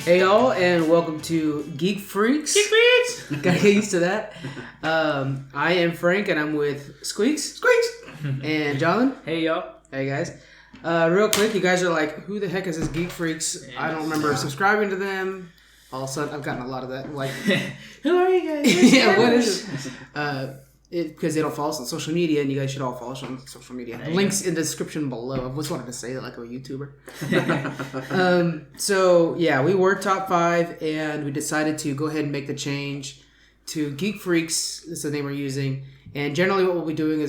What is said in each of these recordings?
Hey y'all, and welcome to Geek Freaks. Geek Freaks! Gotta get used to that. I am Frank, and I'm with Squeaks. And John. Hey y'all. Hey guys. Real quick, you guys are like, who the heck is this Geek Freaks? I don't remember subscribing to them. All of a sudden, I've gotten a lot of that. Like, who are you guys? yeah, what is it? Because they don't follow us on social media, and you guys should all follow us on social media. Links in the description below. I just wanted to say that like a YouTuber. So, yeah, we were top 5, and we decided to go ahead and make the change to Geek Freaks. That's the name we're using. And generally what we'll be doing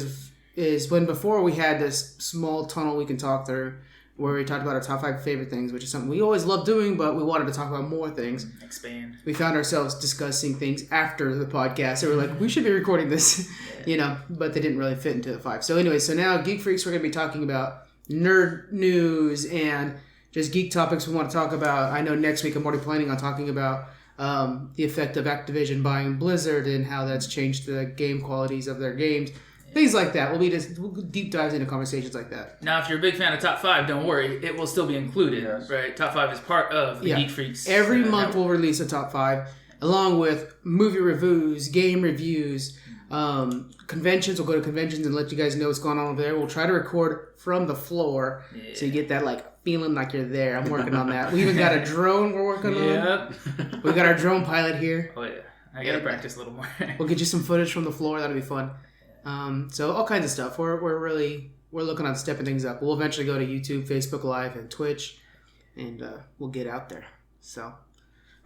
is when before we had this small tunnel we can talk through, where we talked about our top 5 favorite things, which is something we always loved doing, but we wanted to talk about more things. Expand. We found ourselves discussing things after the podcast. So we're like, we should be recording this, but they didn't really fit into the 5. So anyway, so now Geek Freaks, we're going to be talking about nerd news and just geek topics we want to talk about. I know next week I'm already planning on talking about the effect of Activision buying Blizzard and how that's changed the game qualities of their games. Things like that. We'll deep dives into conversations like that. Now, if you're a big fan of Top 5, don't worry. It will still be included, right? Top 5 is part of the Geek Freaks. Every month we'll release a Top 5, along with movie reviews, game reviews, conventions. We'll go to conventions and let you guys know what's going on over there. We'll try to record from the floor so you get that like feeling like you're there. I'm working on that. We even got a drone we're working on. We got our drone pilot here. Oh, yeah. I got to practice a little more. We'll get you some footage from the floor. That'll be fun. So all kinds of stuff. We're looking on stepping things up. We'll eventually go to YouTube, Facebook Live, and Twitch, and we'll get out there. So, all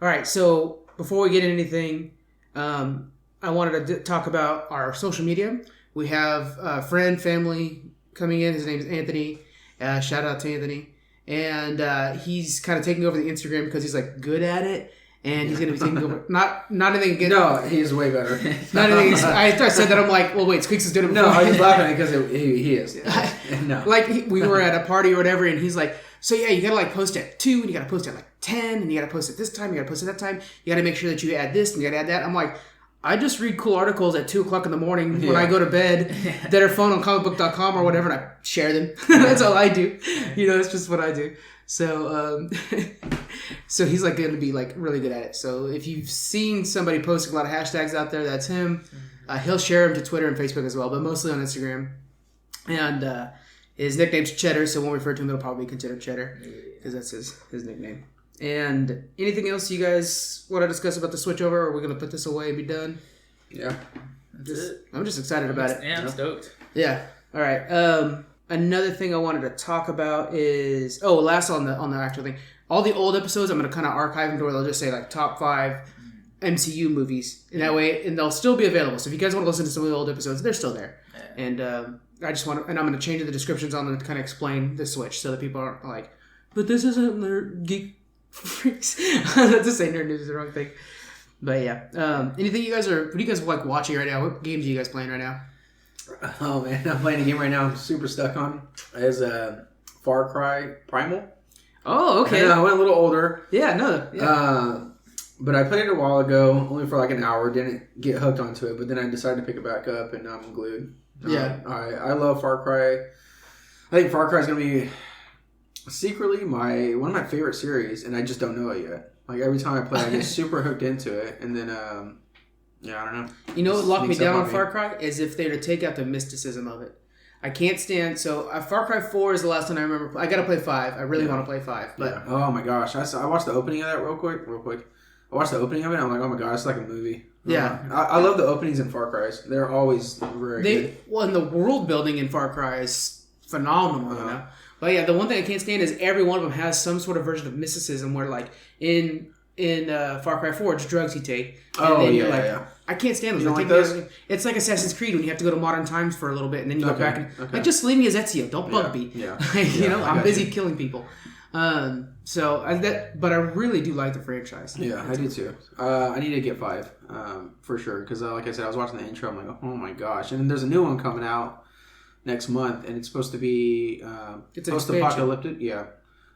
right. So before we get into anything, I wanted to talk about our social media. We have a friend, family coming in. His name is Anthony. Shout out to Anthony, and he's kind of taking over the Instagram because he's like good at it. And he's going to be taking over. Not anything against... No, he's way better. Not anything... I said that, I'm like, well, wait, Squeaks is doing it before. No, I was laughing because he is. No. Like, we were at a party or whatever, and he's like, so yeah, you got to like post at 2, and you got to post at like 10, and you got to post at this time, you got to post at that time. You got to make sure that you add this, and you got to add that. I'm like, I just read cool articles at 2 o'clock in the morning when I go to bed that are found on comicbook.com or whatever, and I share them. That's all I do. It's just what I do. So, so he's like going to be like really good at it. So if you've seen somebody posting a lot of hashtags out there, that's him. He'll share them to Twitter and Facebook as well, but mostly on Instagram. And his nickname's Cheddar, so when we refer to him, it'll probably be considered Cheddar because that's his nickname. And anything else you guys want to discuss about the switchover, or are we going to put this away and be done? Yeah. I'm just excited about it. Yeah, I'm stoked. Yeah. All right. Another thing I wanted to talk about is last on the actual thing. All the old episodes I'm gonna kind of archive them to where they'll just say like top 5 MCU movies, and that way, and they'll still be available. So if you guys want to listen to some of the old episodes, they're still there. Yeah. And I'm gonna change the descriptions on them to kind of explain the switch so that people aren't like, but this isn't nerd geek freaks. Not to say nerd news is the wrong thing, but yeah. Anything what are you guys like watching right now? What games are you guys playing right now? Oh man, I'm playing a game right now I'm super stuck on. It's Far Cry Primal. Oh, okay. And I went a little older. Yeah, no. Yeah. But I played it a while ago, only for like an hour. Didn't get hooked onto it, but then I decided to pick it back up, and now I'm glued. Yeah. I love Far Cry. I think Far Cry is going to be secretly one of my favorite series, and I just don't know it yet. Like every time I play, I get super hooked into it, and then yeah, I don't know. You know what locked me down on Far Cry is if they were to take out the mysticism of it. I can't stand... So, Far Cry 4 is the last one I remember. I got to play 5. I really want to play 5. But yeah. Oh my gosh. I watched the opening of that real quick. I watched the opening of it and I'm like, oh my gosh, it's like a movie. Yeah. I love the openings in Far Cry. They're always very good. Well, and the world building in Far Cry is phenomenal, you know? But yeah, the one thing I can't stand is every one of them has some sort of version of mysticism where like in Far Cry 4, it's drugs you take. And then you're like, I can't stand those. You don't like those? It's like Assassin's Creed when you have to go to modern times for a little bit and then you go back and like just leave me as Ezio. Don't bug me. Yeah. I'm busy killing people. But I really do like the franchise. Yeah, I do too. I need to get 5 for sure because like I said, I was watching the intro. I'm like, oh my gosh! And then there's a new one coming out next month, and it's supposed to be post-apocalyptic. Yeah,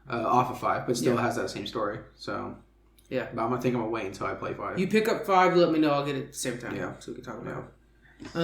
off of 5, but still has that same story. So. Yeah. But I'm going to wait until I play 5. You pick up 5, let me know. I'll get it at the same time. Yeah. So we can talk about it.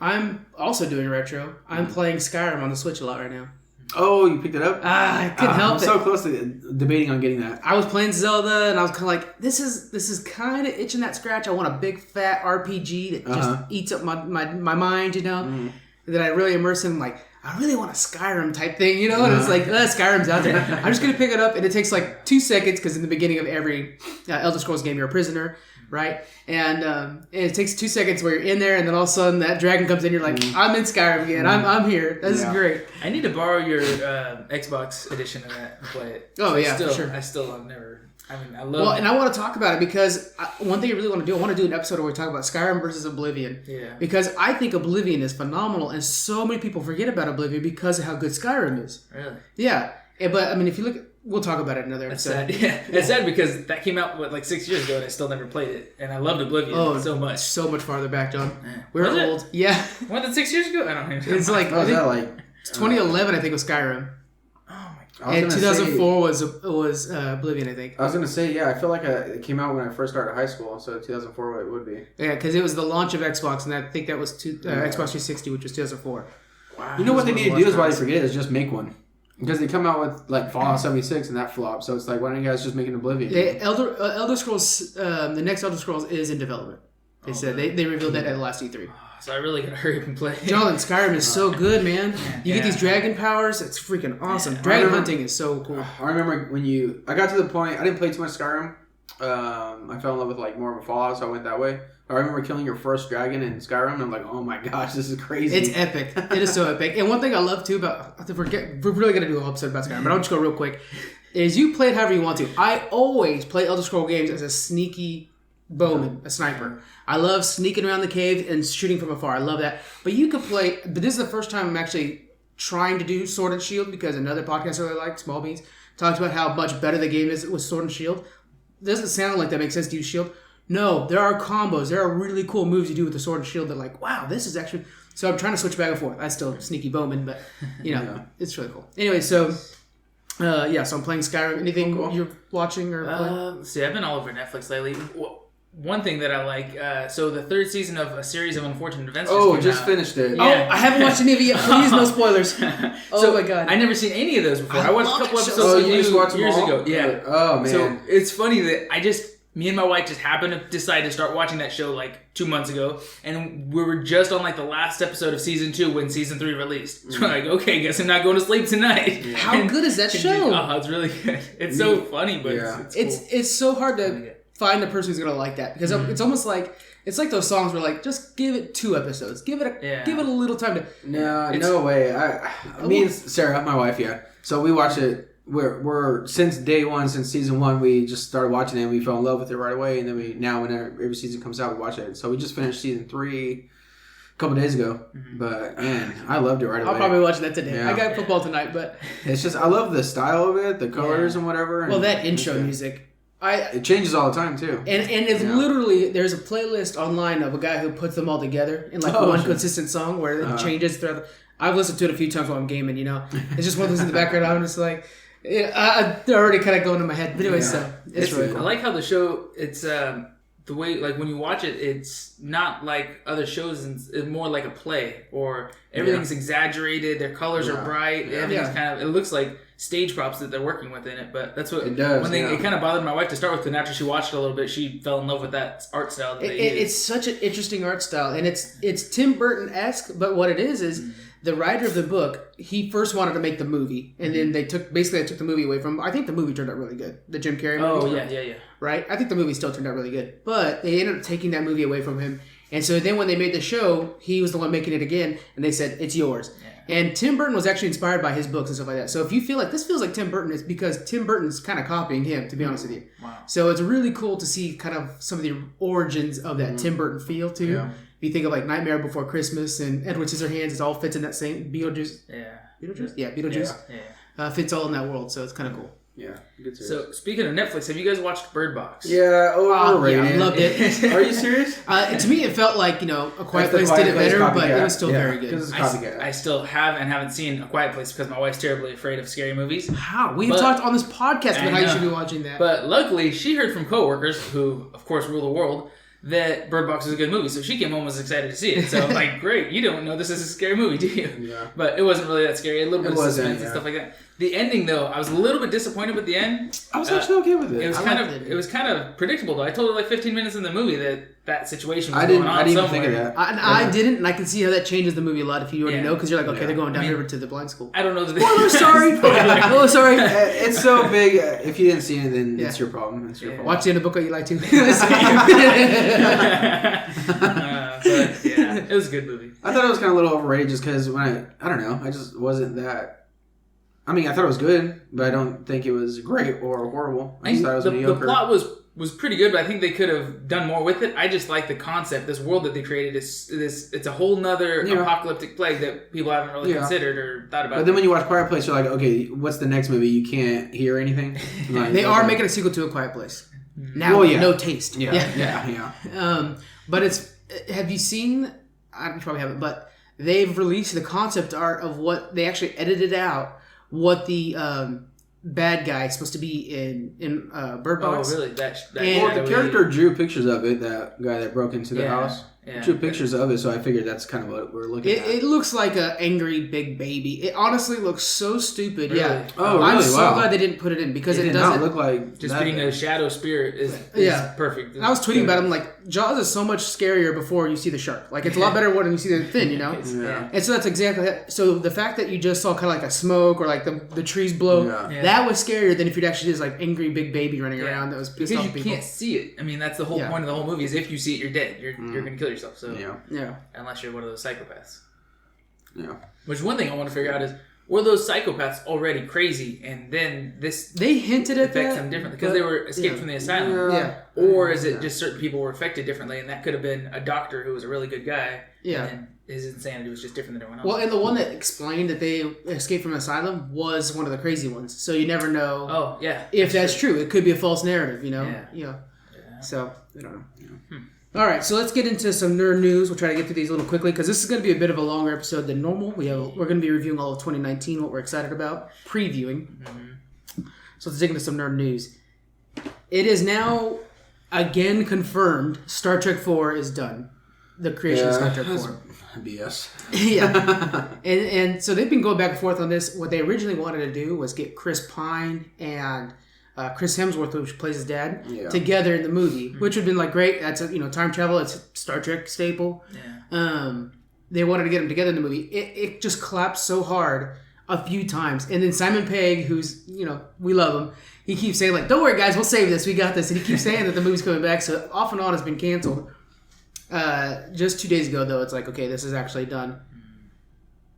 I'm also doing retro. I'm playing Skyrim on the Switch a lot right now. Oh, you picked it up? I couldn't help I'm it. so close to debating on getting that. I was playing Zelda, and I was kind of like, this is kind of itching that scratch. I want a big fat RPG that just eats up my mind, that I really immerse in. Like, I really want a Skyrim type thing, And it's like, Skyrim's out there. I'm just gonna pick it up, and it takes like 2 seconds because in the beginning of every Elder Scrolls game, you're a prisoner, right? And it takes 2 seconds where you're in there, and then all of a sudden that dragon comes in. You're like, I'm in Skyrim again. I'm here. This is great. I need to borrow your Xbox edition of that and play it. Oh yeah, for sure. I've never. I mean, I love. Well, and I want to talk about it because one thing I really want to do, I want to do an episode where we talk about Skyrim versus Oblivion. Yeah. Because I think Oblivion is phenomenal, and so many people forget about Oblivion because of how good Skyrim is. Really? Yeah. But I mean, if you look, we'll talk about it in another episode. That's sad. Yeah, it's sad because that came out like 6 years ago, and I still never played it. And I loved Oblivion so much. So much farther back, John. We're Was it? old. Yeah. What, did 6 years ago? I don't know. It's like What was that like? 2011, I think, was Skyrim. And 2004 was Oblivion, I think. I was going to say, yeah, I feel like it came out when I first started high school, so 2004 it would be. Yeah, because it was the launch of Xbox, and I think that was Xbox 360, which was 2004. Wow. You know what they need to do is why they forget is just make one. Because they come out with like Fallout 76 and that flop, so it's like, why don't you guys just make an Oblivion? Elder Scrolls, the next Elder Scrolls is in development. They said they revealed that at the last E3. So I really gotta hurry up and play. Jonathan, Skyrim is so good, man. You get these dragon powers. It's freaking awesome. Dragon hunting is so cool. I remember when I got to the point, I didn't play too much Skyrim. I fell in love with like more of a Fallout, so I went that way. I remember killing your first dragon in Skyrim, and I'm like, oh my gosh, this is crazy. It's epic. It is so epic. And one thing I love too about, we're really going to do a whole episode about Skyrim, but I'll just go real quick, is you play it however you want to. I always play Elder Scroll games as a sneaky bowman, a sniper. I love sneaking around the cave and shooting from afar. I love that. But you could play, but this is the first time I'm actually trying to do Sword and Shield because another podcast I really like, Small Beans, talks about how much better the game is with Sword and Shield. Doesn't sound like that makes sense to use Shield. No, there are combos. There are really cool moves you do with the Sword and Shield that like, wow, this is actually... So I'm trying to switch back and forth. I still sneaky bowman, but, it's really cool. Anyway, so I'm playing Skyrim. Anything you're watching or playing? See, I've been all over Netflix lately. One thing that I like, so the third season of A Series of Unfortunate Events just finished it. Yeah. Oh, I haven't watched any of it yet. Please, no spoilers. My God. I never seen any of those before. I watched a couple episodes years ago. Yeah. Oh, man. So it's funny that me and my wife just happened to decide to start watching that show like 2 months ago, and we were just on like the last episode of season 2 when season 3 released. So we're like, okay, guess I'm not going to sleep tonight. Yeah. How good is that show? Oh, it's really good. It's so funny, but it's cool. It's so hard to find a person who's gonna like that because it's almost like it's like those songs where like just give it 2 episodes, give it a little time to. No way. Me and Sarah, my wife, So we watch it. We're since day one, since season 1, we just started watching it and we fell in love with it right away. And then whenever every season comes out, we watch it. So we just finished season 3 a couple days ago. Mm-hmm. But man, I loved it right away. I'll probably watch that today. Yeah. I got football tonight, but it's just I love the style of it, the colors and whatever. Well, that intro music. It changes all the time too, and it's literally there's a playlist online of a guy who puts them all together in like one consistent song where it changes throughout. I've listened to it a few times while I'm gaming. It's just one of those in the background. I'm just like, they're already kind of going in my head. But anyway, so it's really cool. I like how the show. It's the way like when you watch it, it's not like other shows. It's more like a play, or everything's exaggerated. Their colors are bright. Yeah. Everything's kind of. It looks like stage props that they're working with in it, but that's what it does. It kind of bothered my wife to start with, and after she watched it a little bit, she fell in love with that art style. That it's such an interesting art style, and it's Tim Burton-esque. But what it is the writer of the book. He first wanted to make the movie, and then they took the movie away from him. I think the movie turned out really good. The Jim Carrey movie. Oh yeah. Right. I think the movie still turned out really good, but they ended up taking that movie away from him. And so then when they made the show, he was the one making it again, and they said, it's yours. Yeah. And Tim Burton was actually inspired by his books and stuff like that. So if you feel like this feels like Tim Burton, it's because Tim Burton's kind of copying him, to be honest with you. Wow. So it's really cool to see kind of some of the origins of that Tim Burton feel, too. Yeah. If you think of like Nightmare Before Christmas and Edward Scissorhands, it all fits in that same Beetlejuice. Yeah. Beetlejuice? Yeah, Beetlejuice. Yeah. Fits all in that world, so it's kind of cool. Yeah, good series. So, speaking of Netflix, have you guys watched Bird Box? Yeah, overrated. Yeah, I loved it. Are you serious? To me, it felt like, A Quiet Place did it better, but it was still very good. I still haven't seen A Quiet Place because my wife's terribly afraid of scary movies. How? We've talked on this podcast about how you should be watching that. But luckily, she heard from coworkers who, of course, rule the world, that Bird Box was a good movie, so she came home and was excited to see it. So I'm like, great, you don't know this is a scary movie, do you? Yeah. But it wasn't really that scary. A little bit of suspense and stuff like that. The ending, though, I was a little bit disappointed with the end. I was actually okay with it. It was kind of predictable, though. I told her like 15 minutes in the movie that situation was going on I didn't somewhere. even think of that. I didn't, and I can see how that changes the movie a lot if you already know, because you're like, okay, they're going down river to the blind school. I don't know. Spoiler, sorry. Oh, sorry. It's so big. If you didn't see it, then it's your problem. It's your problem. Watch the end of Book of Eli too. But yeah, it was a good movie. I thought it was kind of a little overrated just because I don't know, I just wasn't that. I mean, I thought it was good, but I don't think it was great or horrible. I just thought it was mediocre. The plot was pretty good, but I think they could have done more with it. I just like the concept. This world that they created it's a whole nother apocalyptic plague that people haven't really considered or thought about. But then when you watch Quiet Place, you're like, okay, what's the next movie? You can't hear anything. Like, they are making a sequel to A Quiet Place. Now, no taste. Yeah. But have you seen, I probably haven't, but they've released the concept art of what they actually edited out, what the bad guy is supposed to be in Bird Box. Oh, really? The character drew pictures of it, that guy that broke into the house. Yeah. Drew pictures of it, so I figured that's kind of what we're looking at. It looks like an angry big baby. It honestly looks so stupid. Really? Yeah. Oh, really? I'm so glad they didn't put it in because it doesn't look like just being a shadow spirit is perfect. I was tweeting about it. I'm like, Jaws is so much scarier before you see the shark. Like, it's a lot better when you see the fin, you know? And so that's exactly it. So the fact that you just saw kind of like a smoke or like the trees blow, that was scarier than if you'd actually just like angry big baby running around that was pissed off people. Because you can't see it. I mean, that's the whole point of the whole movie is if you see it, you're dead. You're going to kill yourself. So unless you're one of those psychopaths. Yeah. Which one thing I want to figure out is, were those psychopaths already crazy and then this they hinted at affects that them differently because they were escaped from the asylum? Or is it just certain people were affected differently and that could have been a doctor who was a really good guy and his insanity was just different than everyone else? Well, and the one that explained that they escaped from an asylum was one of the crazy ones. So you never know if that's true. It could be a false narrative, you know? Yeah. So, I don't know. All right, so let's get into some nerd news. We'll try to get through these a little quickly because this is going to be a bit of a longer episode than normal. We're going to be reviewing all of 2019, what we're excited about, previewing. So let's dig into some nerd news. It is now again confirmed Star Trek 4 is done. The creation of Star Trek 4. BS. And so they've been going back and forth on this. What they originally wanted to do was get Chris Pine and Chris Hemsworth, which plays his dad, together in the movie, which would have been like great. That's time travel. It's a Star Trek staple. They wanted to get them together in the movie. It just collapsed so hard a few times, and then Simon Pegg, who's we love him, he keeps saying like, "Don't worry, guys, we'll save this. We got this," and he keeps saying that the movie's coming back. So off and on, it's been canceled. Just 2 days ago, though, it's like, okay, this is actually done.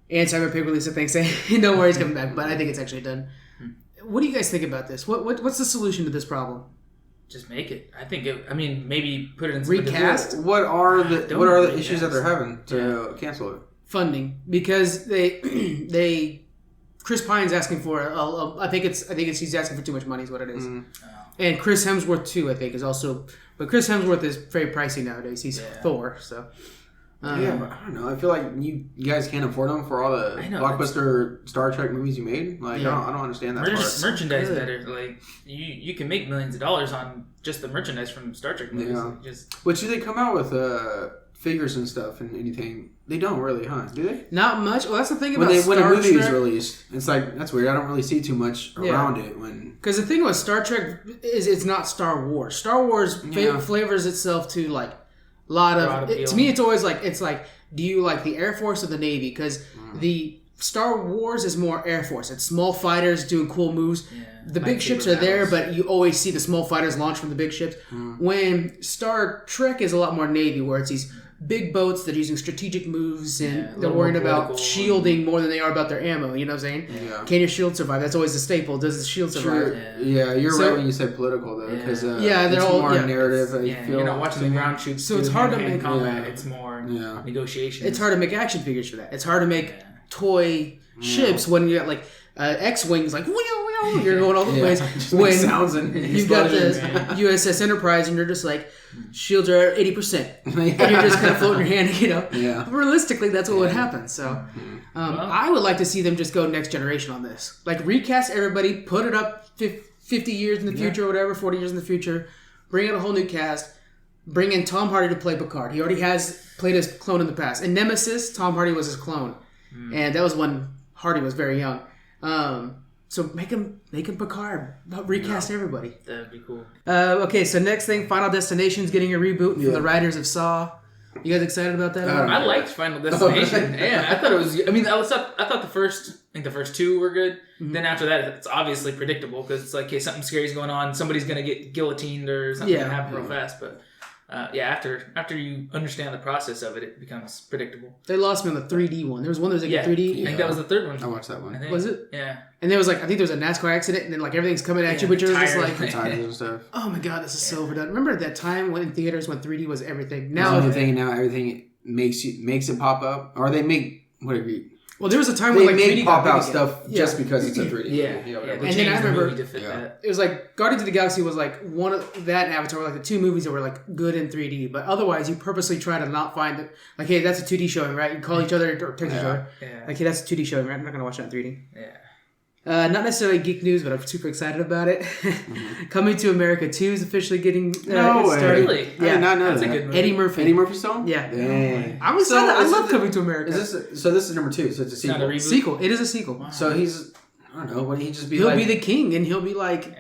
And Simon Pegg released a thing saying, "Don't worry, he's coming back," but I think it's actually done. What do you guys think about this? What's the solution to this problem? Just make it. I think maybe put it in recast. What are the issues that they're having to cancel it? Funding, because they Chris Pine's asking for I think he's asking for too much money is what it is. And Chris Hemsworth too, I think, is also, but Chris Hemsworth is very pricey nowadays. He's Thor, so. But I don't know. I feel like you guys can't afford them for all the blockbuster Star Trek movies you made. Like, I don't understand that part. Merchandise better. Like, you can make millions of dollars on just the merchandise from Star Trek movies. Yeah. Which do they come out with figures and stuff and anything? They don't really, huh? Do they? Not much. Well, that's the thing about when a movie is released. It's like, that's weird. I don't really see too much around it because the thing with Star Trek is it's not Star Wars. Star Wars flavors itself to like. Lot of to me, it's always like do you like the Air Force or the Navy? Because the Star Wars is more Air Force. It's small fighters doing cool moves. The big ships are there, but you always see the small fighters launch from the big ships. When Star Trek is a lot more Navy, where it's these big boats that are using strategic moves and they're worrying about shielding more than they are about their ammo. You know what I'm saying? Yeah. Can your shield survive? That's always the staple. Does the shield survive? Yeah, you're right when you said political though, because they're all more narrative. You're not watching the ground shoots. So it's hard to make combat. It's more negotiation. It's hard to make action figures for that. It's hard to make toy ships when you got like X-wings, like you're going all the ways. When you've got the USS Enterprise and you're just like, shields are 80%, and you're just kind of floating your hand, Realistically, that's what would happen. So, I would like to see them just go next generation on this. Like, recast everybody, put it up 50 years in the future or whatever, 40 years in the future, bring out a whole new cast, bring in Tom Hardy to play Picard. He already has played his clone in the past. In Nemesis, Tom Hardy was his clone, and that was when Hardy was very young. So make him Picard. Recast everybody. That'd be cool. Okay, so next thing, Final Destination's getting a reboot from the writers of Saw. You guys excited about that? I liked Final Destination. Yeah, I thought it was. I mean, I thought the first two were good. Mm-hmm. Then after that, it's obviously predictable because it's like, okay, something scary's going on. Somebody's gonna get guillotined or something gonna happen real fast. But after you understand the process of it, it becomes predictable. They lost me on the 3D one. There was one that was like 3D. I think that was the third one. I watched that one. Was it? Yeah. And there was like, I think there was a NASCAR accident, and then like everything's coming at you, but you're just like, tires and stuff. Oh my god, this is so overdone. Remember that time when in theaters when 3D was everything? Now everything makes it pop up, or they make whatever. Well, there was a time when like 3D pop out stuff just because it's a 3D. And then I remember it was like Guardians of the Galaxy was like one of that and Avatar were like the two movies that were like good in 3D, but otherwise you purposely try to not find it. Like, hey, that's a 2D showing, right? You call each other or text each other. Yeah. Like, hey, that's a 2D showing, right? I'm not gonna watch that in 3D. Yeah. Not necessarily geek news, but I'm super excited about it. Coming to America 2 is officially getting started. Really? Yeah, that's a good movie. Eddie Murphy. Eddie Murphy song? Yeah. Dang. I'm excited. I love Coming to America. This is number 2, so it's a sequel. Not a reboot? Sequel. It is a sequel. Wow. So he's, I don't know, wouldn't he just be He'll be the king, and he'll be like,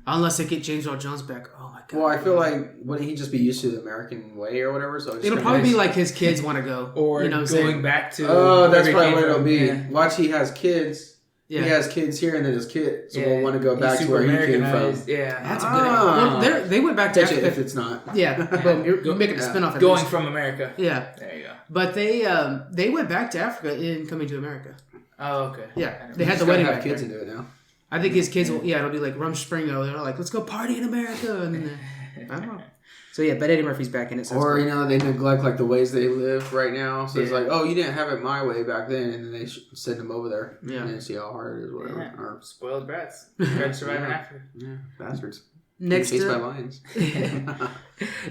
unless they get James Earl Jones back. Oh my god. Well, I feel like wouldn't he just be used to the American way or whatever? So it'll probably be like his kids want to go, or going back to. Oh, that's probably what it'll be. Yeah. Watch, he has kids. Yeah. He has kids here, and then his kids will want to go back to where he came from. Yeah, that's a good idea. Well, they went back to Africa. If it's not. Yeah, but you're making a spinoff. Going from America. Yeah. There you go. But they went back to Africa in Coming to America. Oh, okay. Yeah, they had the wedding have back kids there. into it now. I think his kids will. Yeah, it'll be like Rumspringa. They're like, let's go party in America, and then I don't know. So yeah, but Eddie Murphy's back in it. So or they neglect like the ways they live right now. So it's like, oh, you didn't have it my way back then, and then they send them over there. Yeah, and then see how hard it is, whatever. Yeah. Or spoiled brats trying to survive in Africa. Yeah, bastards. Next chased by lions.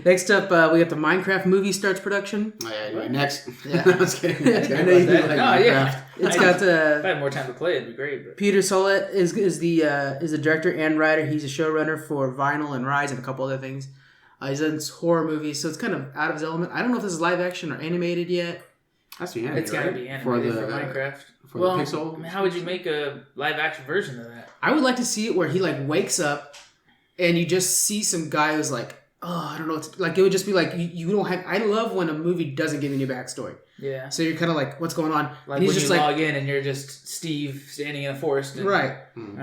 Next up, we got the Minecraft movie starts production. Oh, yeah, anyway, next. Yeah, I was kidding. I know you like Minecraft. It's got if I had more time to play, it'd be great. But. Peter Sollett is the director and writer. He's a showrunner for Vinyl and Rise and a couple other things. He's done horror movies, so it's kind of out of his element. I don't know if this is live action or animated yet. Has to be animated. It's got to be animated for Minecraft. For the Pixel. I mean, how would you make a live action version of that? I would like to see it where he like wakes up and you just see some guy who's like, oh, I don't know. Like it would just be like you don't have. I love when a movie doesn't give you any backstory. Yeah. So you're kind of like, what's going on? Like and he's when just you like, log in and you're just Steve standing in a forest. And, right.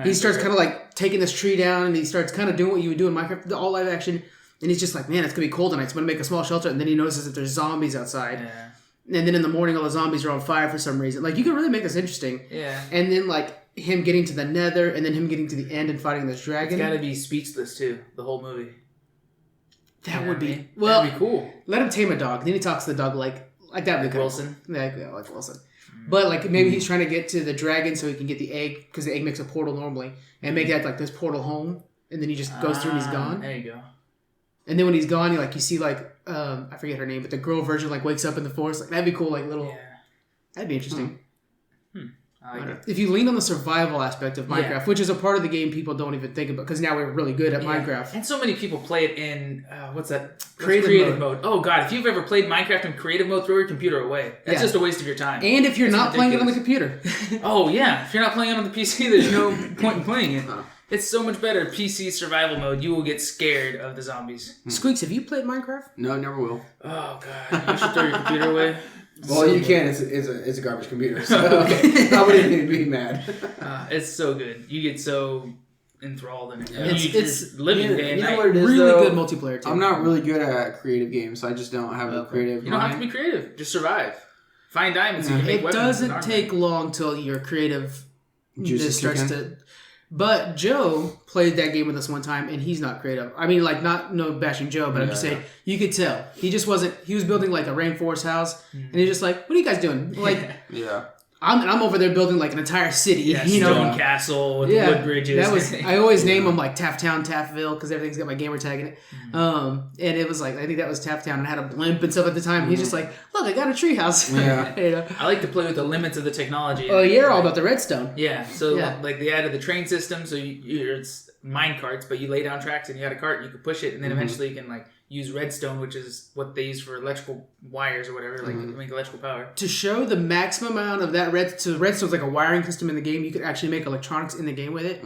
He starts kind of like taking this tree down and he starts kind of doing what you would do in Minecraft, all live action. And he's just like, man, it's going to be cold tonight, so I'm going to make a small shelter. And then he notices that there's zombies outside. Yeah. And then in the morning, all the zombies are on fire for some reason. Like, you can really make this interesting. Yeah. And then, like, him getting to the nether, and then him getting to the end and fighting this dragon. It's got to be speechless, too, the whole movie. That would be... Well, that'd be cool. Let him tame a dog. Then he talks to the dog like that would be Wilson? Cool. Yeah, like Wilson. But, like, maybe he's trying to get to the dragon so he can get the egg, because the egg makes a portal normally, and make that, like, this portal home. And then he just goes through and he's gone. There you go. And then when he's gone, you see like I forget her name, but the girl version like wakes up in the forest. Like that'd be cool, like little. Yeah. That'd be interesting. I like it. If you lean on the survival aspect of Minecraft, which is a part of the game people don't even think about, because now we're really good at Minecraft. And so many people play it in what's that? Creative mode. Oh god, if you've ever played Minecraft in creative mode, throw your computer away. That's just a waste of your time. And if you're not playing it on the computer. Oh yeah, if you're not playing it on the PC, there's no point in playing it. It's so much better. PC survival mode, you will get scared of the zombies. Squeaks, have you played Minecraft? No, never will. Oh god, you should throw your computer away. Well, you can. It's a garbage computer, so I wouldn't even be mad. It's so good. You get so enthralled in it. Yeah. It's living day and night. What it is, really though? Good multiplayer too. I'm not really good at creative games, so I just don't have a creative. You don't have to be creative. Just survive. Find diamonds. So you can make weapons. It doesn't take long till your creative juices starts to. But Joe played that game with us one time, and he's not creative. I mean, like, no bashing Joe, but I'm just saying, you could tell. He just wasn't, he was building, like, a rainforest house, and he's just like, what are you guys doing? Like, I'm over there building, like, an entire city, you know? Stone castle with wood bridges. I always name them, like, Tafftown, Taffville, because everything's got my gamer tag in it. And it was, like, I think that was Tafftown, and I had a blimp and stuff at the time. He's just like, look, I got a treehouse. Yeah. You know? I like to play with the limits of the technology. Oh, you're all about the redstone. Yeah, so, like, they added the train system, so it's mine carts, but you lay down tracks, and you got a cart, and you can push it, and then eventually you can, like, use redstone, which is what they use for electrical wires or whatever, like to make electrical power. To show the maximum amount of that redstone's like a wiring system in the game. You could actually make electronics in the game with it.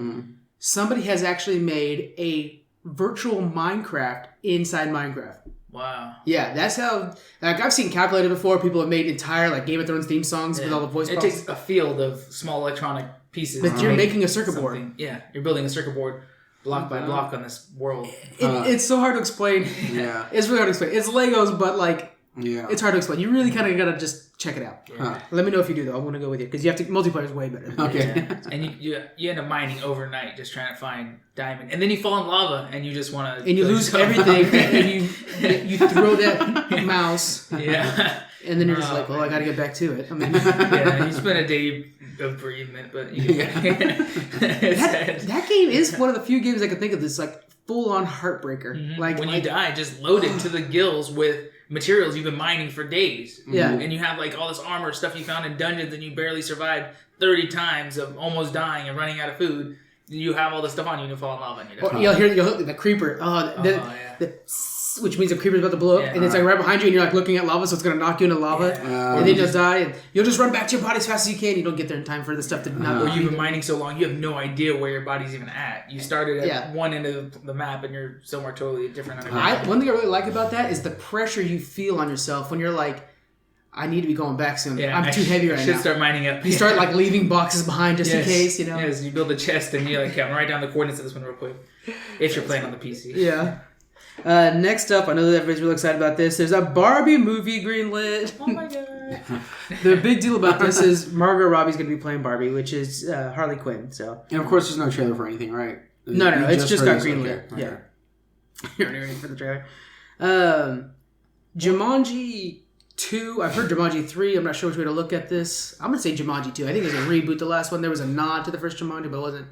Somebody has actually made a virtual Minecraft inside Minecraft. Wow. Yeah, that's how. Like I've seen calculated before. People have made entire like Game of Thrones theme songs with all the voice. It takes a field of small electronic pieces. But you're making a circuit board. Yeah, you're building a circuit board block by block on this world. It's so hard to explain. Yeah, it's really hard to explain. It's Legos, but like it's hard to explain. You really kind of gotta just check it out. Let me know if you do though. I want to go with you because you have to. Multiplayer is way better. Okay. Yeah. And you end up mining overnight just trying to find diamond, and then you fall in lava and you just want to. And you lose everything, and you throw that mouse. Yeah. And then you're just like, well, I got to get back to it. I mean, yeah, you spend a day of bereavement, but that game is one of the few games I can think of that's like full on heartbreaker. Like when you die, just loaded to the gills with materials you've been mining for days. Yeah, and you have like all this armor stuff you found in dungeons, and you barely survived 30 times of almost dying and running out of food. You have all this stuff on you and you fall in lava and you die. You'll hear the creeper. Which means the creeper's about to blow up, and it's like right behind you, and you're like looking at lava, so it's gonna knock you into lava, and then you just die, and you'll just run back to your body as fast as you can. You don't get there in time for the stuff to not. Or you've been mining so long, you have no idea where your body's even at. You started at one end of the map, and you're somewhere totally different. One thing I really like about that is the pressure you feel on yourself when you're like, I need to be going back soon. I'm too heavy right now. Should start mining up. You start like leaving boxes behind just in case, you know. Yes, you build a chest and you like count right down the coordinates of this one real quick. If you're playing on the PC. Yeah. Next up, I know that everybody's really excited about this. There's a Barbie movie greenlit. Oh my god! The big deal about this is Margot Robbie's going to be playing Barbie, which is Harley Quinn. So, and of course, there's no trailer for anything, right? No, it's just got greenlit. Okay. Yeah, you're not ready for the trailer. Jumanji 2. I've heard Jumanji 3. I'm not sure which way to look at this. I'm going to say Jumanji 2. I think it was a reboot. The last one there was a nod to the first Jumanji, but it wasn't.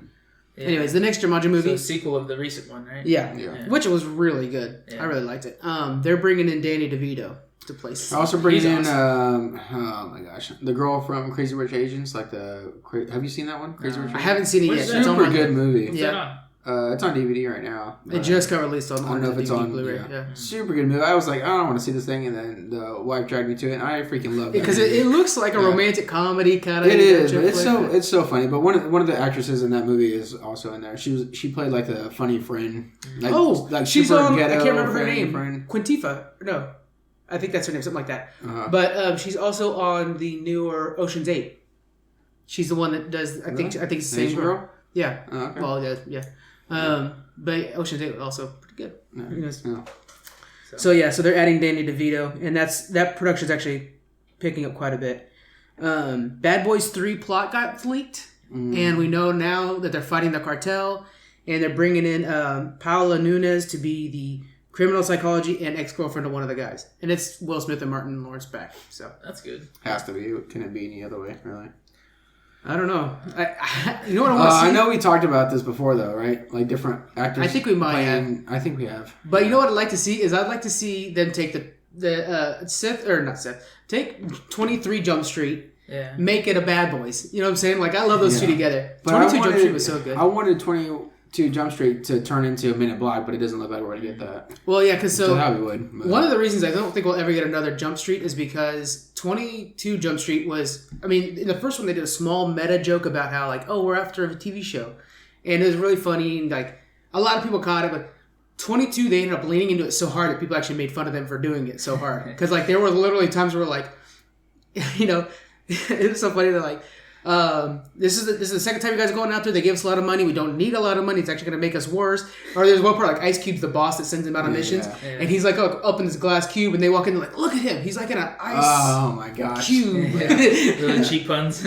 Yeah. Anyways, the next Jumanji movie. So a sequel of the recent one, right? Yeah. Which was really good. Yeah. I really liked it. They're bringing in Danny DeVito to play. Also bringing in, oh my gosh, the girl from Crazy Rich Asians. Like have you seen that one? Crazy Rich Asians? I haven't seen it yet. It's a super good movie. Yeah. It's on DVD right now. It just got released on. I don't know if it's on Blu-ray. Yeah. Super good movie. I was like, I don't want to see this thing, and then the wife dragged me to it, and I freaking love it because it looks like a romantic comedy kind of. It is, but it's so funny. But one of the actresses in that movie is also in there. She played like the funny friend. Like she's on. I can't remember her name. Quintifa. No, I think that's her name, something like that. But she's also on the newer Ocean's 8. She's the one that does. I think it's the same girl. Yeah. Oh, okay. Well, yeah. But Ocean's 8 was also pretty good. Yeah. So they're adding Danny DeVito, and that production's actually picking up quite a bit. Bad Boys 3 plot got leaked, and we know now that they're fighting the cartel, and they're bringing in Paola Nunes to be the criminal psychology and ex-girlfriend of one of the guys, and it's Will Smith and Martin Lawrence back. So that's good. Has to be. Can it be any other way? Really? I don't know. You know what I want to see? I know we talked about this before, though, right? Like different actors. I think we might have. I think we have. But you know what I'd like to see is I'd like to see them take take 23 Jump Street, make it a Bad Boys. You know what I'm saying? Like I love those two together. But 22 Jump Street was so good. I wanted 22 Jump Street to turn into a Men in Black, but it doesn't look like we're gonna get that. Well, yeah, because Hollywood. One of the reasons I don't think we'll ever get another Jump Street is because 22 Jump Street was. I mean, in the first one they did a small meta joke about how like, oh, we're after a TV show, and it was really funny. And like a lot of people caught it, but 22 they ended up leaning into it so hard that people actually made fun of them for doing it so hard because like there were literally times where like, you know, it was so funny that like. This is the second time you guys are going out there. They gave us a lot of money. We don't need a lot of money. It's actually going to make us worse. Or there's one part like Ice Cube's the boss that sends him out on missions, and he's like up in this glass cube, and they walk in and like, look at him. He's like in an ice cube. Really cheap puns.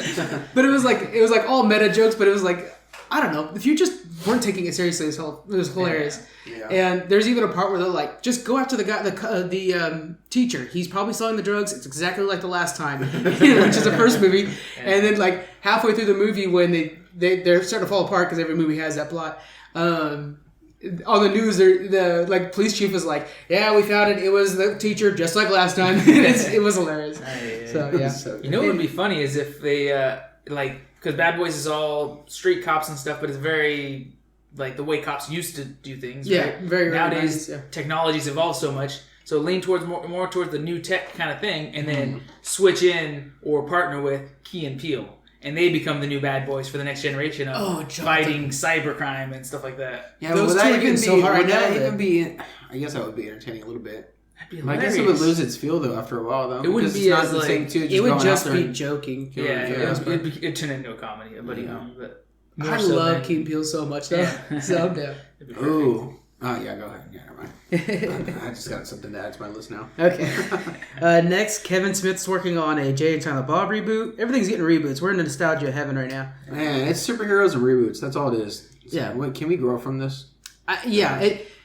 But it was like all meta jokes. But it was like I don't know. If you just weren't taking it seriously, it was hilarious. Yeah. And there's even a part where they're like, just go after the guy, the teacher. He's probably selling the drugs. It's exactly like the last time, which is the first movie. And then like halfway through the movie, when they're starting to fall apart because every movie has that plot. On the news, the like police chief was like, "Yeah, we found it. It was the teacher, just like last time." It was hilarious. So yeah. You know what would be funny is if they because Bad Boys is all street cops and stuff, but it's very like the way cops used to do things. Yeah, right? very nowadays. yeah. Technology's evolved so much, so lean towards more towards the new tech kind of thing, and then switch in or partner with Key and Peele, and they become the new bad boys for the next generation of fighting cybercrime and stuff like that. Yeah, those would two that are getting even so be? hard Would now that that- even be? I guess that would be entertaining a little bit. That'd be I hilarious. guess it would lose its feel though after a while though. It wouldn't because be it's not as, the like- same two. It would going just out there be and- joking. Yeah, it'd turn into a comedy, a buddy comedy. But I love Key and Peele so much though. So I'm down. Ooh. Oh yeah, go ahead. Yeah, never mind. I just got something to add to my list now. Okay. Next, Kevin Smith's working on a Jay and Silent Bob reboot. Everything's getting reboots. We're in the nostalgia heaven right now. Man, it's superheroes and reboots. That's all it is. So, Yeah. Wait, can we grow from this?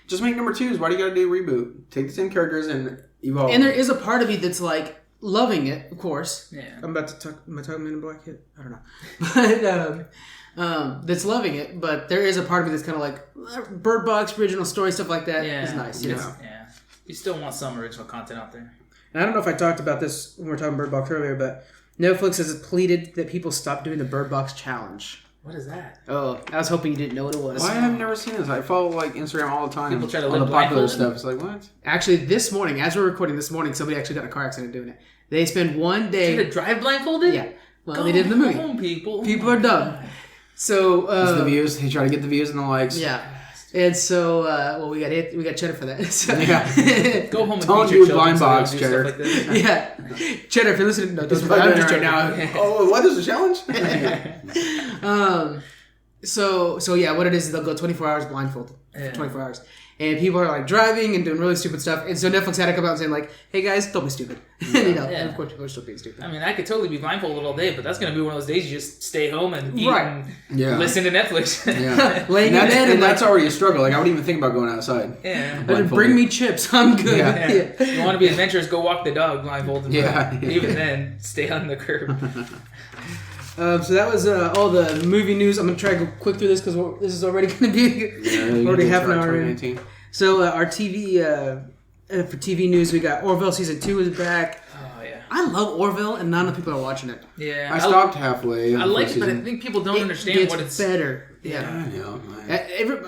Just make number 2s. Why do you got to do a reboot? Take the same characters and evolve. And there is a part of me that's like loving it, of course. Yeah. I'm about to talk. Am I talking Men in Black yet? I don't know. But that's loving it. But there is a part of me that's kind of like Bird Box, original story, stuff like that is nice. You know? Yeah. You still want some original content out there. And I don't know if I talked about this when we were talking Bird Box earlier, but Netflix has pleaded that people stop doing the Bird Box challenge. What is that? Oh, I was hoping you didn't know what it was. Why have I never seen this? I follow like Instagram all the time. People try to all live the popular blindfolded? stuff. It's like what? Actually, this morning, as we're recording this morning, somebody actually got in a car accident doing it. They spend one day. Did it drive blindfolded? Yeah. Well, they did in the movie. Home, people. People are dumb. So It's the views. They try to get the views and the likes. yeah, and so we got cheddar for that. So, Yeah. Go home and Don't teach your do children blind so they don't box, do Cheddar. stuff like this. yeah, cheddar. If you're listening, no, Just I'm just right joking. now. Oh, what is the challenge? So yeah, what it is they'll go 24 hours blindfolded. Yeah. 24 hours. And people are like driving and doing really stupid stuff. And so Netflix had to come out and saying like, hey guys, don't be stupid. And, you know, and of course people are still being stupid. I mean, I could totally be blindfolded all day, but that's going to be one of those days you just stay home and eat Right. and listen to Netflix. Yeah. Laying in bed and that's already a struggle. Like I wouldn't even think about going outside. Yeah. bring me chips. I'm good. Yeah. Yeah. You want to be adventurous, go walk the dog blindfolded. Yeah. But even then, stay on the curb. So that was all the movie news. I'm going to try to go quick through this because this is already going to be already half an hour in. 2019. So our TV, for TV news, we got Orville Season 2 is back. Oh, yeah. I love Orville and not enough people are watching it. Yeah. I stopped halfway. I like it, but I think people don't understand what it's... better. I Yeah. know.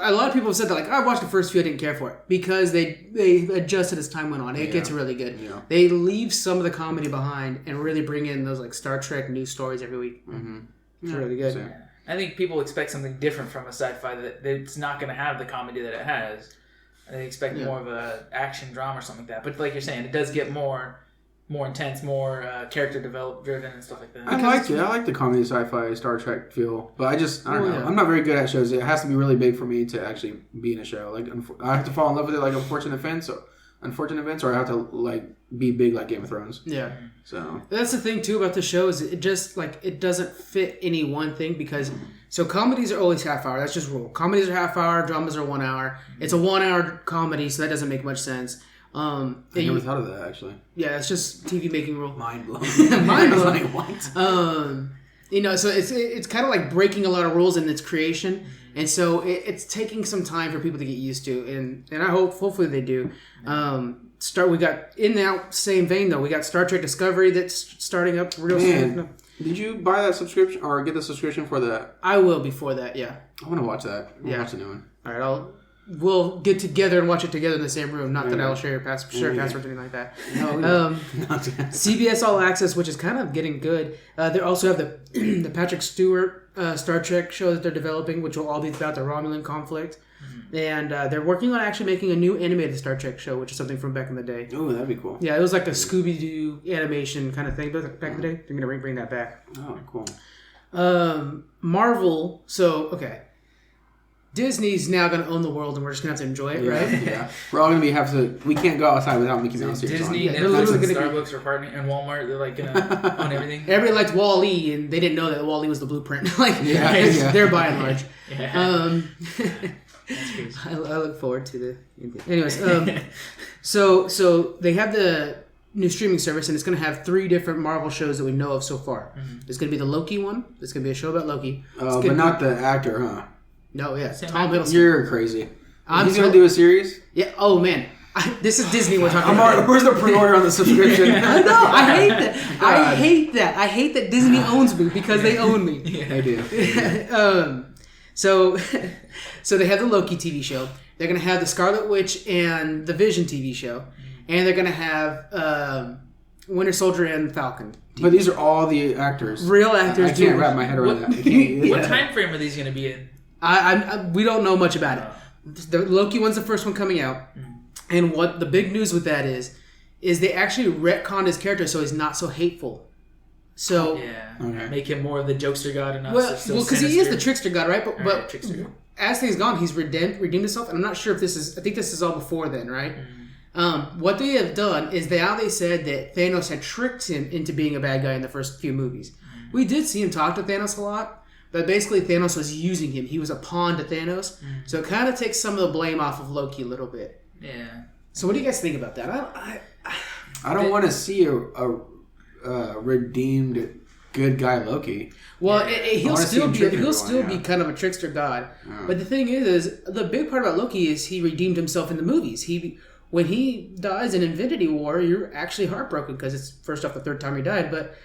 A lot of people have said that, like, I watched the first few, I didn't care for it. Because they adjusted as time went on. It gets really good. Yeah. They leave some of the comedy behind and really bring in those, like, Star Trek news stories every week. Mm-hmm. It's really good. So, I think people expect something different from a sci-fi that it's not going to have the comedy that it has. They expect more of a action drama or something like that. But like you're saying, it does get more intense, more character driven and stuff like that. I like it. I like the comedy sci-fi Star Trek feel, but I don't know. Yeah. I'm not very good at shows. It has to be really big for me to actually be in a show. Like I have to fall in love with it, like Unfortunate Events, or I have to like be big like Game of Thrones. Yeah. So that's the thing too about the show is it just like it doesn't fit any one thing because so comedies are always half hour. That's just rule. Comedies are half hour. Dramas are 1 hour. It's a 1 hour comedy, so that doesn't make much sense. I never thought of that actually. Yeah, it's just TV making rule. Mind blown. Mind blowing. What? You know, so it's kind of like breaking a lot of rules in its creation, and so it's taking some time for people to get used to, and I hopefully they do. We got in that same vein though. We got Star Trek Discovery that's starting up real soon. Did you buy that subscription or get the subscription for that? I will before that. Yeah. I want to watch that. I want to watch the new one. All right. We'll get together and watch it together in the same room. Not that I'll share passwords or anything like that. No. CBS All Access, which is kind of getting good. They also have the Patrick Stewart Star Trek show that they're developing, which will all be about the Romulan conflict. And they're working on actually making a new animated Star Trek show, which is something from back in the day. Oh, that'd be cool. Yeah, it was like a Scooby-Doo animation kind of thing back in the day. They're going to bring that back. Oh, cool. Marvel. So, okay. Disney's now going to own the world, and we're just going to have to enjoy it, right? Yeah. We're all going to we can't go outside without Mickey Mouse ears Disney, on. they're Netflix, literally and gonna Starbucks are partnering, and Walmart, they're like going to own everything. Everybody liked Wall-E, and they didn't know that Wall-E was the blueprint. Yeah. They're by and large. Yeah. That's crazy. I look forward to the... Anyways, so they have the new streaming service, and it's going to have 3 different Marvel shows that we know of so far. Mm-hmm. There's going to be the Loki one. There's going to be a show about Loki. But not the actor, huh? No, yeah. Same Tom actor. Hiddleston. You're crazy. He's going to do a series? Yeah. Oh, man. This is Disney we're talking about. Where's the pre-order on the subscription? I know. I hate that. I hate that. I hate that Disney owns me because they own me. They do. So they have the Loki TV show. They're going to have the Scarlet Witch and the Vision TV show. And they're going to have Winter Soldier and Falcon. But these are all the actors. Real actors. I can't wrap my head around that. What time frame are these going to be in? We don't know much about it. The Loki one's the first one coming out. And what the big news with that is they actually retconned his character so he's not so hateful. So make him more of the jokester god and not because he is the trickster god, right? But as things gone, he's redeemed himself, and I'm not sure if this is. I think this is all before then, right? What they have done is they said that Thanos had tricked him into being a bad guy in the first few movies. We did see him talk to Thanos a lot, but basically Thanos was using him. He was a pawn to Thanos, so it kind of takes some of the blame off of Loki a little bit. Yeah. So what do you guys think about that? I don't want to see a redeemed good guy Loki. Well, he'll still be kind of a trickster god. But the thing is the big part about Loki is he redeemed himself in the movies. When he dies in Infinity War, you're actually heartbroken because it's first off the third time he died. But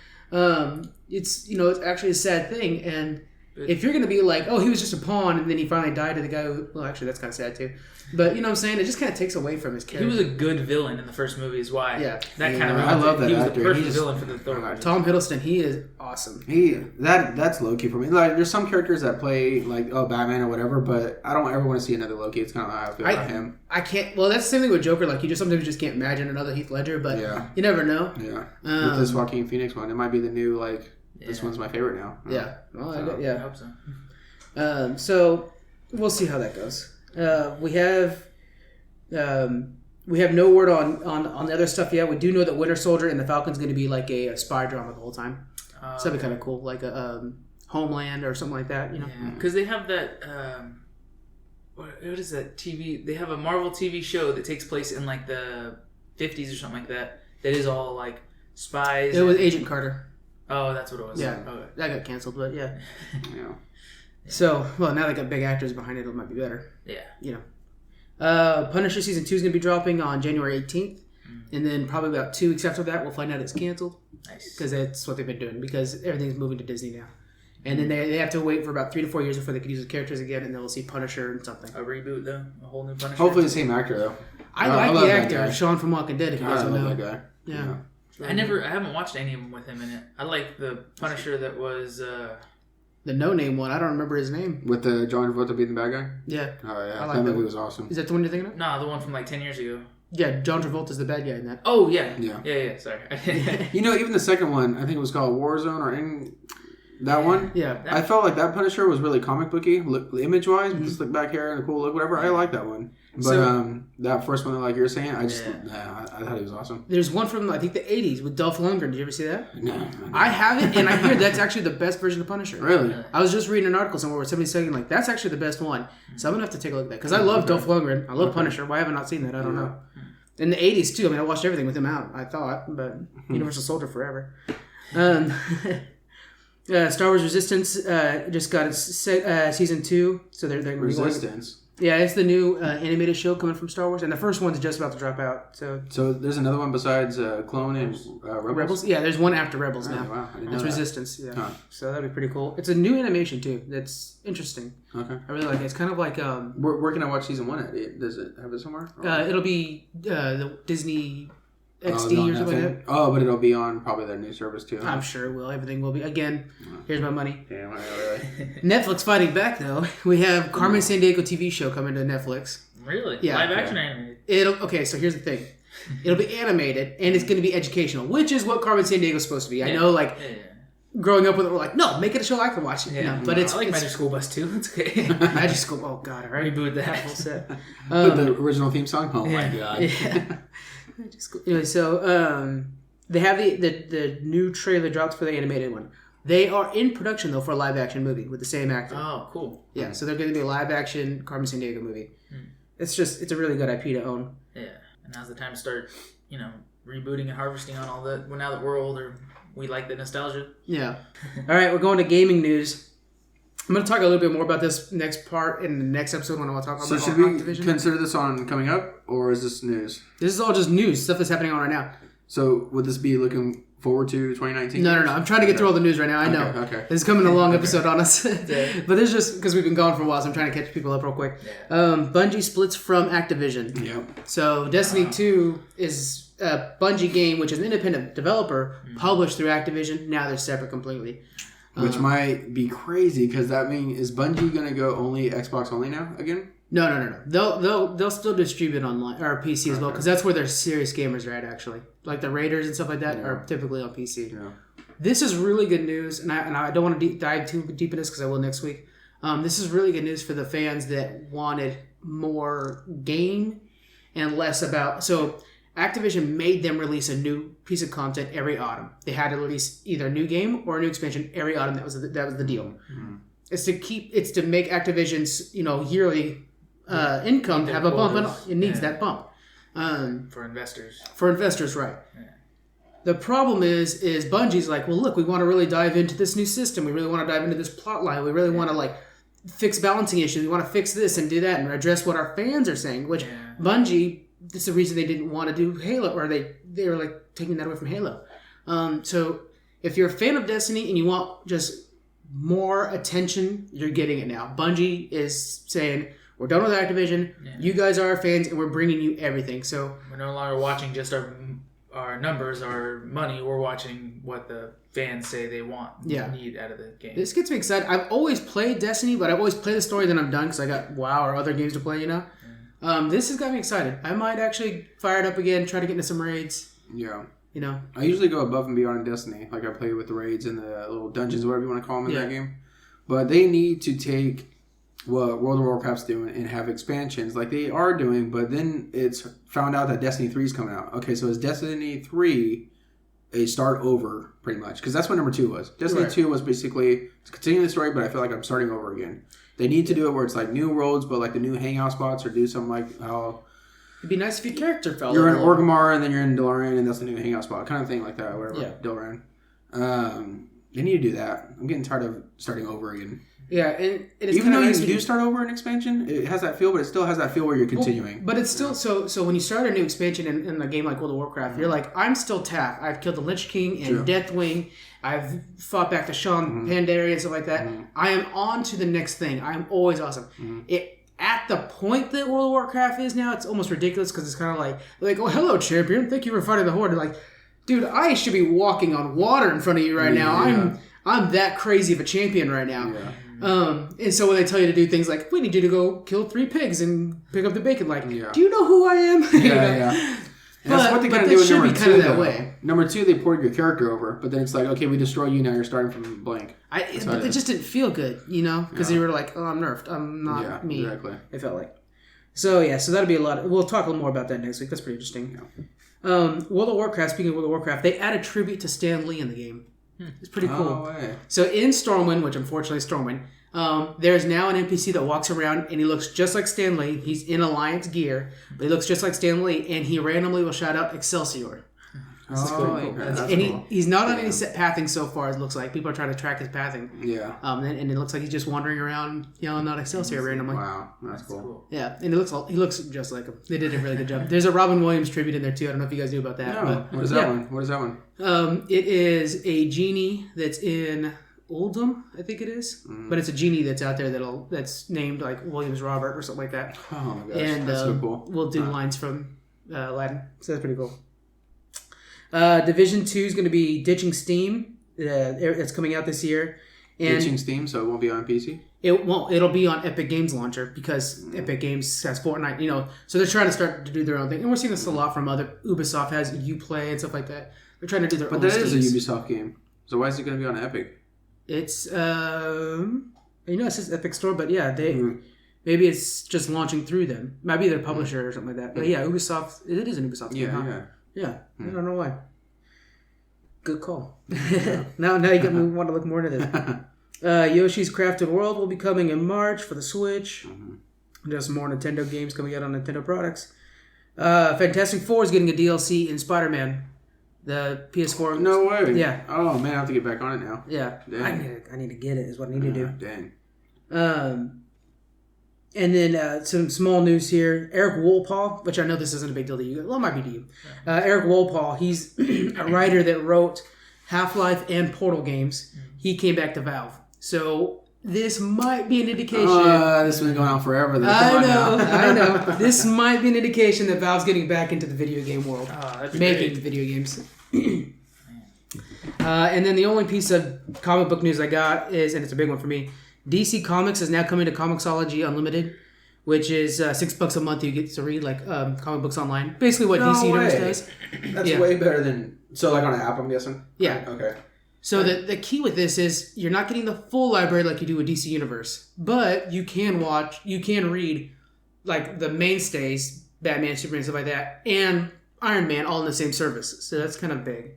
it's actually a sad thing. And if you're going to be like, oh, he was just a pawn, and then he finally died to the guy who... Well, actually, that's kind of sad, too. But, you know what I'm saying? It just kind of takes away from his character. He was a good villain in the first movie is why. Yeah. I love that He was actor. the perfect villain for the Thor movie. Tom Hiddleston, he is awesome. That's Loki for me. Like, there's some characters that play, like, Batman or whatever, but I don't ever want to see another Loki. It's kind of how I feel about him. I can't... Well, that's the same thing with Joker. Like, you sometimes can't imagine another Heath Ledger, but you never know. Yeah. With this Joaquin Phoenix one, it might be the new, like... This one's my favorite now. Yeah. Well, I hope so. So we'll see how that goes. We have no word on the other stuff yet. We do know that Winter Soldier and the Falcon's going to be like a spy drama the whole time. So that'd be kind of cool, like a Homeland or something like that. You know, because they have that. What is that TV? They have a Marvel TV show that takes place in like the 50s or something like that. That is all like spies. It was Agent Carter. Oh, that's what it was. Yeah, okay. That got canceled, but yeah. So, well, now they got big actors behind it. It might be better. Yeah. You know. Punisher Season 2 is going to be dropping on January 18th. And then probably about 2 weeks after that, we'll find out it's canceled. Nice. Because that's what they've been doing. Because everything's moving to Disney now. And then they have to wait for about 3 to 4 years before they can use the characters again. And then we'll see Punisher and something. A reboot, though? A whole new Punisher? Hopefully the same actor, though. I like the actor, Sean from Walking Dead, if you guys don't know. That guy. Yeah. I haven't watched any of them with him in it. I like the Punisher that was... the no-name one. I don't remember his name. With the John Travolta being the bad guy? Yeah. Oh, yeah. Like that movie was awesome. Is that the one you're thinking of? No, the one from like 10 years ago. Yeah, John Travolta's the bad guy in that. Oh, yeah. Yeah. Sorry. Even the second one, I think it was called Warzone or that one. Yeah. I felt like that Punisher was really comic booky, image-wise, with the slick back hair and the cool look, whatever. I like that one. But that first one, like you were saying, I thought he was awesome. There's one from, I think, the 80s with Dolph Lundgren. Did you ever see that? No. I haven't, and I hear that's actually the best version of Punisher. Really? I was just reading an article somewhere where somebody's saying, like, that's actually the best one. So I'm going to have to take a look at that. Because I love Dolph Lundgren. I love Punisher. Why haven't I seen that? I don't know. In the 80s, too. I mean, I watched everything with him out, I thought. But Universal Soldier forever. Star Wars Resistance just got its season 2. So they're Resistance? Yeah, it's the new animated show coming from Star Wars, and the first one's just about to drop out. So there's another one besides Clone and Rebels? Yeah, there's one after Rebels now. Wow, I didn't know it's that. Resistance. Yeah, Huh. So that'd be pretty cool. It's a new animation too. That's interesting. Okay, I really like it. It's kind of like where can I watch season 1 at? Does it have it somewhere? It'll be the Disney XD or something like that. Oh, but it'll be on probably their new service too. Huh? I'm sure it will. Everything will be. Again, here's my money. Damn, really. Netflix fighting back though. We have Carmen Sandiego TV show coming to Netflix. Really? Yeah. Live action animated? Okay, so here's the thing. It'll be animated and it's going to be educational, which is what Carmen Sandiego is supposed to be. I know, like, growing up with it, we're like, no, make it a show I can watch. Yeah. But I like Magic School Bus too. It's okay. Magic School. Oh God! All right. Reboot that. Full set. With the original theme song. Oh my God. Yeah. Anyway, so they have the new trailer dropped for the animated one. They are in production though for a live action movie with the same actor. Oh, cool. Yeah, so they're going to be a live action Carmen Sandiego movie. It's a really good IP to own. Yeah, and now's the time to start, rebooting and harvesting on all that. Well, now that we're older, we like the nostalgia. Yeah. All right, we're going to gaming news. I'm going to talk a little bit more about this next part in the next episode when I want to talk about So should we consider this on coming up, or is this news? This is all just news, stuff that's happening on right now. So would this be looking forward to 2019? No. I'm trying to get through all the news right now. I know. Okay. This is coming a long episode on us. But this is just because we've been gone for a while, so I'm trying to catch people up real quick. Bungie splits from Activision. Yep. So Destiny 2 is a Bungie game, which is an independent developer, published through Activision. Now they're separate completely. Which might be crazy, because that means, is Bungie going to go only Xbox only now again? No. They'll still distribute online or PC as well, because that's where their serious gamers are at. Actually, like the Raiders and stuff like that are typically on PC. Yeah. This is really good news, and I don't want to dive too deep in this because I will next week. This is really good news for the fans that wanted more game and less about. So Activision made them release a new piece of content every autumn. They had to release either a new game or a new expansion every autumn. That was the deal. Mm-hmm. It's to make Activision's yearly income have a bump, and it needs that bump for investors. For investors, right? Yeah. The problem is Bungie's like, well, look, we want to really dive into this new system. We really want to dive into this plot line. We really want to fix balancing issues. We want to fix this and do that and address what our fans are saying. Which Bungie. That's the reason they didn't want to do Halo, or they were taking that away from Halo. So if you're a fan of Destiny and you want just more attention, you're getting it now. Bungie is saying, we're done with Activision. Yeah. You guys are our fans, and we're bringing you everything. So we're no longer watching just our numbers, our money. We're watching what the fans say they want, need out of the game. This gets me excited. I've always played Destiny, but I've always played the story, then I'm done because I got WoW or other games to play, This has got me excited. I might actually fire it up again, try to get into some raids. Yeah. I usually go above and beyond in Destiny. I play with the raids and the little dungeons, whatever you want to call them in that game. But they need to take what World of Warcraft's doing and have expansions like they are doing, but then it's found out that Destiny 3 is coming out. Okay, so is Destiny 3 a start over, pretty much? Because that's what number 2 was. Destiny 2 was basically to continue the story, but I feel like I'm starting over again. They need to do it where it's new worlds, but the new hangout spots, or do something like how... It'd be nice if your character fell. You're in Orgrimmar, and then you're in Dalaran, and that's the new hangout spot. Kind of thing like that, whatever. Yeah. Dalaran. They need to do that. I'm getting tired of starting over again. Yeah, and it's even though you do start over an expansion, it has that feel, but it still has that feel where you're continuing. But it's still so when you start a new expansion in a game like World of Warcraft, you're like, I'm still Taff. I've killed the Lich King and Deathwing. I've fought back to Sean Pandaria and stuff like that. I am on to the next thing. I'm always awesome. At the point that World of Warcraft is now, it's almost ridiculous because it's kind of like, oh, hello, champion. Thank you for fighting the Horde. Like, dude, I should be walking on water in front of you right now. I'm that crazy of a champion right now. Yeah. And so when they tell you to do things like, we need you to go kill 3 pigs and pick up the bacon, do you know who I am? Yeah. That's what they kind of do in number 2, that way. Number 2, they poured your character over, but then it's okay, we destroy you, now you're starting from blank. But it just didn't feel good, because you were like, oh, I'm nerfed. I'm not me. Exactly. It felt like. So that'll be a lot. We'll talk a little more about that next week. That's pretty interesting. Yeah. World of Warcraft, speaking of World of Warcraft, they add a tribute to Stan Lee in the game. It's pretty cool. So in Stormwind, which unfortunately is Stormwind, there's now an NPC that walks around and he looks just like Stan Lee. He's in Alliance gear, but he looks just like Stan Lee, and he randomly will shout out Excelsior. This is pretty cool. And he's not on any set pathing so far, it looks like. People are trying to track his pathing. Yeah. And it looks like he's just wandering around yelling out Excelsior randomly. Wow, that's cool. Yeah, and he looks just like him. They did a really good job. There's a Robin Williams tribute in there too. I don't know if you guys knew about that. No. What is that one? What is that one? It is a genie that's in Oldham, I think it is. But it's a genie that's out there that's named Williams Robert or something like that. Oh my gosh, and that's so cool. We'll do lines from Aladdin. So that's pretty cool. Division 2 is going to be Ditching Steam. It's coming out this year. And Ditching Steam, so it won't be on PC? It won't. It'll be on Epic Games Launcher because Epic Games has Fortnite, so they're trying to start to do their own thing. And we're seeing this a lot from other... Ubisoft has Uplay and stuff like that. They're trying to do their own But that is a Ubisoft game. So why is it going to be on Epic? It's, it says Epic Store, but yeah, maybe it's just launching through them. Maybe their publisher or something like that. But yeah, Ubisoft, it is an Ubisoft game. Yeah, I don't know why. Good call. now you get me want to look more into this. Yoshi's Crafted World will be coming in March for the Switch. There's more Nintendo games coming out on Nintendo products. Fantastic Four is getting a DLC in Spider-Man. The PS4. No way. Yeah. Oh man, I have to get back on it now. Yeah. Dang. I need to get it. Is what I need to do. Dang. And then some small news here. Eric Wolpaw, which I know this isn't a big deal to you. Well, it might be to you. Eric Wolpaw, he's a writer that wrote Half-Life and Portal games. He came back to Valve. So this might be an indication. This has been going on forever. I know. This might be an indication that Valve's getting back into the video game world. Making video games. And then the only piece of comic book news I got is, and it's a big one for me, DC Comics is now coming to Comixology Unlimited, which is $6 a month. You get to read like comic books online. Basically what DC Universe does. That's way better than... So like on an app, I'm guessing? Yeah. Okay. So the key with this is you're not getting the full library like you do with DC Universe, but you can read like the mainstays, Batman, Superman, stuff like that, and Iron Man all in the same service. So that's kind of big.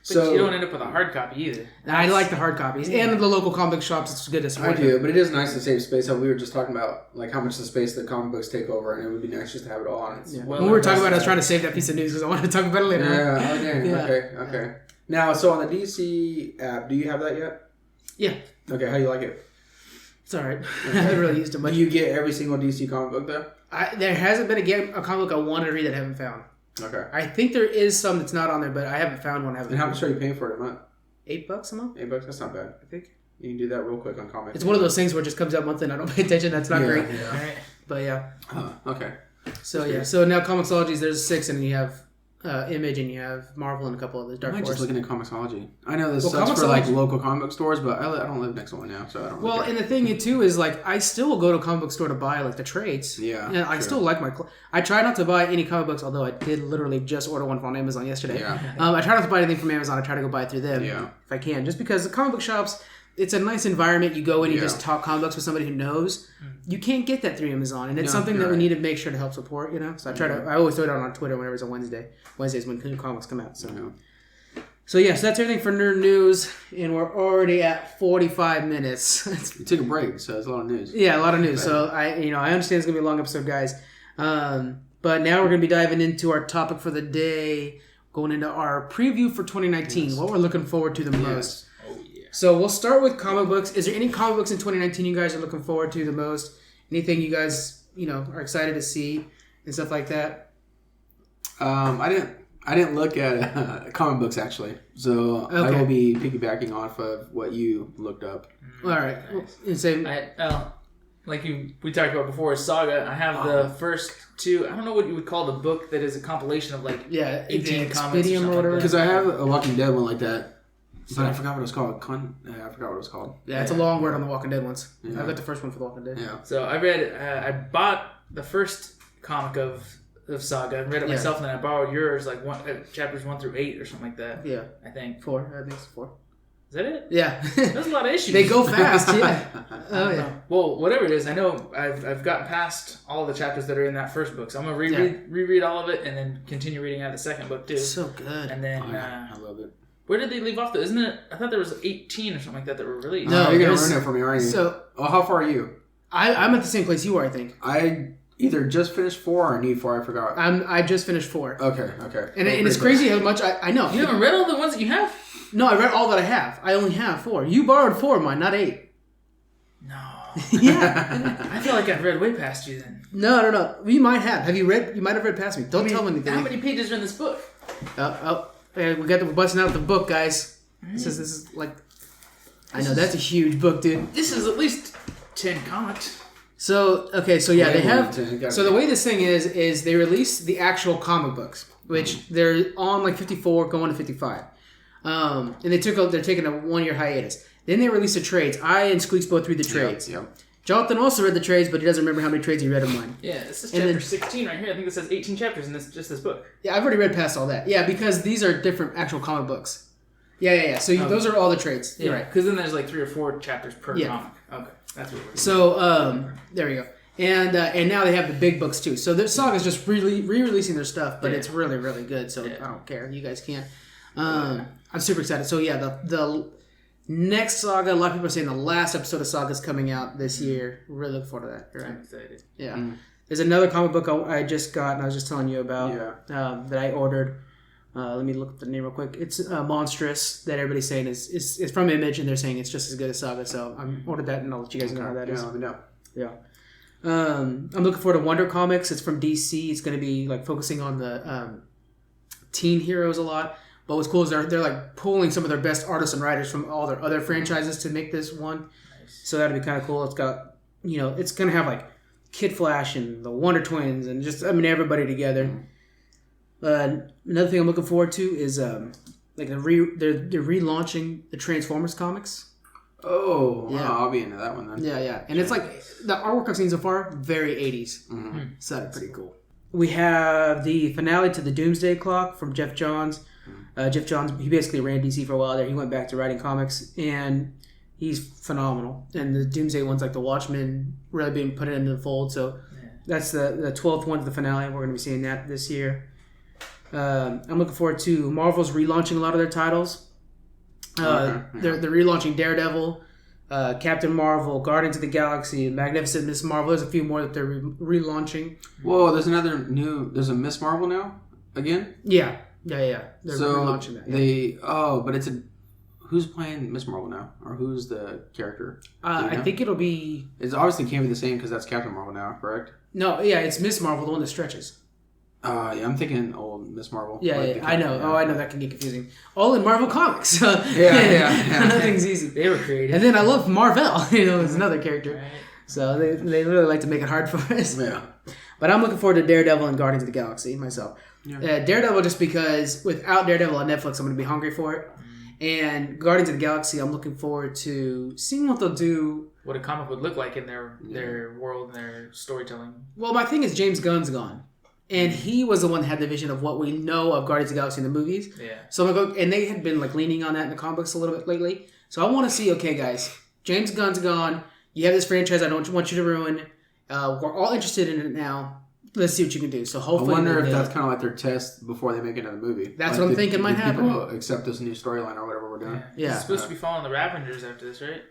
But you don't end up with a hard copy either. I like the hard copies. Yeah. And the local comic shops, it's good to support. I do, but it is nice to save space. How we were just talking about like how much the space that comic books take over, and it would be nice just to have it all on it. Yeah. When we were talking about it, I was trying to save that piece of news because I wanted to talk about it later. Yeah, okay. Now, so on the DC app, do you have that yet? Yeah. Okay, how do you like it? It's alright. I haven't really used it much. Do you get every single DC comic book though? There hasn't been a comic book I wanted to read that I haven't found. Okay. I think there is some that's not on there, but I haven't found one. And how much are you paying for it a month? $8 a month? $8? That's not bad. I think. You can do that real quick on comics. It's one of those things where it just comes out monthly and I don't pay attention. That's not great. Yeah. Right. But yeah. Okay. So yeah. So now Comixologies, there's 6, and then you have Image, and you have Marvel, and a couple others. Dark I'm Horse. just looking at Comixology. I know this sucks for like local comic book stores, but I don't live next to one now, so I don't. Well, and the thing too is like I still will go to a comic book store to buy like the trades. Yeah. And I still like my. I try not to buy any comic books, although I did literally just order one on Amazon yesterday. Yeah. I try not to buy anything from Amazon. I try to go buy it through them. Yeah. If I can, just because the comic book shops. It's a nice environment. You go in, you just talk comic books with somebody who knows. You can't get that through Amazon, and it's something that we need to make sure to help support. You know, so I always throw it out on Twitter whenever it's a Wednesday. Wednesdays when new comics come out. So yes, that's everything for nerd news, and we're already at 45 minutes. You took a break, so it's a lot of news. Yeah, a lot of news. So I understand it's gonna be a long episode, guys. But now we're gonna be diving into our topic for the day, going into our preview for 2019. What we're looking forward to the most. So we'll start with comic books. Is there any comic books in 2019 you guys are looking forward to the most? Anything you guys, are excited to see and stuff like that? I didn't look at comic books actually, so okay. I will be piggybacking off of what you looked up. All right. We talked about before, Saga. I have the first 2. I don't know what you would call the book that is a compilation of 18 comics or whatever. Because I have a Walking Dead one like that. But I forgot what it was called. I forgot what it was called. Yeah, it's a long word on the Walking Dead ones. Yeah. I got the first one for the Walking Dead. Yeah. So I bought the first comic of Saga and read it myself, and then I borrowed yours, chapters 1 through 8 or something like that. Yeah. I think. 4. I think it's 4. Is that it? Yeah. There's a lot of issues. They go fast, yeah. Oh, yeah. Well, whatever it is, I know I've gotten past all the chapters that are in that first book, so I'm going to reread all of it and then continue reading out of the second book, too. So good. And then... I love it. Where did they leave off though? Isn't it? I thought there was 18 or something like that were released. No, you're gonna ruin it for me, aren't you? So, how far are you? I'm at the same place you are, I think. I either just finished 4 or need 4. I forgot. I just finished 4. Okay. And it's crazy how much I know. You haven't read all the ones that you have? No, I read all that I have. I only have 4. You borrowed 4 of mine, not 8. No. Yeah. I feel like I've read way past you then. No. We might have. Have you read? You might have read past me. Don't tell me anything. How many pages are in this book? We got we're busting out the book, guys. This is like, I know that's a huge book, dude. This is at least 10 comics. So they have. So the way this thing is they release the actual comic books, which they're on 54, going to 55, and they're taking a 1-year hiatus. Then they release the trades. I and Squeaks both read the trades. Yep. Jonathan also read the trades, but he doesn't remember how many trades he read of mine. Yeah, this is chapter 16 right here. I think it says 18 chapters in this book. Yeah, I've already read past all that. Yeah, because these are different actual comic books. Yeah. So those are all the trades. Yeah, right. Because then there's 3 or 4 chapters per comic. Okay, that's what we're doing. So there we go. And now they have the big books too. So the Saga's just re-releasing their stuff, but it's really, really good. So I don't care. You guys can't. I'm super excited. So yeah, the next Saga, a lot of people are saying the last episode of Saga is coming out this year. We're really looking forward to that. Right? I'm excited. Yeah. Mm. There's another comic book I just got, and I was just telling you about that I ordered. Let me look up the name real quick. It's Monstrous, that everybody's saying is from Image, and they're saying it's just as good as Saga. So I ordered that, and I'll let you guys know how that is. Yeah, let me know. Yeah. I'm looking forward to Wonder Comics. It's from DC. It's going to be like focusing on the teen heroes a lot. But what's cool is they're like pulling some of their best artists and writers from all their other franchises to make this one. Nice. So that'd be kind of cool. It's got, it's going to have like Kid Flash and the Wonder Twins and just, everybody together. Another thing I'm looking forward to is like they're relaunching the Transformers comics. Oh, yeah. I'll be into that one then. Yeah. And it's like the artwork I've seen so far, very 80s. Mm-hmm. So that's pretty cool. We have the finale to the Doomsday Clock from Jeff Johns. Jeff Johns, he basically ran DC for a while there. He went back to writing comics, and he's phenomenal. And the Doomsday one's like the Watchmen really being put into the fold. So that's the 12th one to the finale. We're going to be seeing that this year. I'm looking forward to Marvel's relaunching a lot of their titles. They're relaunching Daredevil, Captain Marvel, Guardians of the Galaxy, Magnificent Miss Marvel. There's a few more that they're relaunching. Whoa, there's a Miss Marvel now? Again? Yeah. They're relaunching that. But who's playing Miss Marvel now? Or who's the character? I think it'll be... It obviously can't be the same because that's Captain Marvel now, correct? No, it's Miss Marvel, the one that stretches. I'm thinking old Miss Marvel. Yeah, I know. I know that can get confusing. All in Marvel Comics. Yeah. Nothing's easy. They were creative. And then I love Marvel. It's another character. Right. So they really like to make it hard for us. Yeah. But I'm looking forward to Daredevil and Guardians of the Galaxy myself. Yeah. Daredevil just because without Daredevil on Netflix, I'm going to be hungry for it. And Guardians of the Galaxy, I'm looking forward to seeing what they'll do. What a comic would look like in their world and their storytelling. Well, my thing is James Gunn's gone. And he was the one that had the vision of what we know of Guardians of the Galaxy in the movies. Yeah. So I'm going to go, and they had been like leaning on that in the comic books a little bit lately. So I want to see, okay, guys, James Gunn's gone. You have this franchise I don't want you to ruin. We're all interested in it now. Let's see what you can do. So hopefully, I wonder if that's kind of like their test before they make another movie. That's what I'm thinking might happen. People accept this new storyline or whatever we're doing. Yeah. It's supposed to be following the Avengers after this, right?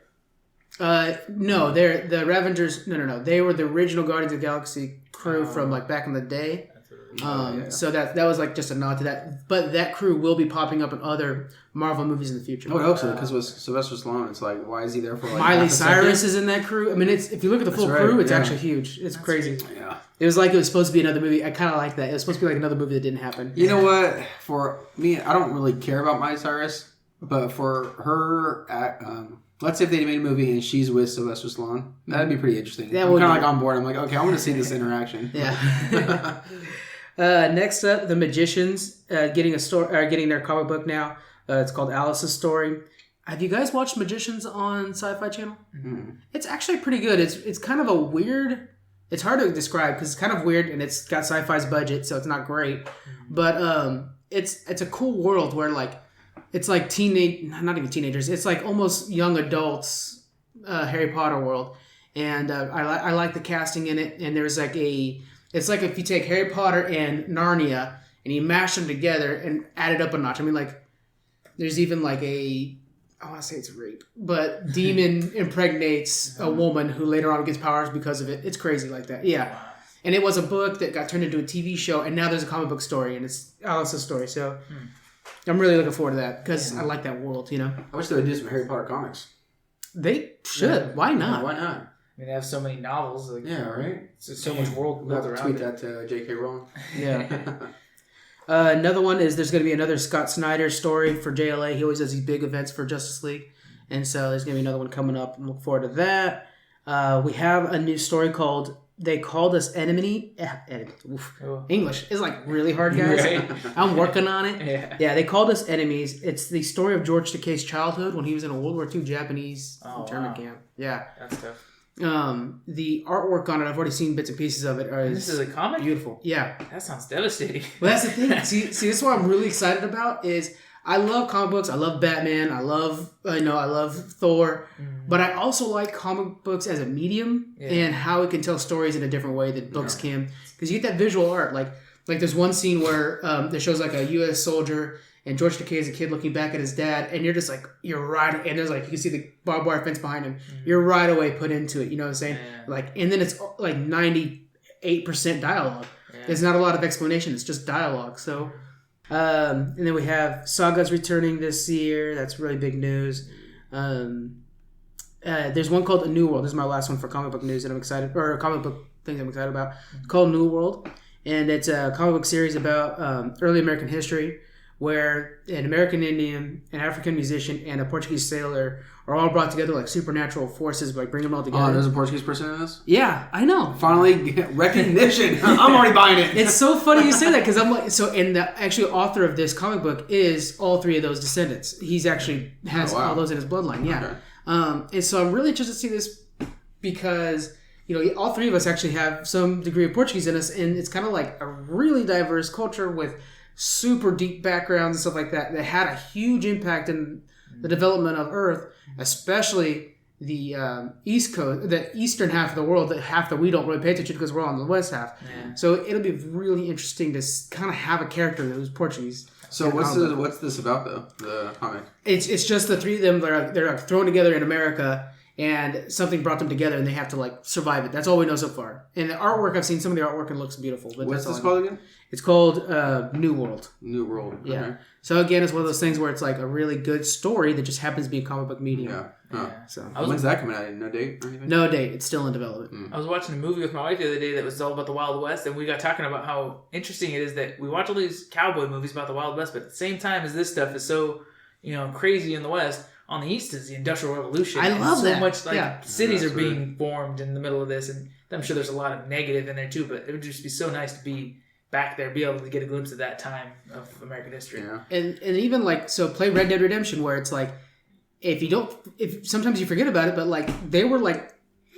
No, they're the Avengers. No. They were the original Guardians of the Galaxy crew from like back in the day. So that was like just a nod to that. But that crew will be popping up in other Marvel movies in the future. I would hope so, because with Sylvester Stallone, it's like, why is he there for like Miley Cyrus is in that crew. I mean, if you look at the full crew, it's actually huge. It's crazy. Yeah. It was like it was supposed to be another movie. I kind of like that. It was supposed to be like another movie that didn't happen. You know what? For me, I don't really care about Miley Cyrus, but for her, let's say if they made a movie and she's with Sylvester Stallone, that'd be pretty interesting. I'm kind of like on board. I'm like, okay, I want to see this interaction. Yeah. Next up, the Magicians getting their comic book now. It's called Alice's Story. Have you guys watched Magicians on Sci-Fi Channel? Mm-hmm. It's actually pretty good. It's kind of a weird. It's hard to describe because it's kind of weird and it's got Sci-Fi's budget, so it's not great. Mm-hmm. But it's a cool world where like it's like not even teenagers. It's like almost young adults, Harry Potter world, and I like the casting in it. And there's like it's like if you take Harry Potter and Narnia and you mash them together and add it up a notch. I mean, like there's even like I want to say it's rape, but demon impregnates a woman who later on gets powers because of it. It's crazy like that. Yeah. And it was a book that got turned into a TV show, and now there's a comic book story, and it's Alice's Story. So I'm really looking forward to that because I like that world, you know? I wish they would do some Harry Potter comics. They should. Yeah. Why not? Yeah, why not? I mean, they have so many novels. Like, right? So much world built around tweet that to J.K. Rowling. Yeah. Another one is there's going to be another Scott Snyder story for JLA. He always does these big events for Justice League. And so there's going to be another one coming up. I'm looking forward to that. We have a new story called They Called Us Enemy. English is like really hard, guys. Right. I'm working on it. Yeah, They Called Us Enemies. It's the story of George Takei's childhood when he was in a World War II Japanese internment camp. Yeah. That's tough. The artwork on it, I've already seen bits and pieces of it. This is a comic? Beautiful. Yeah. That sounds devastating. Well, that's the thing. See, this is what I'm really excited about is I love comic books. I love Batman. I love Thor. But I also like comic books as a medium and how it can tell stories in a different way that books can. Because you get that visual art. Like there's one scene where that shows like a U.S. soldier and George Takei is a kid looking back at his dad, and you're just like, you're right, and there's like, you can see the barbed wire fence behind him. You're right away put into it, you know what I'm saying? Yeah. Like, and then it's like 98% dialogue. Yeah. There's not a lot of explanation, it's just dialogue. So, and then we have Saga's returning this year. That's really big news. there's one called A New World. This is my last one for comic book news that I'm excited, or comic book things I'm excited about. It's called New World, and it's a comic book series about early American history, where an American Indian, an African musician, and a Portuguese sailor are all brought together like supernatural forces, like bring them all together. Oh, there's a Portuguese person in this? Yeah, I know. Finally, recognition. I'm already buying it. It's so funny you say that because I'm like, so, and the actual author of this comic book is all three of those descendants. He's actually has all those in his bloodline. Yeah. Okay. And so I'm really interested to see this because, all three of us actually have some degree of Portuguese in us, and it's kind of like a really diverse culture with super deep backgrounds and stuff like that had a huge impact in the development of Earth, especially the East Coast, the eastern half of the world, the half that we don't really pay attention to because we're on the west half. Yeah. So it'll be really interesting to kind of have a character who's Portuguese. So what's this about though? The comic? It's just the three of them. They're thrown together in America, and something brought them together, and they have to like survive it. That's all we know so far. And the artwork, I've seen some of the artwork and it looks beautiful. But what's this called again? It's called New World. New World. Okay. Yeah. So again, it's one of those things where it's like a really good story that just happens to be a comic book medium. Yeah. Yeah. So when's that coming out? No date or anything? No date. It's still in development. I was watching a movie with my wife the other day that was all about the Wild West, and we got talking about how interesting it is that we watch all these cowboy movies about the Wild West, but at the same time as this stuff is so, crazy in the West, on the East is the Industrial Revolution. I love that. So much cities are being formed in the middle of this, and I'm sure there's a lot of negative in there too, but it would just be so nice to be back there, be able to get a glimpse of that time of American history. Yeah. And even play Red Dead Redemption, where it's like, if sometimes you forget about it, but like they were like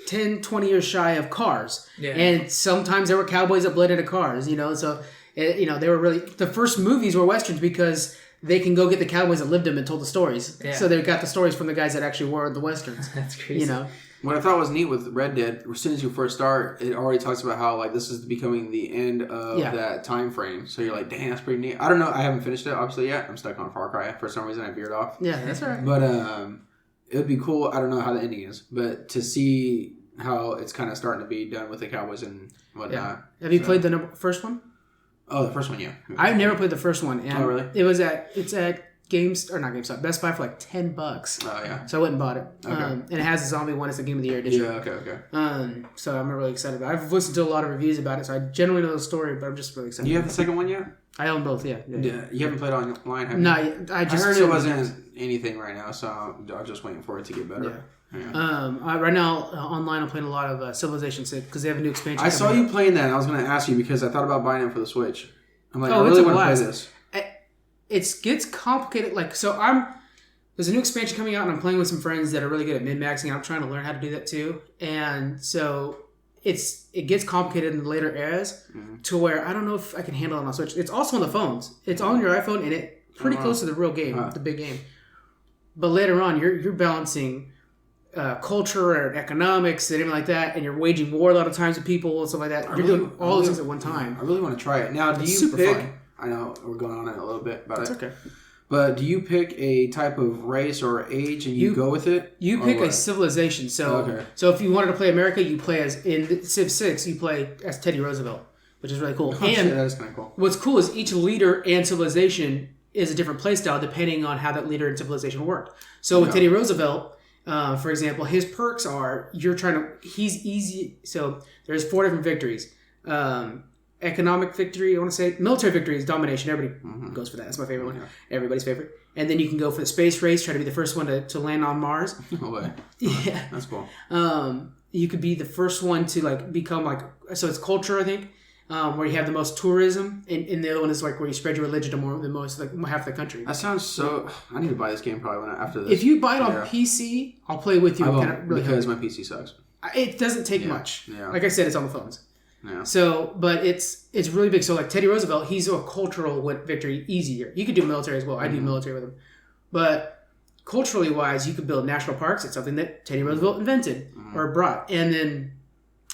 10, 20 years shy of cars. Yeah. And sometimes there were cowboys that bled into cars, so, they were really, the first movies were Westerns because they can go get the cowboys that lived them and told the stories. Yeah. So they got the stories from the guys that actually were the Westerns. That's crazy. What I thought was neat with Red Dead, as soon as you first start, it already talks about how like this is becoming the end of that time frame. So you're like, dang, that's pretty neat. I don't know. I haven't finished it obviously yet. I'm stuck on Far Cry. For some reason, I veered off. Yeah, that's right. But it would be cool. I don't know how the ending is, but to see how it's kind of starting to be done with the cowboys and whatnot. Yeah. Have you played the first one? Oh, the first one, yeah. I've never played the first one. And really? It's at GameStop, Best Buy for like $10. Oh yeah. So I went and bought it. Okay. And it has a zombie one. It's the Game of the Year edition. Yeah. Okay. So I'm really excited about it. I've listened to a lot of reviews about it, so I generally know the story, but I'm just really excited. You have the second one yet? I own both. Yeah. You haven't played online, have you? No, I heard it wasn't anything right now, so I'm just waiting for it to get better. Yeah. Right now online I'm playing a lot of Civilization 6 because they have a new expansion. I saw you playing that. And I was going to ask you because I thought about buying it for the Switch. I'm like, I really want to play this. It gets complicated. There's a new expansion coming out, and I'm playing with some friends that are really good at min-maxing, and I'm trying to learn how to do that too. And so it gets complicated in the later eras to where I don't know if I can handle it on a Switch. It's also on the phones. It's on your iPhone, and it's pretty close to the real game, the big game. But later on, you're balancing culture and economics and everything like that, and you're waging war a lot of times with people and stuff like that. You're doing all those things at one time. I really want to try it. Now, do you pick... Fun. I know we're going on it a little bit about That's okay. But do you pick a type of race or age and you go with it? You pick a civilization. So if you wanted to play America, you play as in Civ 6, you play as Teddy Roosevelt, which is really cool. That is kind of cool. What's cool is each leader and civilization is a different play style depending on how that leader and civilization worked. So with Teddy Roosevelt, for example, his perks are he's easy. So there's 4 different victories. Economic victory, I want to say. Military victory is domination. Everybody goes for that. That's my favorite one. Yeah. Everybody's favorite. And then you can go for the space race, try to be the first one to land on Mars. No way. Yeah. That's cool. You could be the first one to become so it's culture, I think, where you have the most tourism. And the other one is where you spread your religion to half the country. That sounds so... I need to buy this game probably after this. If you buy it on PC, I'll play with you. I won't, because my PC sucks. It doesn't take much. Yeah. Like I said, it's on the phones. Yeah. So, but it's really big. So, like Teddy Roosevelt, he's a cultural victory easier. You could do military as well. I do military with him. But culturally wise, you could build national parks. It's something that Teddy Roosevelt invented or brought. And then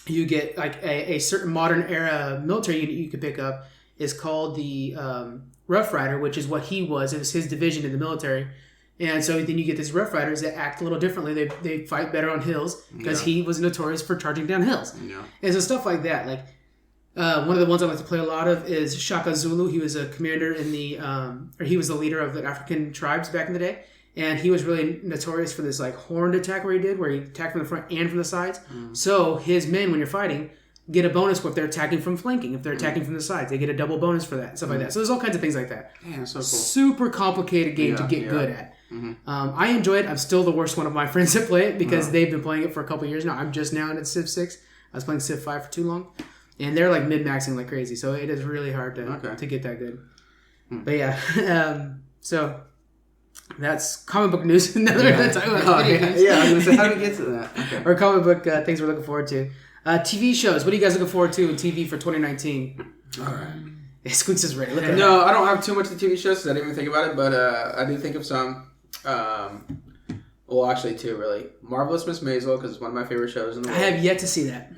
you get a certain modern era military unit you could pick up is called the Rough Rider, which is what he was. It was his division in the military. And so then you get these Rough Riders that act a little differently. They fight better on hills because he was notorious for charging down hills. Yeah. And so stuff like that. One of the ones I like to play a lot of is Shaka Zulu. He was a commander in he was the leader of the African tribes back in the day. And he was really notorious for this like horned attack where he attacked from the front and from the sides. So his men, when you're fighting, get a bonus if they're attacking from flanking. If they're attacking from the sides, they get a double bonus for that. Stuff like that. So there's all kinds of things like that. Yeah, so cool. Super complicated game to get good at. I enjoy it. I'm still the worst one of my friends that play it because they've been playing it for a couple years now. I'm just now in Civ 6. I was playing Civ 5 for too long. And they're like mid-maxing like crazy. So it is really hard to get that good. But yeah. So that's comic book news. Another time about video games. Yeah, I was going to say, how do we get to that? Okay. Or comic book things we're looking forward to. TV shows. What are you guys looking forward to in TV for 2019? All right. Squeaks is ready. No, I don't have too much of TV shows because I didn't even think about it, but I do think of some. Well, actually, two, really. Marvelous Miss Maisel, because it's one of my favorite shows in the world. I have yet to see that.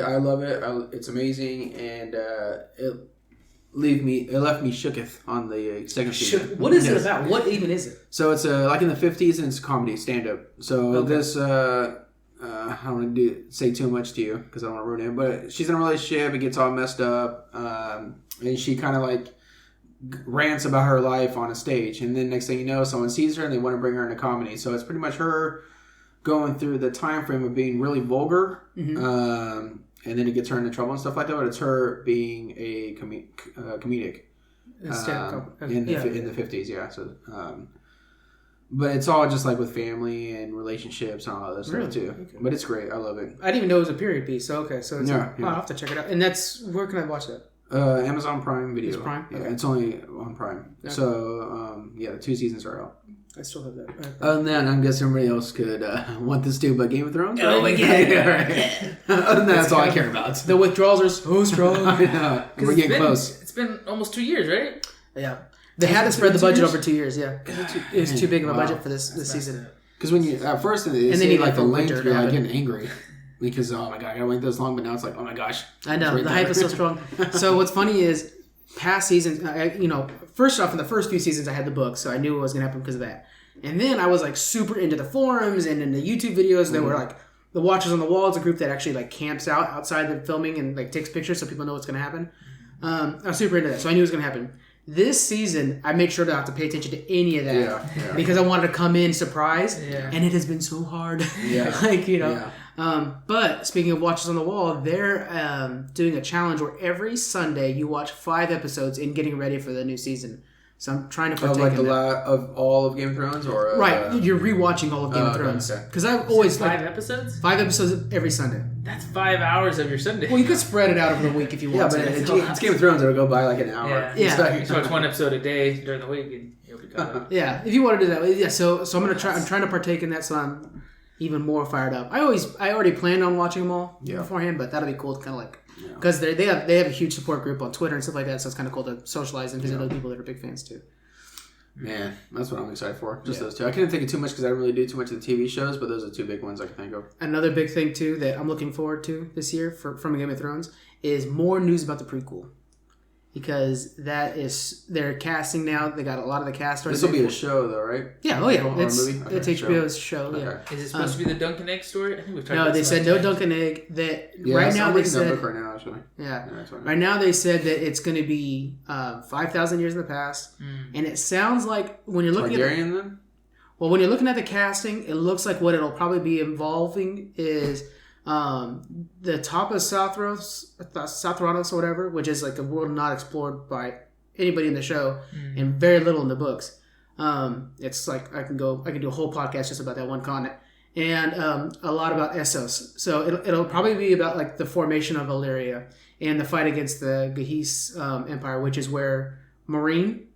I love it. It's amazing, and it left me shooketh on the second season. What is it about? What even is it? So it's like in the 50s, and it's comedy, stand-up. So this... I don't want to say too much to you because I don't want to ruin it. But she's in a relationship. It gets all messed up, and she kind of like rants about her life on a stage. And then next thing you know, someone sees her and they want to bring her into comedy. So it's pretty much her going through the time frame of being really vulgar, and then it gets her into trouble and stuff like that. But it's her being a comedic in the 50s. Yeah. So. But it's all just like with family and relationships and all that stuff too. Okay. But it's great. I love it. I didn't even know it was a period piece. So okay, so it's I'll have to check it out. And that's where can I watch that? Amazon Prime Video. It's Prime. Yeah, okay. It's only on Prime. Okay. So the 2 seasons are out. I still have that. Okay. Other than that, I guess everybody else could want this too. But Game of Thrones. Oh my god! Right? Other than that, that's all I care about. The withdrawals are so strong. I know. We're getting close. It's been almost 2 years, right? Yeah. They had to spread the budget over 2 years, yeah. It was too big of a budget for this season. Because when you, at first, they say like the length, you're like getting angry. Because, oh my god, I gotta wait this long, but now it's like, oh my gosh. I know, the hype is so strong. So what's funny is, past seasons, first off, in the first few seasons, I had the book, so I knew what was gonna happen because of that. And then I was like super into the forums and in the YouTube videos. There were like, the Watchers on the Wall is a group that actually like camps outside the filming and like takes pictures so people know what's gonna happen. I was super into that, so I knew it was gonna happen. This season, I made sure not to pay attention to any of that because I wanted to come in surprised, and it has been so hard. Yeah. But speaking of Watchers on the Wall, they're doing a challenge where every Sunday you watch 5 episodes in getting ready for the new season. So I'm trying to partake in that. Of all of Game of Thrones? Or right, you're rewatching all of Game of Thrones. Because I've always... 5 episodes? 5 episodes every Sunday. That's 5 hours of your Sunday. Well, you could spread it out over the week if you want to. It's Game of Thrones, it'll go by like an hour. Yeah. You watch 1 episode a day during the week and you'll be caught up. Yeah, if you want to do that. Yeah, so I'm going to try... I'm trying to partake in that so I'm even more fired up. I already planned on watching them all beforehand, but that'll be cool to kind of like... Because they have a huge support group on Twitter and stuff like that, so it's kind of cool to socialize and visit other people that are big fans too. Man, that's what I'm excited for. Just those two. I couldn't think of too much because I don't really do too much of the TV shows, but those are 2 big ones I can think of. Another big thing too that I'm looking forward to this year from Game of Thrones is more news about the prequel. Because they're casting now. They got a lot of the cast. This will be a show though, right? Yeah. Oh yeah. It's HBO's show. Yeah. Okay. Is it supposed to be the Dunk and Egg story? I think we've talked about No, they said no Dunk and Egg. Right now they said. Right now, actually. Yeah. Right now they said that it's going to be 5,000 years in the past, and it sounds like when you're looking Targaryen then. Well, when you're looking at the casting, it looks like what it'll probably be involving is. The top of Southronos or whatever, which is like a world not explored by anybody in the show and very little in the books. It's like I can do a whole podcast just about that one continent and a lot about Essos. So it'll probably be about like the formation of Illyria and the fight against the Gahis Empire, which is where Meereen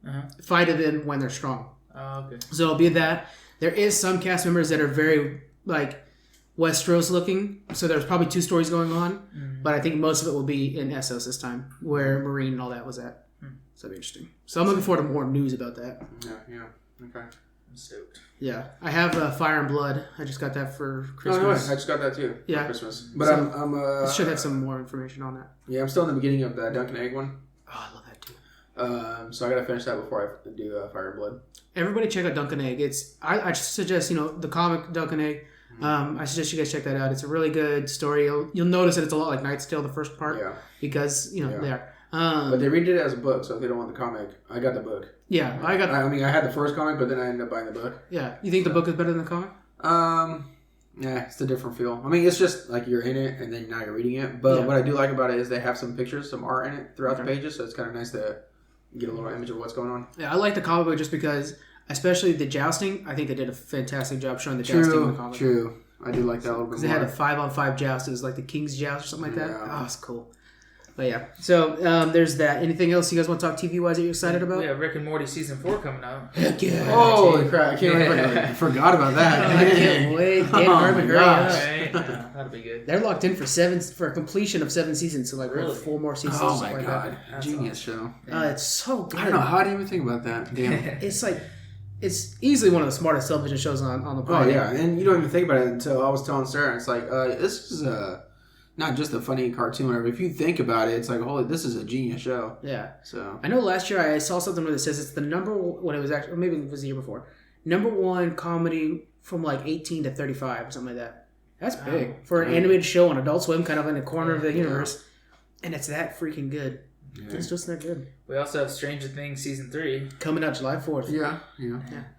fighted in when they're strong. Oh, okay. So it'll be that. There is some cast members that are very like Westeros looking, so there's probably 2 stories going on, but I think most of it will be in Essos this time, where Meereen and all that was at. So it'll be interesting. So I'm looking forward to more news about that. Yeah. Okay. I'm stoked. Yeah, I have Fire and Blood. I just got that for Christmas. Oh, nice. I just got that too. For Christmas. But so I should have some more information on that. Yeah, I'm still in the beginning of the Dunk and Egg one. Oh, I love that too. So I gotta finish that before I do Fire and Blood. Everybody check out Dunk and Egg. I just suggest the comic Dunk and Egg. I suggest you guys check that out. It's a really good story. You'll notice that it's a lot like Knight's Tale, the first part, because they are. But they redid it as a book, so if they don't want the comic, I got the book. Yeah, I had the first comic, but then I ended up buying the book. Yeah, you think the book is better than the comic? Yeah, it's a different feel. I mean, it's just like you're in it, and then now you're reading it. But what I do like about it is they have some pictures, some art in it throughout the pages, so it's kind of nice to get a little image of what's going on. Yeah, I like the comic book just because, especially the jousting, I think they did a fantastic job showing the jousting in the comic. True. I do like that a little bit more. Because they had a 5-on-5 joust. It was like the King's Joust or something like that. Yeah. Oh, it's cool. But yeah, so there's that. Anything else you guys want to talk TV-wise that you're excited about? Yeah, Rick and Morty Season 4 coming out. Heck yeah. Holy crap, I can't wait. I forgot about that. I can't wait. Dan Harmon, hurry up. Right? That'll be good. They're locked in for a completion of 7 seasons, so like really? 4 more seasons. Oh my god. Genius show. It's so good. I don't know, how do you even think about that? Damn. It's easily one of the smartest television shows on the planet. Oh yeah, and you don't even think about it until I was telling Sarah, it's like, this is not just a funny cartoon or whatever. If you think about it, it's like, holy, this is a genius show. Yeah. So I know last year I saw something where it says it's the when it was actually, or maybe it was the year before, #1 comedy from like 18 to 35 or something like that. That's big for an animated show on Adult Swim, kind of in the corner of the universe, and it's that freaking good. Yeah. It's just that good. We also have Stranger Things Season 3 coming out July 4th. Yeah.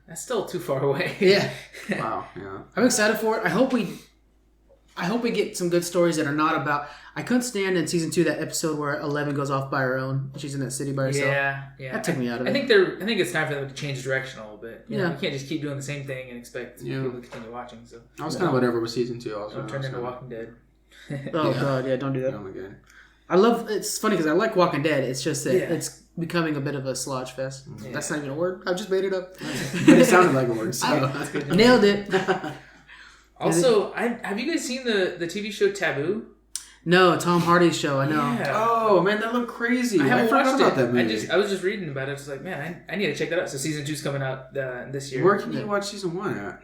That's still too far away. Yeah. Wow. Yeah. I'm excited for it. I hope we get some good stories that are not about. I couldn't stand in Season 2 that episode where 11 goes off by her own. She's in that city by herself. Yeah. That took me out of it. I think it's time for them to change direction a little bit. You know, you can't just keep doing the same thing and expect people to continue watching. So I was kind of whatever with Season 2. Also, don't turn into Walking Dead. Oh god, yeah, don't do that. Oh my god. It's funny because I like Walking Dead. It's just that it's becoming a bit of a slodge fest. Yeah. That's not even a word. I just made it up. But it sounded like a word. So. That's good. Nailed it. Also, have you guys seen the TV show Taboo? No, Tom Hardy's show. I know. Yeah. Oh man, that looked crazy. I haven't watched about that movie. I was just reading about it. I was like, man, I need to check that out. So Season 2's coming out this year. Where can you watch Season 1 at?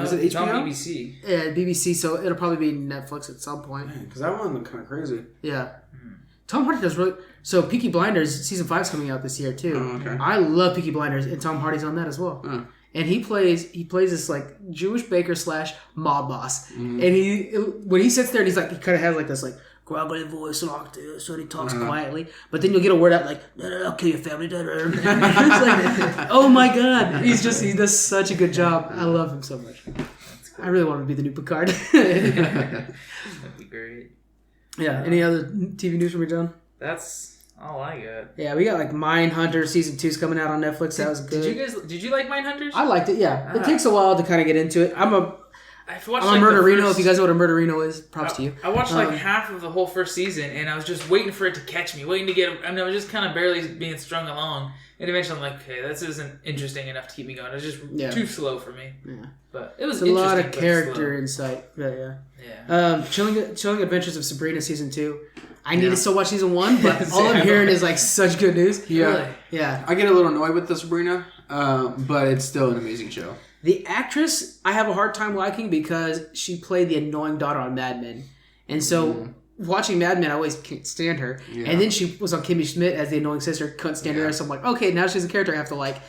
Is it HBO? It's on BBC. Yeah, BBC. So it'll probably be Netflix at some point. Because that one looked kind of crazy. Yeah. Tom Hardy does really. So Peaky Blinders Season 5's coming out this year too. Oh, okay. I love Peaky Blinders, and Tom Hardy's on that as well. Oh. And he plays this like Jewish baker / mob boss. And when he sits there and he kind of has like this like gravelly voice like this, so he talks quietly. But then you'll get a word out like, "I'll kill your family." It's like, oh my god, he does such a good job. I love him so much. Cool. I really want him to be the new Picard. That'd be great. Yeah. Any other TV news from you, John? That's all I got. Yeah, we got like Mindhunter Season 2's coming out on Netflix. That was good. Did you like Mindhunters? I liked it. Yeah, it takes a while to kind of get into it. I'm a Murderino. If you guys know what a Murderino is, props to you. I watched like half of the whole first season, and I was just waiting for it to catch me, waiting to get. I was just kind of barely being strung along, and eventually I'm like, okay, this isn't interesting enough to keep me going. It was just too slow for me. Yeah, but it was a lot of character insight. Yeah. Chilling Adventures of Sabrina Season 2. I need to still watch Season 1, but all I'm hearing is like such good news. Yeah. Really? Yeah. I get a little annoyed with the Sabrina, but it's still an amazing show. The actress I have a hard time liking because she played the annoying daughter on Mad Men. And so watching Mad Men, I always can't stand her. Yeah. And then she was on Kimmy Schmidt as the annoying sister, couldn't stand her. So I'm like, okay, now she's a character I have to like.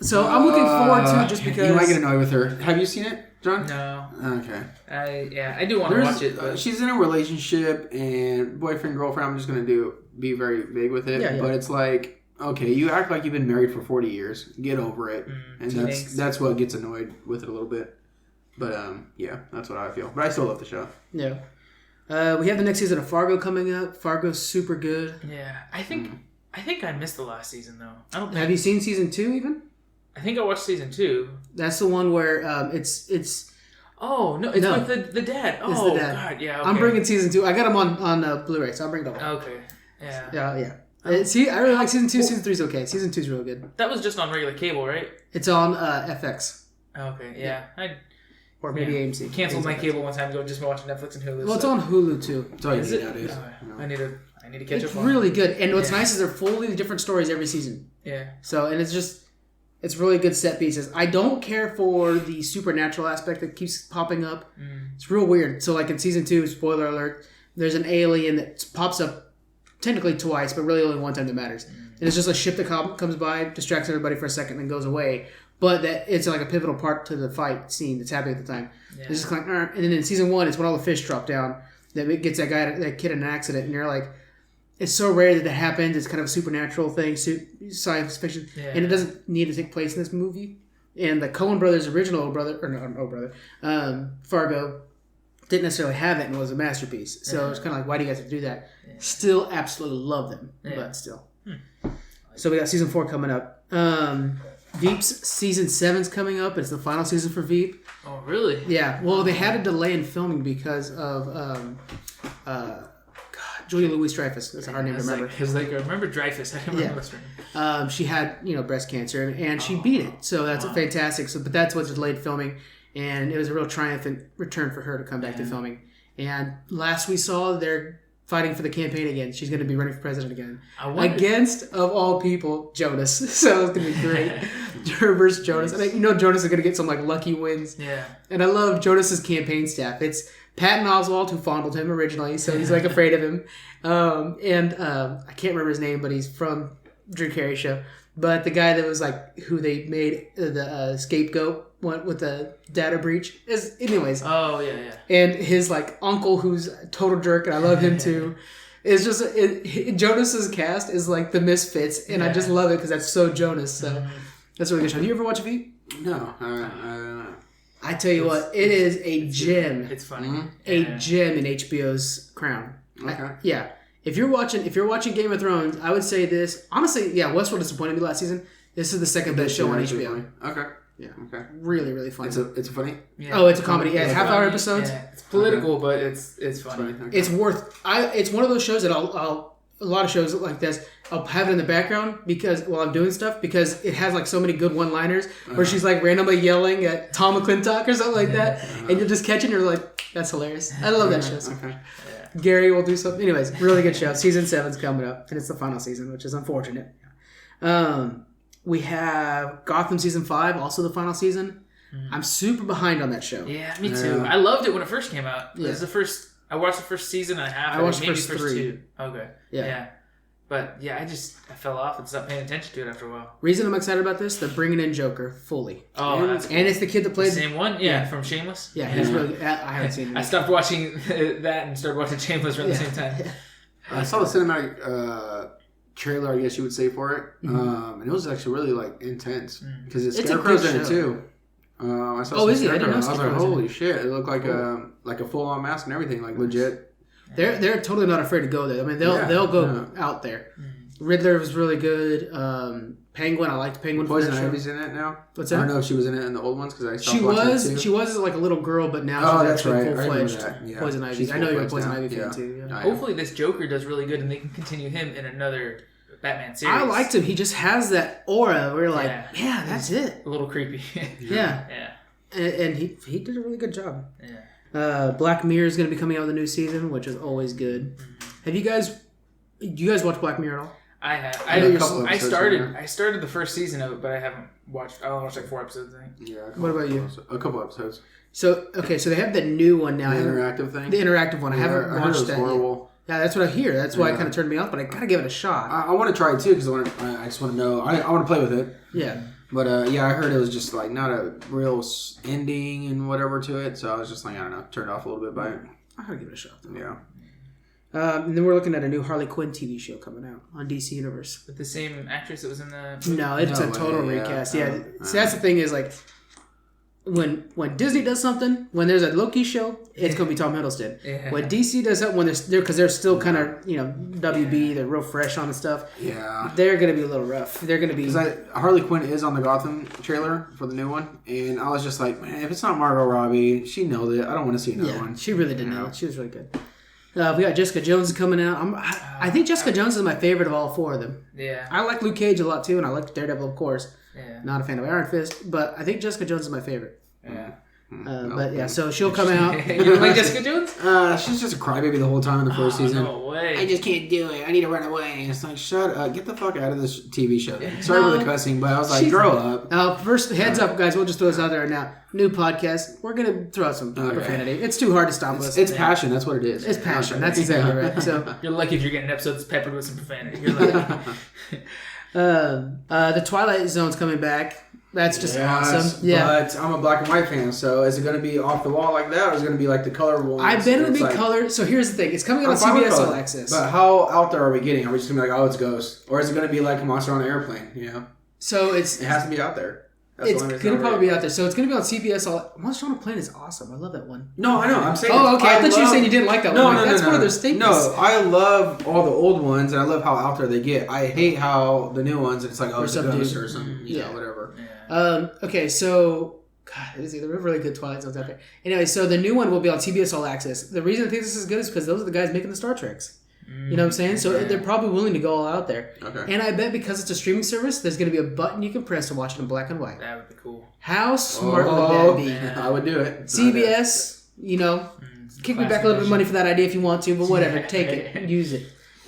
So I'm looking forward to it just because. You might get annoyed with her. Have you seen it, John? No. Okay. I do want to watch it. But... she's in a relationship and boyfriend, girlfriend. I'm just going to be very vague with it. Yeah. But it's like, okay, you act like you've been married for 40 years. Get over it. And that's what gets annoyed with it a little bit. But yeah, that's what I feel. But I still love the show. Yeah. We have the next season of Fargo coming up. Fargo's super good. Yeah. I think I missed the last season though. Have you seen Season 2 even? I think I watched Season 2. That's the one where it's. Oh no! It's with the dad. Oh, it's the dad. God, yeah. Okay. I'm bringing Season 2. I got them on Blu-ray, so I'll bring it over. Okay. Yeah. Yeah. See, I really like Season 2. Season 3 is okay. Season 2 is real good. That was just on regular cable, right? It's on FX. Okay. Yeah. Or maybe AMC. Canceled my cable one time ago just by watching Netflix and Hulu. Well, it's on Hulu too. That's all you need nowadays. I need to catch up on it. It's really good. And what's nice is they're fully different stories every season. Yeah. So, and it's really good set pieces. I don't care for the supernatural aspect that keeps popping up. It's real weird. So like in Season 2, spoiler alert, there's an alien that pops up technically twice, but really only one time that matters. And it's just a ship that comes by, distracts everybody for a second, and then goes away. But that it's like a pivotal part to the fight scene that's happening at the time. Yeah. It's just like, and then in season 1, it's when all the fish drop down that it gets that kid in an accident, and you're like, it's so rare that happens. It's kind of a supernatural thing, science fiction, and it doesn't need to take place in this movie. And the Coen brothers' original Fargo, didn't necessarily have it and was a masterpiece. So it's kind of like, why do you guys have to do that? Yeah. Still absolutely love them, but still. So we got season 4 coming up. Veep's season 7's coming up. It's the final season for Veep. Oh, really? Yeah. Well, they had a delay in filming because of Julia Louis-Dreyfus. That's a hard name to remember. Because I remember Dreyfus. I don't remember her name. She had breast cancer and she beat it. So that's fantastic. So, but that's what delayed filming, and it was a real triumphant return for her to come back to filming. And last we saw, they're fighting for the campaign again. She's going to be running for president again. Against, of all people, Jonas. So it's going to be great. Her versus Jonas. And Jonas is going to get some lucky wins. Yeah. And I love Jonas's campaign staff. It's Patton Oswalt, who fondled him originally, so he's afraid of him. And I can't remember his name, but he's from Drew Carey's show. But the guy that was who they made the scapegoat with the data breach is, anyways. Oh yeah. And his uncle, who's a total jerk, and I love him too. It's just Jonas's cast is the Misfits, and I just love it because that's so Jonas. So that's a really good show. Have you ever watched Veep? No. I tell you what, it is a gem. It's funny. A gem in HBO's crown. Okay. If you're watching Game of Thrones, I would say this. Honestly, Westworld disappointed me last season. This is the second best show on HBO. Okay. Yeah. Okay. Really, really funny. It's funny. Yeah. Oh, it's a comedy. Yeah, it's half-hour episodes. Yeah. It's political, but it's funny. Okay. It's it's one of those shows that I'll a lot of shows like this, I'll have it in the background while I'm doing stuff because it has so many good one-liners where she's randomly yelling at Tom McClintock or something like that, and you'll just catch it and you're like, that's hilarious. I love that show. Okay. Gary will do something. Anyways, really good show. Season 7's coming up, and it's the final season, which is unfortunate. We have Gotham season 5, also the final season. I'm super behind on that show. Yeah, me too. I loved it when it first came out. It was the first. I watched the first season and a half. I watched the maybe first 3. 2. Okay. Yeah. But I fell off and stopped paying attention to it after a while. Reason I'm excited about this, they're bringing in Joker fully. Oh, that's cool. And it's the kid that played the same one? Yeah, from Shameless? Yeah, he's really good. I haven't seen it. I stopped watching that and started watching Shameless around the same time. I saw the cinematic trailer, I guess you would say, for it. And it was actually really intense. Because it's Scarecrow's in it too. I saw some Scarecrow, and I was like, holy shit. It looked like a full-on mask and everything, legit. They're totally not afraid to go there. I mean, they'll go out there. Riddler was really good. Penguin, I liked Penguin. Poison Ivy's in it now. What's that? I don't know if she was in it in the old ones because I stopped watching it too. She was a little girl, but now she's actually full-fledged Poison Ivy. I know you're a Poison Ivy fan too. Yeah. Hopefully this Joker does really good and they can continue him in another Batman series. I liked him. He just has that aura where you're like, yeah, that's it. A little creepy. Yeah. And he did a really good job. Yeah. Black Mirror is going to be coming out with a new season, which is always good. Have you guys watch Black Mirror at all? I have. I started the first season of it, but I haven't watched. I only watched 4 episodes, I think. Yeah. What about you? A couple episodes. So they have the new one now. The interactive thing. The interactive one. I haven't watched that horrible. Yet. Yeah, that's what I hear. That's why it kind of turned me off. But I gotta give it a shot. I want to try it too because I just want to know. I want to play with it. Yeah. But I heard it was just not a real ending and whatever to it. So I was just I don't know, turned off a little bit by it. I gotta give it a shot though. Yeah. And then we're looking at a new Harley Quinn TV show coming out on DC Universe. With the same actress that was in the... No, it's a total recast. Yeah. See, that's the thing is when Disney does something, when there's a Loki show, it's going to be Tom Hiddleston. Yeah. When DC does something, because they're still kind of, WB, they're real fresh on the stuff. Yeah. They're going to be a little rough. They're going to be... Because Harley Quinn is on the Gotham trailer for the new one, and I was just like, man, if it's not Margot Robbie, she nailed it. I don't want to see another one. She really did nail it. She was really good. We got Jessica Jones coming out. I think Jessica Jones is my favorite of all 4 of them. Yeah. I like Luke Cage a lot too, and I like Daredevil, of course. Yeah. Not a fan of Iron Fist, but I think Jessica Jones is my favorite. Yeah. But yeah, so she'll come out. You don't like Jessica Jones? She's just a crybaby the whole time in the first season. No way. I just can't do it. I need to run away. It's like, shut up. Get the fuck out of this TV show. Sorry for the cussing, but I was like, grow up. First, heads up, guys. We'll just throw this out there now. New podcast. We're going to throw out some profanity. It's too hard to stop us. It's passion. That's what it is. It's passion. That's exactly right. So you're lucky if you're getting episodes peppered with some profanity. You're lucky. The Twilight Zone's coming back. That's just awesome. Yeah, but I'm a black and white fan, so is it going to be off the wall like that, or is it going to be like the colorful? I bet it'll be color. So here's the thing: it's coming out on CBS All Access. But how out there are we getting? Are we just going to be like, oh, it's Ghost, or is it going to be like Monster on an Airplane? You know. So it has to be out there. It's going to probably be out there. So it's going to be on CBS. Monster on a Plane is awesome. I love that one. No, I know. I'm saying. Oh, okay. I thought you were saying you didn't like that one. That's one of their staples. No, I love all the old ones, and I love how out there they get. I hate how the new ones, it's like, oh, it's a Ghost or something. You know, whatever. Yeah. Okay, so... God, there are really good Twilight Zones out there. Anyway, so the new one will be on CBS All Access. The reason I think this is good is because those are the guys making the Star Treks. You know what I'm saying? So they're probably willing to go all out there. Okay. And I bet because it's a streaming service, there's going to be a button you can press to watch it in black and white. That would be cool. How smart would that be? Yeah. I would do it. CBS, kick me back a little bit of money for that idea if you want to, but whatever. Take it. Use it.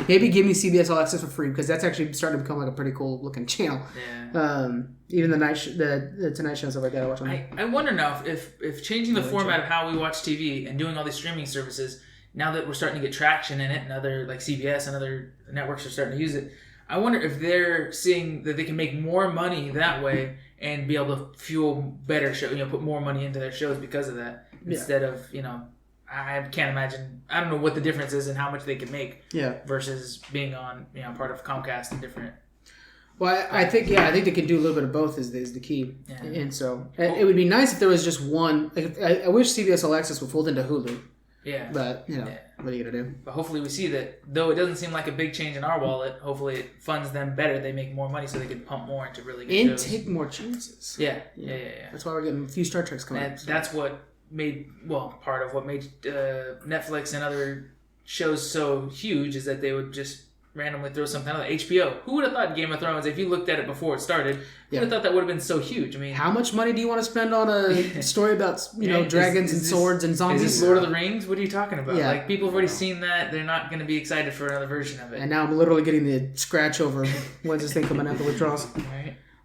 Maybe give me CBS All Access for free because that's actually starting to become like a pretty cool looking channel. Yeah. Even the Tonight Show and stuff like that I watch on there. I wonder now if changing the format of how we watch TV and doing all these streaming services, now that we're starting to get traction in it and other like CBS and other networks are starting to use it, I wonder if they're seeing that they can make more money that way and be able to fuel better shows, put more money into their shows because of that instead of, I can't imagine. I don't know what the difference is in how much they can make. Versus being on, part of Comcast and different. Well, I think they can do a little bit of both is the key. Yeah. And so it would be nice if there was just one. I wish CBS All Access would fold into Hulu. Yeah. But what are you gonna do? But hopefully we see that though it doesn't seem like a big change in our wallet. Hopefully it funds them better. They make more money so they can pump more into really good shows. And take more chances. Yeah. That's why we're getting a few Star Treks coming out. That's what part of what made Netflix and other shows so huge is that they would just randomly throw something out. HBO. Who would have thought Game of Thrones, if you looked at it before it started, who would have thought that would have been so huge? I mean, how much money do you want to spend on a story about dragons and swords and zombies? Is this Lord of the Rings? What are you talking about? Like people have already seen that. They're not going to be excited for another version of it. And now I'm literally getting the scratch over when's this thing coming out, the withdrawals.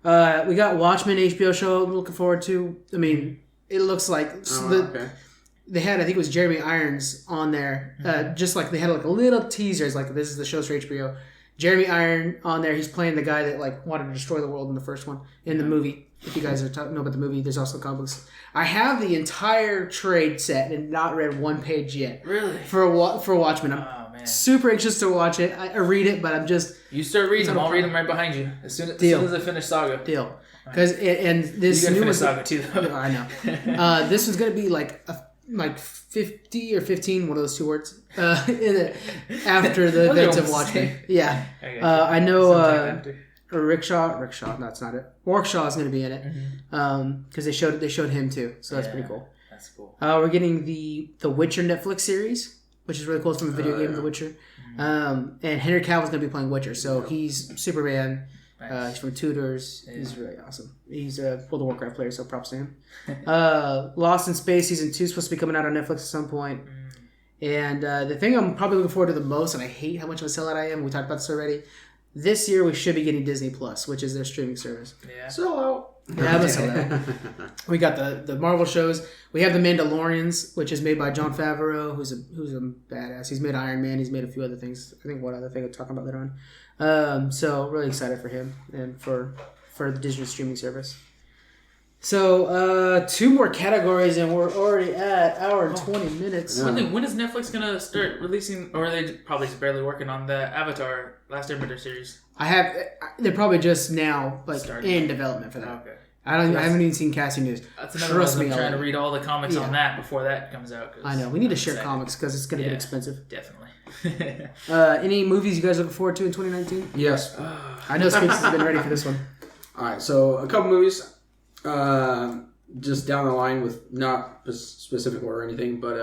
Right. We got Watchmen HBO show I'm looking forward to. I mean, it looks like they had, I think it was Jeremy Irons on there. Just like they had like a little teaser. It's like, this is the shows for HBO. Jeremy Irons on there. He's playing the guy that like wanted to destroy the world in the first one in the movie. If you guys know about the movie, there's also comics. I have the entire trade set and not read one page yet. Really? For Watchmen. I'm super anxious to watch it. I read it, but I'm just... You start reading them. I'll read them right behind you. As soon as I finish Saga. Deal. Because this you finish Saga too, though. I know. This was going to be like 50 or 15, one of those two words, after the events of Watchmen. Yeah. I know Rickshaw, no, that's not it. Warshaw is going to be in it because they showed him too, so that's pretty cool. That's cool. We're getting the Witcher Netflix series, which is really cool. It's from the video game The Witcher. And Henry Cavill's going to be playing Witcher, so he's Superman. Nice. He's from Tudors. Yeah. He's really awesome. He's a World of Warcraft player, so props to him. Lost in Space Season 2 is supposed to be coming out on Netflix at some point. And the thing I'm probably looking forward to the most, and I hate how much of a sellout I am, we talked about this already, this year we should be getting Disney Plus, which is their streaming service. Yeah. Sellout. Yeah, but sellout. We got the Marvel shows. We have The Mandalorians, which is made by Jon Favreau, who's a badass. He's made Iron Man. He's made a few other things. I think one other thing I'll talk about later on. So really excited for him and for the Disney streaming service. So 2 more categories and we're already at hour and 20 minutes. When is Netflix gonna start releasing? Or are they probably just barely working on the Avatar Last Airbender series? They're probably just now in development for that. Okay. I haven't even seen casting news. That's another one. I'm trying to read all the comics on that before that comes out. I know we need to share comics because it's going to get expensive. Definitely. Any movies you guys looking forward to in 2019? Yes. I know Sphinx has been ready for this one. All right, so a couple movies, just down the line with not specific order or anything, but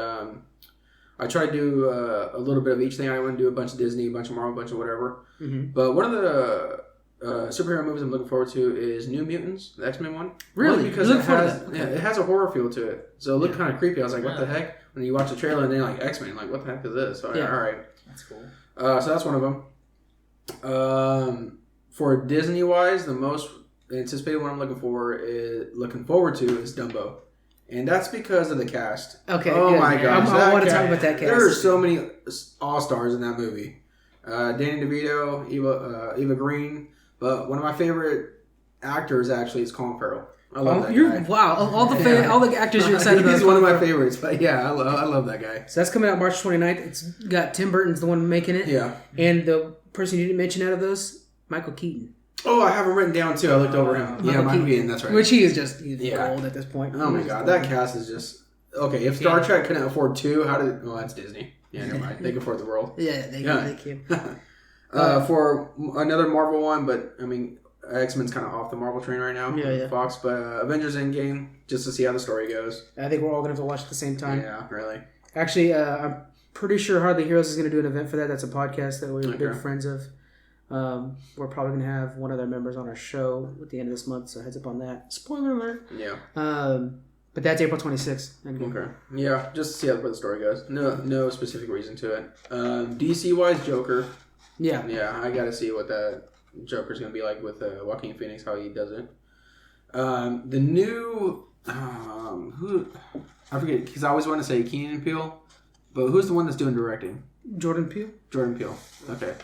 I try to do a little bit of each thing. I want to do a bunch of Disney, a bunch of Marvel, a bunch of whatever. Mm-hmm. But one of the superhero movies I'm looking forward to is New Mutants, the X-Men one. Really? Because it has a horror feel to it. So it looked kind of creepy. I was like, what the heck? When you watch the trailer and then like X-Men, like, what the heck is this? So, all right. That's cool. So that's one of them. For Disney-wise, the most anticipated one I'm looking forward to is Dumbo. And that's because of the cast. Okay. Oh my gosh. I want to talk about that cast. There are so many all-stars in that movie. Danny DeVito, Eva Green. But one of my favorite actors actually is Colin Farrell. I love that guy. Wow. All the actors you're excited about. He's one of my favorites. But yeah, I love that guy. So that's coming out March 29th. It's got Tim Burton's the one making it. Yeah. And the person you didn't mention out of those, Michael Keaton. Oh, I have him written down too. I looked over him. Michael Keaton, that's right. Which he's gold at this point. Oh my god, that cast is just... Okay, if Star Trek couldn't afford two, how did... Oh, that's Disney. Yeah, never mind. They can afford the world. Yeah, they can. For another Marvel one, but I mean, X-Men's kind of off the Marvel train right now. Yeah. Fox, but Avengers Endgame, just to see how the story goes. I think we're all going to have to watch at the same time. Yeah, really. Actually, I'm pretty sure Hardly Heroes is going to do an event for that. That's a podcast that we're big friends of. We're probably going to have one of their members on our show at the end of this month, so heads up on that. Spoiler alert. Yeah. But that's April 26th. Okay. Yeah, just to see where the story goes. No specific reason to it. DC-wise, Joker. Yeah. Yeah, I got to see what that Joker's going to be like with Joaquin Phoenix, how he does it. The new... who... I forget, because I always want to say Keenan and Peele, but who's the one that's doing directing? Jordan Peele. Okay.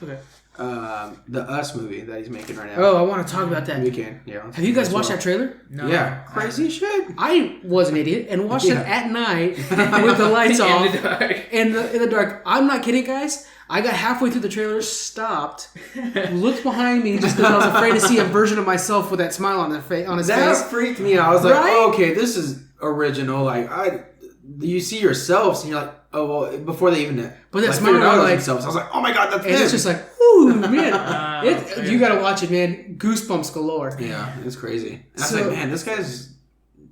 The Us movie that he's making right now. Oh, I want to talk about that. We can. Yeah. Have you guys watched that trailer? No. Yeah. Crazy shit. I was an idiot and watched it at night with the lights off in the dark. I'm not kidding, guys. I got halfway through the trailer, stopped, looked behind me just because I was afraid to see a version of myself with that smile on his face. That freaked me out. I was like, oh, okay, this is original. Like, you see yourselves and you're like, oh, well, before they even... But that smile on themselves. I was like, oh my god, that's and them. It's just like, ooh, man. You gotta watch it, man. Goosebumps galore. Yeah, it's crazy. I was like, man, this guy's...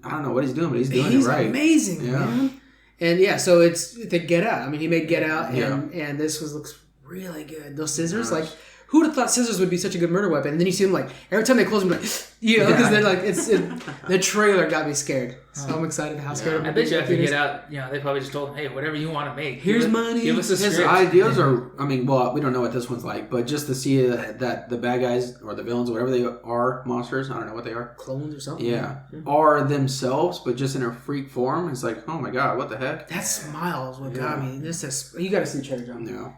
I don't know what he's doing, but he's doing it right. He's amazing, man. And yeah, so it's the Get Out. I mean, he made Get Out, and this looks really good. Those scissors, like, who would have thought scissors would be such a good murder weapon? And then you see them like every time they close them, like because they're like the trailer got me scared. So I'm excited how scared. I bet you after Get Out, they probably just told him, hey, whatever you want to make, here's money. Give us a script. His ideas are, I mean, well, we don't know what this one's like, but just to see that the bad guys or the villains, whatever they are, monsters, I don't know what they are, clones or something, are themselves, but just in a freak form. It's like, oh my god, what the heck? That smile is what got me. This is you got to see the trailer, John. Yeah.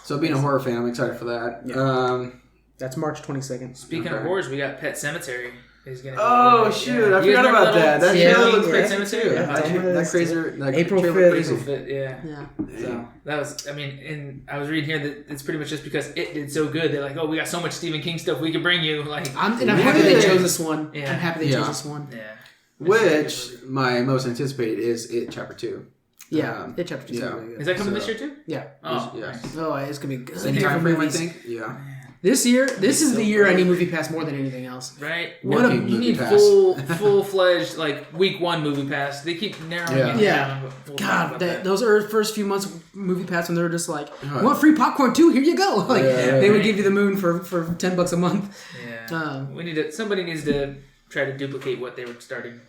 So being a horror fan, I'm excited for that. Yeah. That's March 22nd. Speaking of horrors, we got Pet Sematary. Is gonna shoot! I forgot about that. That trailer looks crazy too. That crazy, April 5th. Yeah. So that was. I mean, and I was reading here that it's pretty much just because it did so good. They're like, oh, we got so much Stephen King stuff we can bring you. Like, I'm happy they chose this one. Yeah. I'm happy they chose this one. Yeah. Which my most anticipated is It Chapter 2. Yeah, It Chapter 2. Yeah. Is that coming this year too? Yeah. Oh, yes. Nice. Oh, it's gonna be good. Same time frame, I think. Yeah. This is the year I need Movie Pass more than anything else. Right? You need full-fledged, like, week one Movie Pass. They keep narrowing it down. God, those first few months of Movie Pass when they were just like, you want free popcorn too? Here you go. Like, they would give you the moon for $10 a month. Yeah. Somebody needs to try to duplicate what they were starting.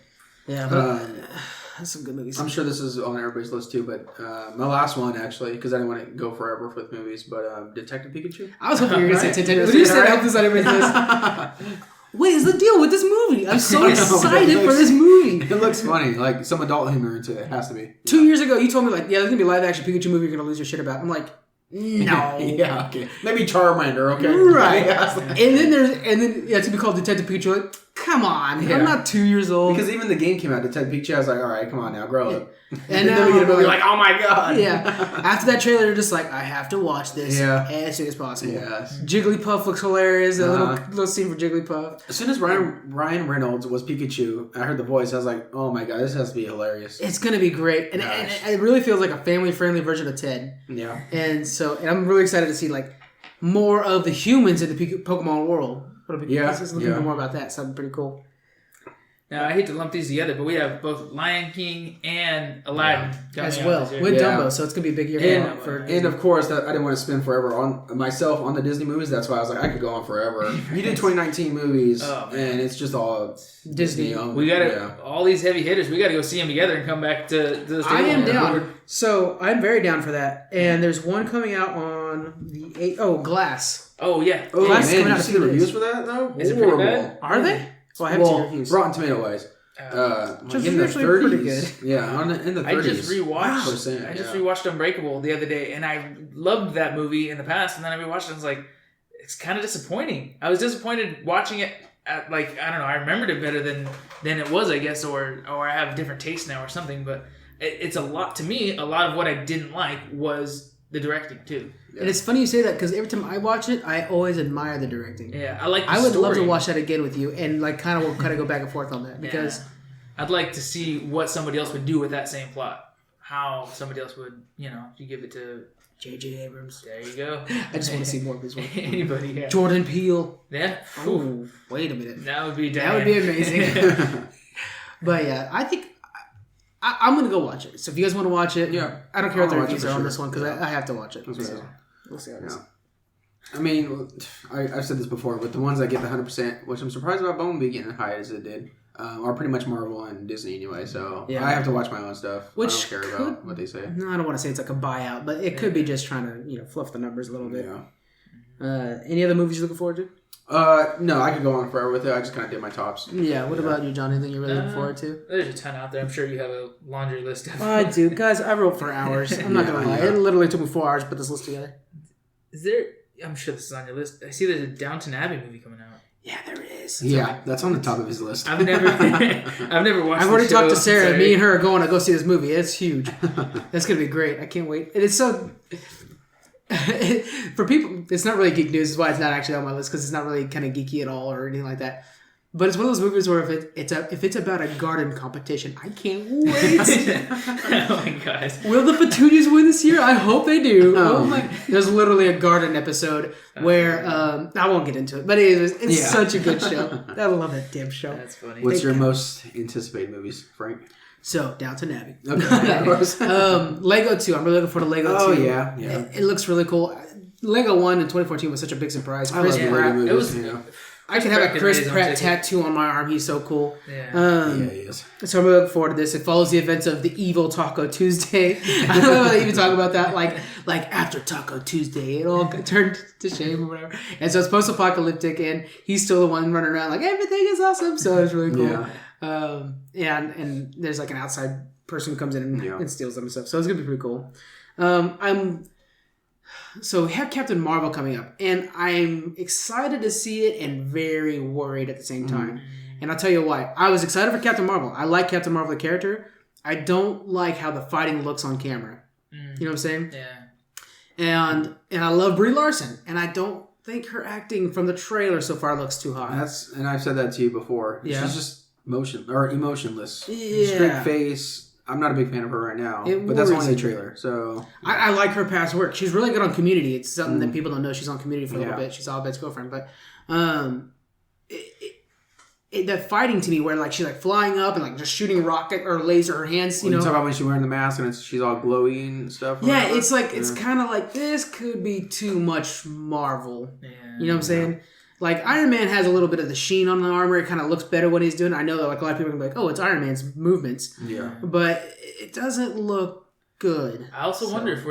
Yeah, but that's some good movies. I'm sure this is on everybody's list too, but my last one actually, because I didn't want to go forever with movies, but Detective Pikachu. I was hoping you were going to say Tintin. But you said help this on everybody's list. What is the deal with this movie? I'm so excited for this movie. It looks funny. Like some adult humor into it. It has to be. 2 years ago, you told me like, there's going to be a live action Pikachu movie you're going to lose your shit about. I'm like, no. Yeah, okay. Maybe Charmander, okay? Right. and then it's to be called Detective Pikachu. Like, come on. Yeah. I'm not 2 years old. Because even the game came out, Detective Pikachu, I was like, all right, come on now, grow up. And then we get a movie like, oh my god. Yeah. After that trailer, you're just like, I have to watch this as soon as possible. Yes. Jigglypuff looks hilarious. A little scene for Jigglypuff. As soon as Ryan Reynolds was Pikachu, I heard the voice. I was like, oh my god, this has to be hilarious. It's going to be great. And it really feels like a family-friendly version of Ted. Yeah. And I'm really excited to see like more of the humans in the Pokemon world. Looking for more about that. Something pretty cool. Now, I hate to lump these together, but we have both Lion King and Aladdin coming as out well this year. with Dumbo, so it's gonna be a big year for. And of course, I didn't want to spend forever on myself on the Disney movies. That's why I was like, I could go on forever. You did 2019 movies, and it's just all Disney. We got all these heavy hitters. We got to go see them together and come back to the. I am down. So I'm very down for that. And there's one coming out on the 8th. Oh, Glass. Oh yeah. Oh Glass man, coming out did you see the reviews for that though? Is it pretty bad? Are they? Well, I haven't seen reviews. Rotten Tomato wise. Just in the usually 30s. pretty good. Yeah, in the 30s. I just rewatched Unbreakable the other day, and I loved that movie in the past, and then I rewatched it and I was like, it's kind of disappointing. I was disappointed watching it at, like, I don't know, I remembered it better than it was, I guess, or I have a different taste now or something, but it's a lot, to me, a lot of what I didn't like was the directing, too. Yeah. And it's funny you say that because every time I watch it, I always admire the directing. Yeah, I like the I would story. love to watch that again with you and like kind of go back and forth on that because I'd like to see what somebody else would do with that same plot. How somebody else would, if you give it to J.J. Abrams. There you go. I just want to see more of his work. Anybody, yeah. Jordan Peele. Yeah. Oh, wait a minute. That would be amazing. But yeah, I think I'm going to go watch it. So if you guys want to watch it, I don't care what the reviews are on this one because I have to watch it. So we'll see how it is. I mean, I've said this before, but the ones that get the 100%, which I'm surprised about Bumblebee getting as high as it did, are pretty much Marvel and Disney anyway. So I have to watch my own stuff. Which I don't care about what they say. No, I don't want to say it's like a buyout, but it could be just trying to fluff the numbers a little bit. Yeah. Any other movies you're looking forward to? No, I could go on forever with it. I just kind of did my tops. Yeah. What about you, John? Anything you're really looking forward to? There's a ton out there. I'm sure you have a laundry list of. I do, guys. I wrote for hours. I'm not gonna lie. It literally took me 4 hours to put this list together. Is there? I'm sure this is on your list. I see there's a Downton Abbey movie coming out. Yeah, there is. That's on the top of his list. I've never watched. I've already talked to Sarah. Me and her are going to go see this movie. It's huge. That's gonna be great. I can't wait. And it's so. For people, it's not really geek news. Is why it's not actually on my list because it's not really kind of geeky at all or anything like that. But it's one of those movies where if it's about a garden competition, I can't wait. Oh my god! Will the Petunias win this year? I hope they do. Oh my! There's literally a garden episode where I won't get into it, but it's such a good show. I love that damn show. That's funny. What's your most anticipated movies, Frank? So, Downton Abbey. Okay. Lego 2. I'm really looking forward to Lego 2. Oh, yeah. It looks really cool. Lego 1 in 2014 was such a big surprise. Chris Pratt. It was. I could have a Chris Pratt tattoo on my arm. He's so cool. Yeah, he is. So I'm really looking forward to this. It follows the events of the evil Taco Tuesday. I don't know how they even talk about that. Like after Taco Tuesday, it all turned to shame or whatever. And so it's post-apocalyptic, and he's still the one running around like everything is awesome. So it's really cool. And there's like an outside person who comes in and steals them and stuff. So it's gonna be pretty cool. So we have Captain Marvel coming up, and I'm excited to see it and very worried at the same time. And I'll tell you why. I was excited for Captain Marvel. I like Captain Marvel, the character. I don't like how the fighting looks on camera. You know what I'm saying? Yeah. And I love Brie Larson, and I don't think her acting from the trailer so far looks too hot. And I've said that to you before. Yeah. She's just emotionless. Yeah. Straight face. I'm not a big fan of her right now, but that's only the trailer. So I like her past work. She's really good on Community. It's something that people don't know. She's on Community for a little bit. She's Albed's girlfriend, but that fighting to me, where like she's like flying up and like just shooting rocket or laser her hands. You know, talk about when she's wearing the mask and she's all glowy and stuff. Yeah, it's like it's kind of like this could be too much Marvel. Yeah. You know what I'm saying? Like, Iron Man has a little bit of the sheen on the armor. It kind of looks better when he's doing it. I know that like a lot of people are going to be like, oh, it's Iron Man's movements. Yeah. But it doesn't look good. I also wonder if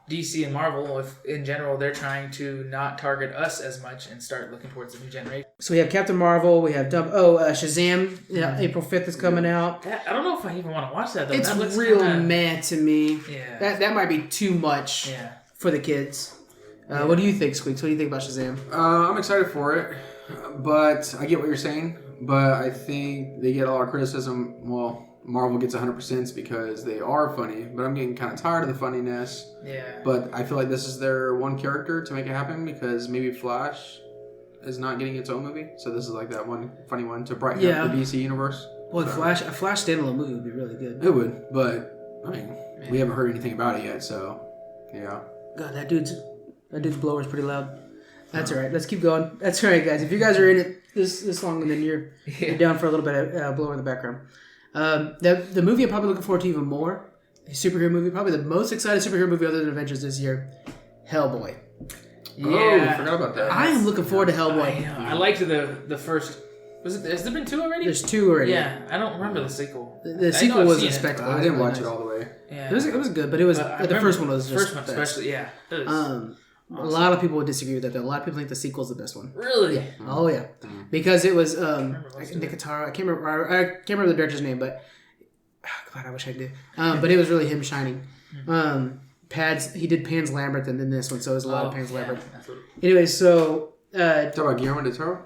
DC and Marvel, if in general they're trying to not target us as much and start looking towards the new generation. So we have Captain Marvel. We have Shazam. April 5th is coming out. I don't know if I even want to watch that, though. It's that looks real mad to me. Yeah. That might be too much for the kids. What do you think, Squeaks? What do you think about Shazam? I'm excited for it, but I get what you're saying. But I think they get a lot of criticism. Well, Marvel gets 100% because they are funny, but I'm getting kind of tired of the funniness. Yeah. But I feel like this is their one character to make it happen because maybe Flash is not getting its own movie, so this is like that one funny one to brighten up the DC universe. Well, a Flash standalone movie would be really good. It would, but I mean, we haven't heard anything about it yet, so yeah. God, that dude's blower's pretty loud. That's all right. Let's keep going. That's all right, guys. If you guys are in it, this long, and then you're down for a little bit of blower in the background. The movie I'm probably looking forward to even more, a superhero movie, probably the most excited superhero movie other than Avengers this year, Hellboy. Yeah, I forgot about that. I am looking forward to Hellboy. I liked the first. Has there been 2 already? There's 2 already. Yeah, I don't remember the sequel. The sequel was a spectacle. I didn't watch it all the way. Yeah. It was good, but it was the first one was just first one especially. Yeah. Awesome. A lot of people would disagree with that though. A lot of people think the sequel's the best one. Really? Yeah. Oh yeah. Because it was Nicotaro. I can't remember the director's name, but God, I wish I did. But it was really him shining. He did Pan's Labyrinth and then this one, so it was a lot of Pan's Labyrinth. Anyway, so talk about Guillermo del Toro.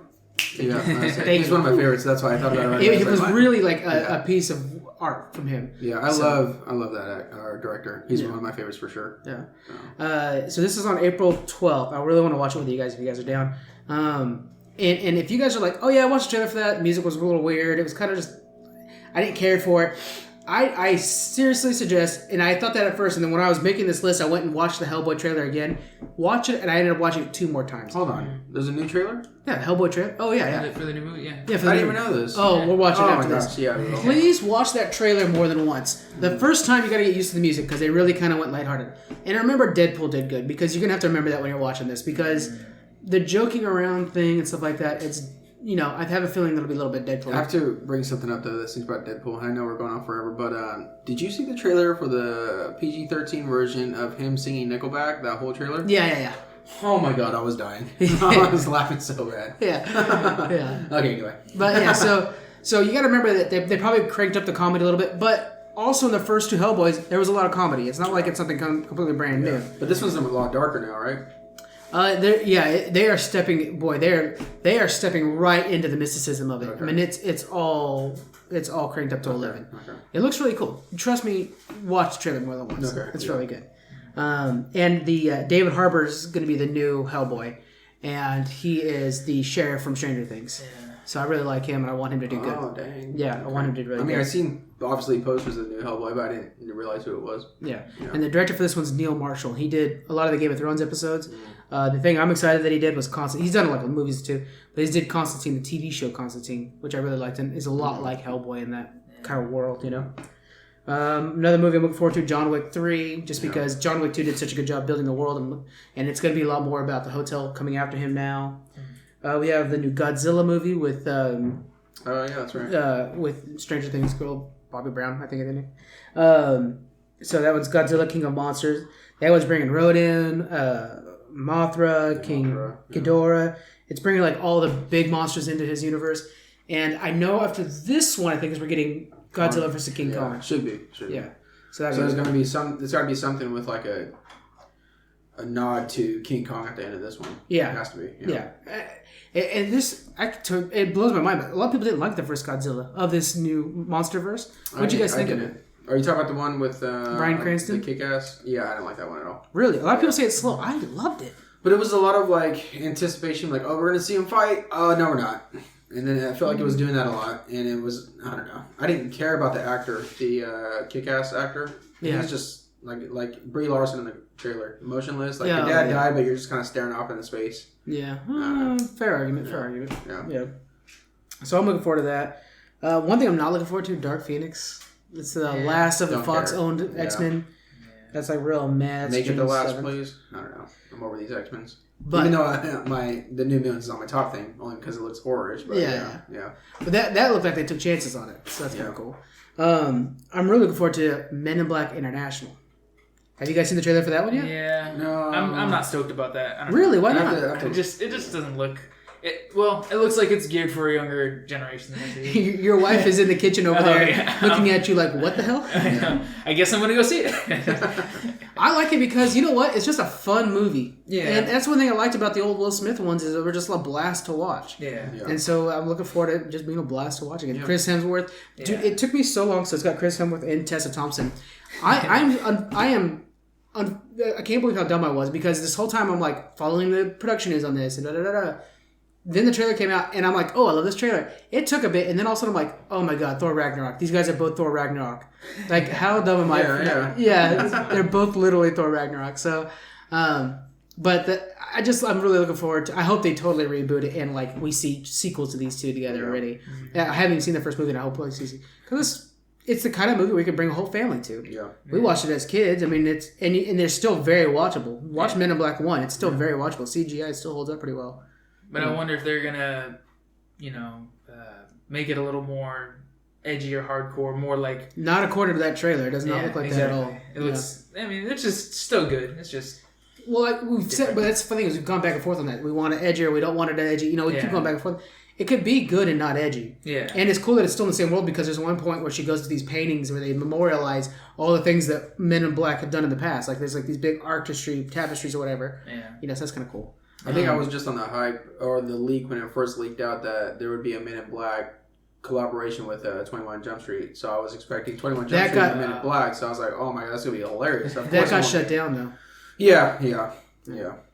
Yeah, he's one of my favorites. That's why I thought about it. It was really like a piece of art from him. Yeah, I love that director. He's one of my favorites for sure. Yeah. So this is on April 12th. I really want to watch it with you guys if you guys are down. And if you guys are like, oh yeah, I watched the trailer for that. The music was a little weird. It was kind of just, I didn't care for it. I seriously suggest, and I thought that at first, and then when I was making this list, I went and watched the Hellboy trailer again. Watch it, and I ended up watching it 2 more times. Hold on. There's a new trailer? Yeah, Hellboy trailer. Oh, yeah. For the new movie, yeah. I didn't even know this. Oh, we'll watch it after this. Yeah, Please watch that trailer more than once. The first time, you got to get used to the music, because they really kind of went lighthearted. And remember, Deadpool did good, because you're going to have to remember that when you're watching this, because the joking around thing and stuff like that, it's... I have a feeling that'll be a little bit Deadpool. I have to bring something up though that seems about Deadpool. I know we're going on forever, but did you see the trailer for the PG-13 version of him singing Nickelback? That whole trailer? Yeah. Oh my god, I was dying. I was laughing so bad. Yeah. Okay, anyway. But yeah, so you got to remember that they probably cranked up the comedy a little bit, but also in the first 2 Hellboys, there was a lot of comedy. It's not like it's something completely brand new. But this one's a lot darker now, right? They are stepping. Boy, they are stepping right into the mysticism of it. Okay. I mean, it's all cranked up to 11. Okay. It looks really cool. Trust me, watch the trailer more than once. Okay. It's really good. And the David Harbour's going to be the new Hellboy, and he is the sheriff from Stranger Things. Yeah. So I really like him, and I want him to do good. Oh, dang. Yeah, I want him to do really good. I've seen, obviously, posters of the new Hellboy, but I didn't realize who it was. Yeah. And the director for this one's Neil Marshall. He did a lot of the Game of Thrones episodes. The thing I'm excited that he did was Constantine. He's done a lot of movies, too. But he did Constantine, the TV show Constantine, which I really liked, and is a lot like Hellboy in that kind of world, Another movie I'm looking forward to, John Wick 3, just because John Wick 2 did such a good job building the world, and it's going to be a lot more about the hotel coming after him now. We have the new Godzilla movie with... oh, yeah, that's right. With Stranger Things girl, Bobby Brown, I think is her name. So that one's Godzilla, King of Monsters. That one's bringing Rodan, Mothra, King Ghidorah. It's bringing like all the big monsters into his universe. And I know after this one, I think is we're getting Godzilla vs. King Kong. Should be. Yeah. So there's going to be there's got to be something with like a nod to King Kong at the end of this one. Yeah. It has to be. Yeah. And this, it blows my mind, but a lot of people didn't like the first Godzilla of this new MonsterVerse. What do you guys think of it? Are you talking about the one with Bryan Cranston? The Kick-Ass? Yeah, I didn't like that one at all. Really? A lot of people say it's slow. I loved it. But it was a lot of like anticipation, like, oh, we're going to see him fight. Oh, no, we're not. And then I felt like it was doing that a lot. And it was, I don't know. I didn't care about the actor, the Kick-Ass actor. Yeah. He was just like Brie Larson in the trailer. Emotionless. Like, your dad died, but you're just kind of staring off into space. Yeah. Fair argument. Yeah. So I'm looking forward to that. One thing I'm not looking forward to, Dark Phoenix. It's the last of the Fox-owned X-Men. That's like real mad. Make it the last, please. I don't know. I'm over these X-Men. Even though the New Mutants is on my top thing, only because it looks horror-ish. But yeah. But that looked like they took chances on it, so that's kind of cool. I'm really looking forward to Men in Black International. Have you guys seen the trailer for that one yet? Yeah. No. I'm not stoked about that. Really? Why not? It just doesn't look... It looks like it's geared for a younger generation. Your wife is in the kitchen over there looking at you like, what the hell? I guess I'm going to go see it. I like it because, you know what? It's just a fun movie. Yeah. And that's one thing I liked about the old Will Smith ones is they were just a blast to watch. Yeah. And so I'm looking forward to just being a blast to watch again. Yeah. Chris Hemsworth. Dude, it took me so long, so it's got Chris Hemsworth and Tessa Thompson. I can't believe how dumb I was because this whole time I'm like following the production news on this and da-da-da-da. Then the trailer came out, and I'm like, oh, I love this trailer. It took a bit, and then all of a sudden I'm like, oh my god, Thor Ragnarok. These guys are both Thor Ragnarok. Like, how dumb am I? Yeah. They're both literally Thor Ragnarok. So, But I'm really looking forward to. I hope they totally reboot it and like we see sequels to these two together already. I haven't even seen the first movie, and I hope we see because it's the kind of movie we could bring a whole family to. Yeah, we watched it as kids. I mean, it's and they're still very watchable. Watch Men in Black 1; it's still very watchable. CGI still holds up pretty well. But I wonder if they're gonna, make it a little more edgy or hardcore, more like. Not according to that trailer. It does not look like that at all. It looks. I mean, it's just still good. It's just. Well, like we've said, but that's the funny thing is we've gone back and forth on that. We want it edgier, we don't want it edgy. We keep going back and forth. It could be good and not edgy. Yeah. And it's cool that it's still in the same world because there's one point where she goes to these paintings where they memorialize all the things that Men in Black have done in the past. Like there's like these big tapestries or whatever. Yeah. So that's kind of cool. I think I was just on the hype or the leak when it first leaked out that there would be a Men in Black collaboration with 21 Jump Street. So I was expecting 21 Jump Street and Men in Black. So I was like, oh my God, that's going to be hilarious. That got shut down though. Yeah.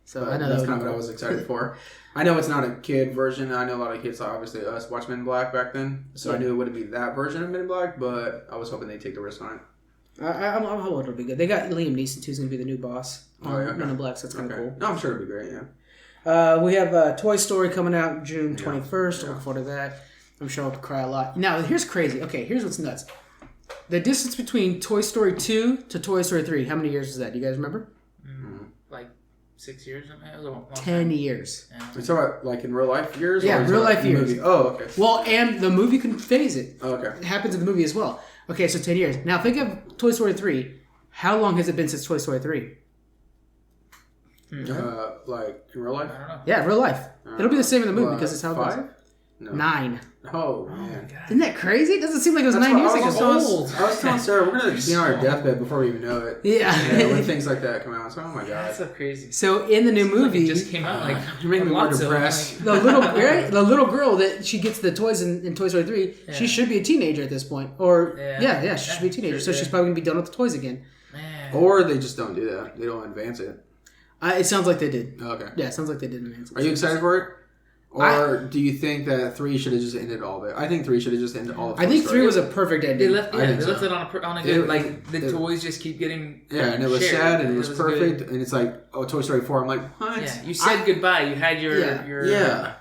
So I know that's kind of what I was excited for. I know it's not a kid version. I know a lot of kids, obviously, us watched Men in Black back then. So I knew it wouldn't be that version of Men in Black, but I was hoping they'd take the risk on it. I'm hoping it'll be good. They got Liam Neeson, who's going to be the new boss on Men in Black, so that's kind of cool. No, I'm sure it'll be great, yeah. We have Toy Story coming out June 21st. Looking forward to that. I'm sure I'll cry a lot. Now, here's crazy. Okay, here's what's nuts. The distance between Toy Story 2 to Toy Story 3, how many years is that? Do you guys remember? Like 6 years or something? It was a long 10 years. Yeah. We're talking about like in real life years? Yeah, real life years. Movie? Oh, okay. Well, and the movie can phase it. Oh, okay. It happens in the movie as well. Okay, so 10 years. Now, think of Toy Story 3. How long has it been since Toy Story 3? Like in real life? I don't know. Yeah, real life. It'll be the same in the movie because it's how it 5? goes. No. 9. Oh, man. Isn't that crazy? It doesn't seem like it was 9 years ago. I was telling Sarah, we're going to be on our deathbed before we even know it. Yeah. When things like that come out. So, oh my God. That's so crazy. So in the new movie, it just came out you're making me more depressed. The little girl that she gets the toys in Toy Story 3, she should be a teenager at this point. Or she should be a teenager. So she's probably gonna be done with the toys again. Man. Or they just don't do that. They don't advance it. It sounds like they did. Okay. Yeah, it sounds like they did advance it. Are you excited for it? Or do you think that 3 should have just ended all of it? I think 3 should have just ended all of it. I think 3 was a perfect ending. They left it on a good, the toys just keep getting and it was shared, sad and it was perfect. And it's like, Toy Story 4, I'm like, what? Yeah, you said goodbye. You had your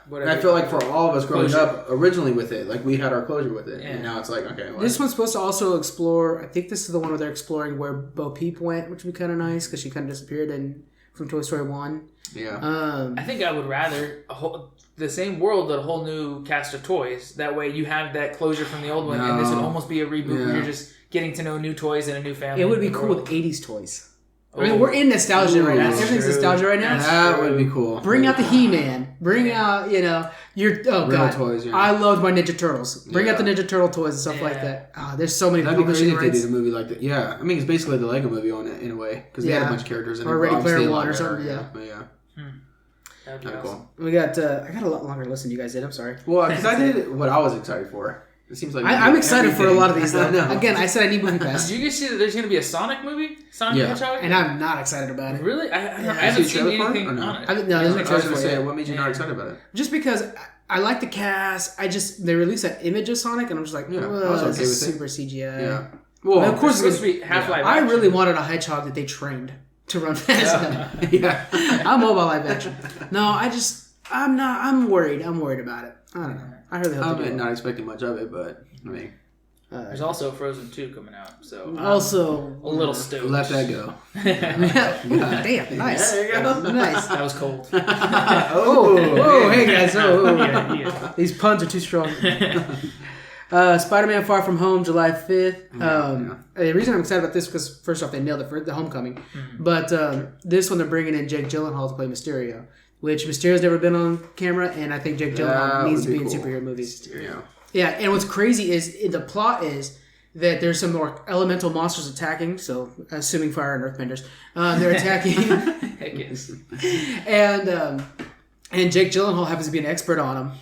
whatever. And I feel like for all of us growing up originally with it, like we had our closure with it. Yeah. And now it's like, okay. Well, this one's supposed to also explore, I think this is the one where they're exploring where Bo Peep went, which would be kind of nice because she kind of disappeared from Toy Story 1. Yeah. I think I would rather the same world, but a whole new cast of toys. That way you have that closure from the old one, and this would almost be a reboot where you're just getting to know new toys and a new family. It would be cool with 80s toys. I mean, we're in nostalgia right now. Everything's nostalgia right now. That would be cool. Bring out the He-Man. Bring out, your real toys. Yeah. I loved my Ninja Turtles. Bring out the Ninja Turtle toys and stuff like that. There's so many. That'd be crazy if they did a movie like that. Yeah, I mean, it's basically the Lego movie on it in a way because they had a bunch of characters in it. Or Ready Player One or something. Yeah. That'd be cool. We got. I got a lot longer list than you guys did. I'm sorry. Well, because I did what I was excited for. It seems like I'm excited for a lot of these. Though. Again, I said I need movie pass. Did you guys see that there's going to be a Sonic movie? Sonic the Hedgehog? And I'm not excited about it. Really? I haven't seen anything on it. I was going to say, what made you not excited about it? Just because I like the cast. They released that image of Sonic, and I'm just like, I was okay with super CGI. Yeah. Well, of course, it's supposed to be half-live I action. really wanted a hedgehog that they trained to run fast. Yeah. I'm mobile live action. No, I'm worried. I'm worried about it. I don't know. I really hope I'm not expecting much of it, but I mean. There's also Frozen 2 coming out, so also a little stoked. Let that go. Damn, nice. There you go. Nice. That was cold. Hey guys. These puns are too strong. Spider-Man Far From Home, July 5th. The reason I'm excited about this is because, first off, they nailed it for the Homecoming. Mm-hmm. But this one, they're bringing in Jake Gyllenhaal to play Mysterio, which Mysterio's never been on camera, and I think Jake Gyllenhaal needs to be in superhero movies. Yeah, and what's crazy is the plot is that there's some more elemental monsters attacking, so assuming fire and earthbenders, they're attacking. Heck yes. And Jake Gyllenhaal happens to be an expert on him.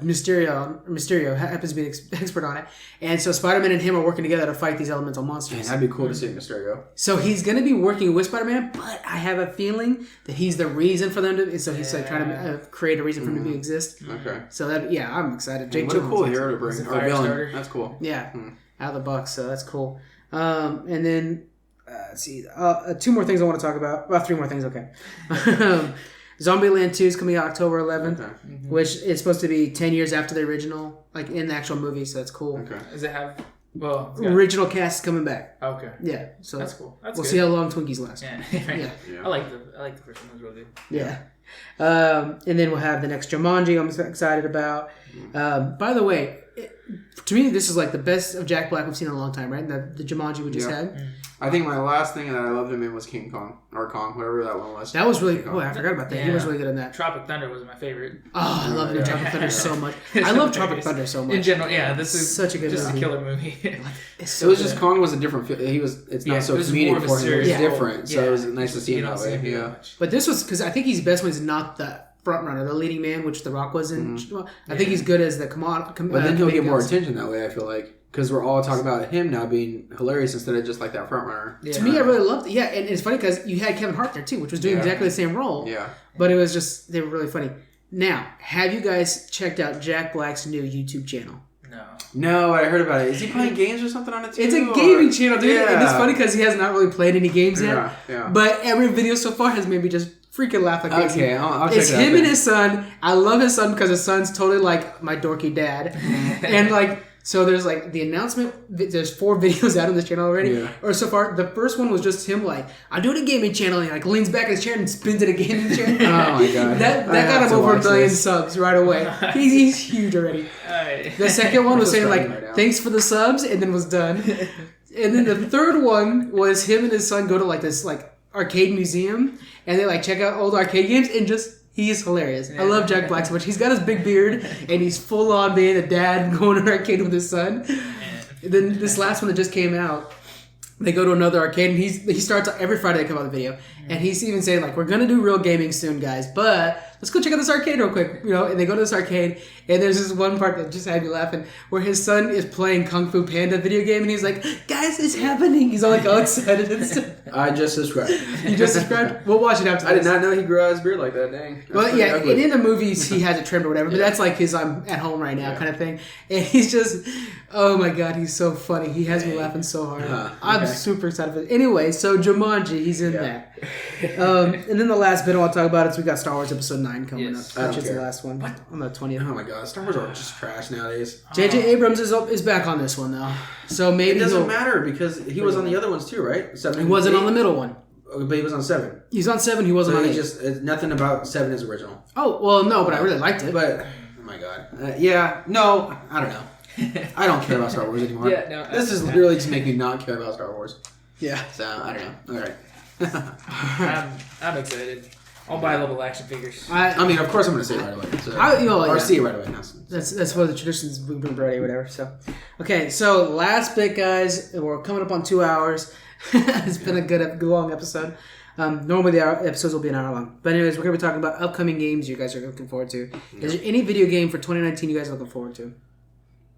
Mysterio happens to be an expert on it. And so Spider-Man and him are working together to fight these elemental monsters. Man, that'd be cool to see Mysterio. So he's going to be working with Spider-Man, but I have a feeling that he's the reason for them to... So he's like trying to create a reason for him to exist. Okay. So I'm excited. Jake Gyllenhaal. What a cool hero to bring. Or villain. That's cool. Yeah. Out of the box, so that's cool. And then... let's see. 2 more things I want to talk about. Well, 3 more things. Okay. Zombieland 2 is coming out October 11th, which is supposed to be 10 years after the original, like in the actual movie. So that's cool. Okay. Does it have? Well, original cast is coming back. Okay. Yeah. So that's cool. We'll see how long Twinkies last. Yeah. Yeah. I like the first one. It was really good. Yeah. And then we'll have the next Jumanji. I'm excited about. By the way, to me, this is like the best of Jack Black we've seen in a long time, right? The Jumanji we just had. I think my last thing that I loved him in was King Kong or Kong, whatever that one was. That was really. Oh, I forgot about that. Yeah. He was really good in that. Tropic Thunder was my favorite. Oh, I love Tropic Thunder so much. I love Tropic Thunder so much. In general, yeah, this is such a good just movie. A killer movie. It was just Kong was a different. It's not so comedic for him. It was different, so it was nice to see him that way. Yeah, but this was because I think he's best when he's not the front runner, the leading man, which The Rock was in. I think he's good as the but then he'll get more attention that way. I feel like. Because we're all talking about him now being hilarious instead of just like that front runner. Yeah. To me, I really loved it. Yeah, and it's funny because you had Kevin Hart there too, which was doing exactly the same role. Yeah. But it was just, they were really funny. Now, have you guys checked out Jack Black's new YouTube channel? No, I heard about it. Is he playing games or something on it too? It's a gaming channel, dude. Yeah. And it's funny because he has not really played any games yet. Yeah. But every video so far has made me just freaking laugh like crazy. Okay, I'll check it's it out. It's him and his son. I love his son because his son's totally like my dorky dad. And like... So there's like the announcement. There's 4 videos out on this channel already, or so far. The first one was just him like, "I'm doing a gaming channel," and he like leans back in his chair and spins at a gaming chair. Oh my god! That got him over 1 billion subs right away. He's huge already. The second one was saying like, "Thanks for the subs," and then was done. And then the third one was him and his son go to like this like arcade museum, and they like check out old arcade games and just. He's hilarious. I love Jack Black so much. He's got his big beard, and he's full on being a dad going to an arcade with his son. And then this last one that just came out, they go to another arcade, and he starts every Friday they come out with a video, and he's even saying like, "We're gonna do real gaming soon, guys, but let's go check out this arcade real quick," you know. And they go to this arcade, and there's this one part that just had me laughing, where his son is playing Kung Fu Panda video game, and he's like, "Guys, it's happening!" He's all like all excited and stuff. I just subscribed. You just subscribed? We'll watch it after this. I did not know he grew out his beard like that. Dang. Well, yeah, and in the movies he has it trimmed or whatever, but that's like his "I'm at home right now" kind of thing. And he's just, oh my god, he's so funny. He has me laughing so hard. I'm super excited for it. Anyway, so Jumanji, he's in that. And then the last bit I want to talk about is we got Star Wars Episode 9 coming up, which is the last one on the 20th. Oh my god, Star Wars are just trash nowadays. J.J. Abrams is back on this one though, so maybe it doesn't matter because he was on the other ones too, right? 7, he wasn't on the middle one. But he was on 7. He's on 7. He wasn't on 8. Just nothing about 7 is original. Oh well, no, but I really liked it. But oh my god, no, I don't know. I don't care about Star Wars anymore. This is literally just making me not care about Star Wars. Yeah. So I don't know. All right. I'm excited. I'll buy little action figures. I mean, of course, I'm going to say it right away. So, or see it right away. That's one of the traditions we bring Brody or whatever. So, okay. So last bit, guys. We're coming up on 2 hours. It's been a good long episode. Normally the episodes will be an hour long. But anyways, we're going to be talking about upcoming games you guys are looking forward to. Is there any video game for 2019 you guys are looking forward to?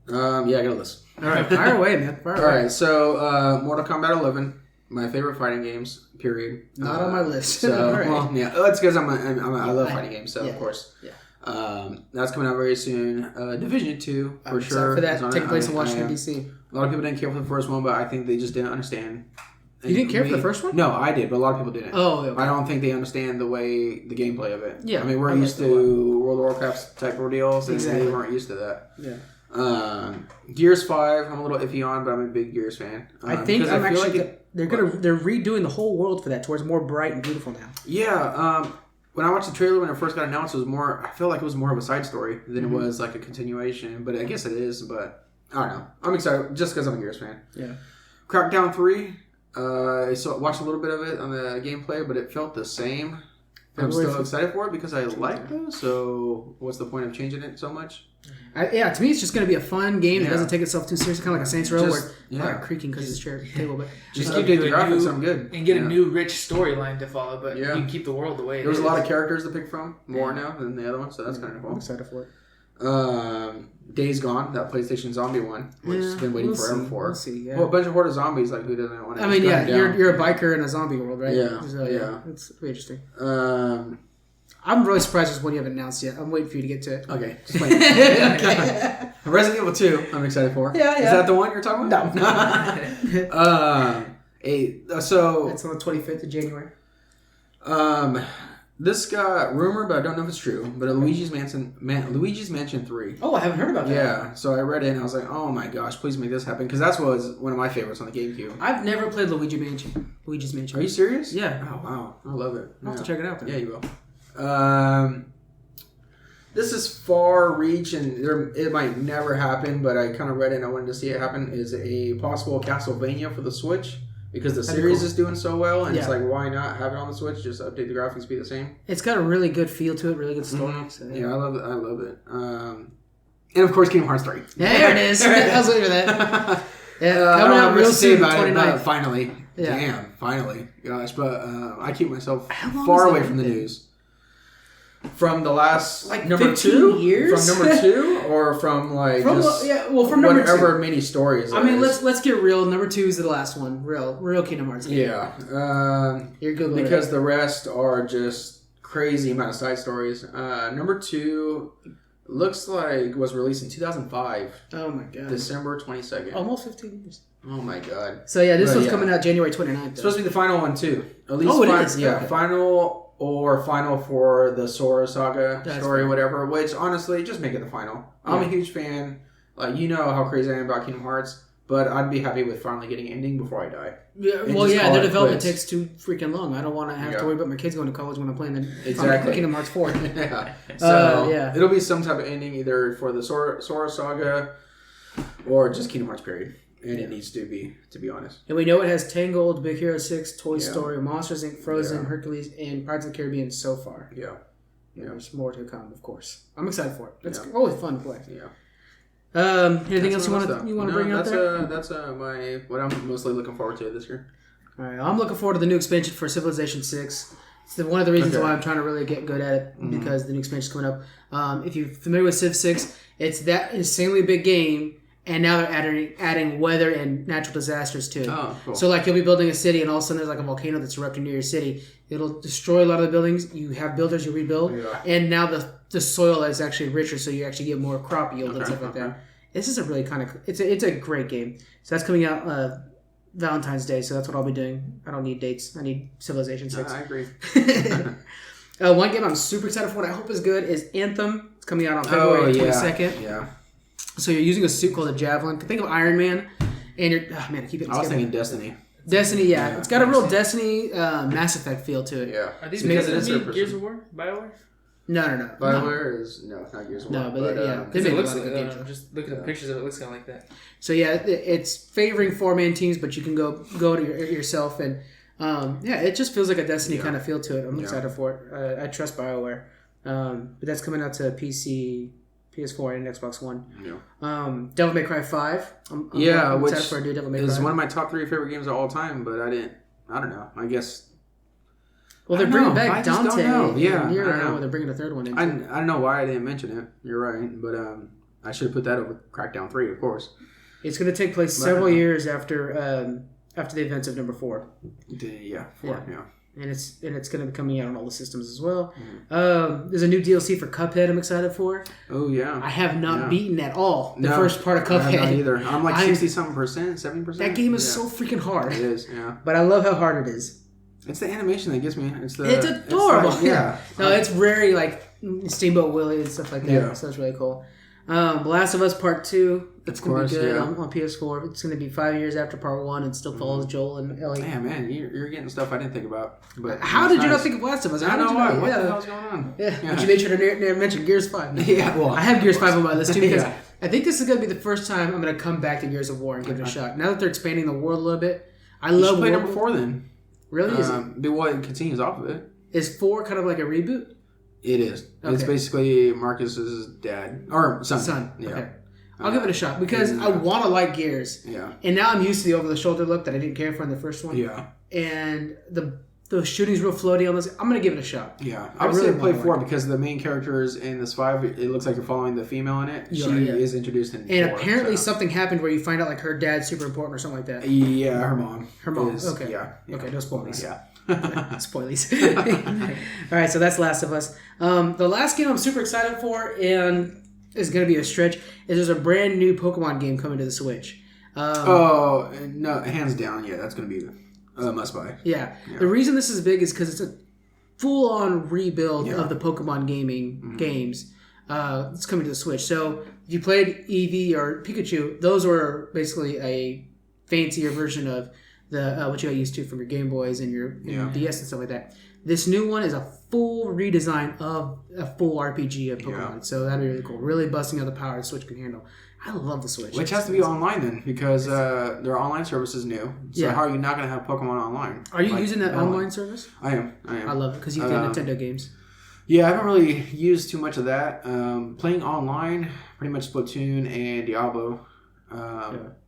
Yeah, I got a list. All right, fire away, man. All right, so Mortal Kombat 11. My favorite fighting games, period. Not on my list. So, well, yeah, that's because I love fighting games, so of course. Yeah. That's coming out very soon. Division 2, for sure. For that, taking place in Washington, D.C. A lot of people didn't care for the first one, but I think they just didn't understand. You didn't care for the first one? No, I did, but a lot of people didn't. Oh, okay. I don't think they understand the gameplay of it. Yeah. I mean, we're used to World of Warcraft type ordeals, and they weren't used to that. Yeah. Gears 5, I'm a little iffy on, but I'm a big Gears fan. I think they're redoing the whole world for that towards more bright and beautiful now. Yeah. When I watched the trailer when it first got announced, I feel like it was more of a side story than it was like a continuation. But I guess it is. But I don't know. I'm excited just because I'm a Gears fan. Yeah. Crackdown 3. I watched a little bit of it on the gameplay, but it felt the same. I'm still excited for it because I like those. So what's the point of changing it so much? To me, it's just going to be a fun game that doesn't take itself too seriously, kind of like a Saints Row, where creaking because it's chair table, but just keep the graphics sound good and get a new rich storyline to follow. But you can keep the world the way it is. There's a lot of characters to pick from, more now than the other one, so that's kind of cool. I'm excited for it. Days Gone, that PlayStation Zombie one, which has been waiting forever for. We'll see. Yeah. Well, a bunch of horde of zombies, like who doesn't want to? I mean, you're a biker in a zombie world, right? Yeah, so, it's really interesting. I'm really surprised this one you haven't announced yet. I'm waiting for you to get to it. Okay, just wait. Okay. Resident Evil 2, I'm excited for. Yeah. Is that the one you're talking about? No. So it's on the 25th of January. This got rumored, but I don't know if it's true. But Luigi's Mansion 3. Oh, I haven't heard about that. Yeah, so I read it and I was like, oh my gosh, please make this happen. Because that was one of my favorites on the GameCube. I've never played Luigi's Mansion. Are you serious? Yeah. Oh, wow. I love it. I'll have to check it out then. Yeah, you will. This is far reach and it might never happen, but I kind of read it and I wanted to see it happen, is a possible Castlevania for the Switch. Because the series is doing so well, and it's like, why not have it on the Switch? Just update the graphics, be the same. It's got a really good feel to it, really good story. Mm-hmm. So, yeah, I love it. I love it. And of course, Kingdom Hearts 3. There it is. I was waiting for that. Yeah, coming out real soon, 29th. Finally. Yeah. Damn, finally. Gosh, but I keep myself far away from the news. From the last number 2 years, from number 2, or from from number whatever 2. mini stories. I mean, let's get real. Number 2 is the last one. Real Kingdom Hearts game. Yeah, you're good because the rest are just crazy amount of side stories. Number 2 looks like was released in 2005. Oh my god, December 22nd. Almost 15 years. Oh my god. So yeah, this one's coming out January 29th. It's supposed to be the final one too. At least it is. Yeah, okay. final for the Sora Saga story, fair. Whatever. Which honestly, just make it the final. I'm a huge fan. Like, you know how crazy I am about Kingdom Hearts, but I'd be happy with finally getting an ending before I die. Yeah, their development takes too freaking long. I don't want to have to worry about my kids going to college when I'm playing the Kingdom Hearts 4. Yeah. So it'll be some type of ending either for the Sora Saga or just Kingdom Hearts period. And it needs to be honest. And we know it has Tangled, Big Hero 6, Toy Story, Monsters Inc., Frozen, Hercules, and Pirates of the Caribbean so far. Yeah. There's more to come, of course. I'm excited for it. It's always fun to play. Yeah. Anything else you want to bring out there? That's what I'm mostly looking forward to this year. All right, I'm looking forward to the new expansion for Civilization 6. It's one of the reasons why I'm trying to really get good at it, because the new expansion is coming up. If you're familiar with Civ 6, it's that insanely big game. And now they're adding weather and natural disasters to it. Oh, cool. So, like, you'll be building a city, and all of a sudden there's, like, a volcano that's erupting near your city. It'll destroy a lot of the buildings. You have builders, you rebuild. Yeah. And now the soil is actually richer, so you actually get more crop yield and stuff like that. This is a really kind of... It's a great game. So that's coming out Valentine's Day, so that's what I'll be doing. I don't need dates. I need Civilization 6. I agree. One game I'm super excited for, what I hope is good, is Anthem. It's coming out on February 22nd. Yeah. So you're using a suit called a Javelin. Think of Iron Man, and you're... Oh, man, I keep it. I was thinking Destiny. Destiny, yeah. It's got a real Destiny Mass Effect feel to it. Yeah. Are these because it is Gears of War? BioWare? No. BioWare is... No, it's not Gears of War. No, but yeah. It looks like just look at the pictures of it. It looks kind of like that. So yeah, it's favoring 4-man teams, but you can go to yourself, and it just feels like a Destiny kind of feel to it. I'm excited for it. I trust BioWare. But that's coming out to PC... PS4 and Xbox One. Yeah. Devil May Cry 5. I'm which excited for a new Devil May Cry. Is one of my top 3 favorite games of all time, but I don't know. I guess... Well, they're bringing back Dante. Yeah. I don't know. They're bringing a third one in. I don't know why I didn't mention it. You're right. But I should have put that over Crackdown 3, of course. It's going to take place several years after the events of number 4. Yeah. And it's going to be coming out on all the systems as well. There's a new DLC for Cuphead I'm excited for. Oh, yeah. I have not beaten at all the first part of Cuphead. Not either. I'm like 60-something %, 70%. That game is so freaking hard. It is, yeah. But I love how hard it is. It's the animation that gets me. It's adorable. Yeah. No, it's very like Steamboat Willie and stuff like that. Yeah. So it's really cool. Last of Us Part 2. It's going to be good on PS4. It's going to be 5 years after Part 1 and still follows Joel and Ellie. Damn, man, you're getting stuff I didn't think about. But how did you not think of Last of Us? I don't know why. What the hell's going on? Yeah. But you made sure to mention Gears 5. Yeah, well, I have Gears 5 on my list too because I think this is going to be the first time I'm going to come back to Gears of War and give it a shot. Now that they're expanding the world a little bit, I love play number 4 then. Really? Is it? It continues off of it. Is 4 kind of like a reboot? It is. Okay. It's basically Marcus's dad or son. Yeah. Okay. I'll give it a shot because I want to like Gears. Yeah. And now I'm used to the over-the-shoulder look that I didn't care for in the first one. Yeah. And the shooting's real floaty on this. I'm going to give it a shot. Yeah. I would really play 4 because the main characters in this 5, it looks like you're following the female in it. She is introduced in 4. And apparently something happened where you find out like her dad's super important or something like that. Yeah, her mom. Her mom. Okay. Yeah. Okay, no spoilers. Yeah. Spoilies. All right, so that's Last of Us. The last game I'm super excited for and is going to be a stretch is there's a brand new Pokemon game coming to the Switch. No, hands down, yeah, that's going to be Must buy. Yeah. The reason this is big is because it's a full-on rebuild of the Pokemon gaming games. It's coming to the Switch. So if you played Eevee or Pikachu, those were basically a fancier version of the what you got used to from your Game Boys and your DS and stuff like that. This new one is a full redesign of a full RPG of Pokemon. Yeah. So that'd be really cool. Really busting out the power the Switch can handle. I love the Switch. Which has to be online then, because their online service is new. So how are you not going to have Pokemon online? Are you using that online service? I am. I love it because you get Nintendo games. Yeah, I haven't really used too much of that. Playing online, pretty much Splatoon and Diablo.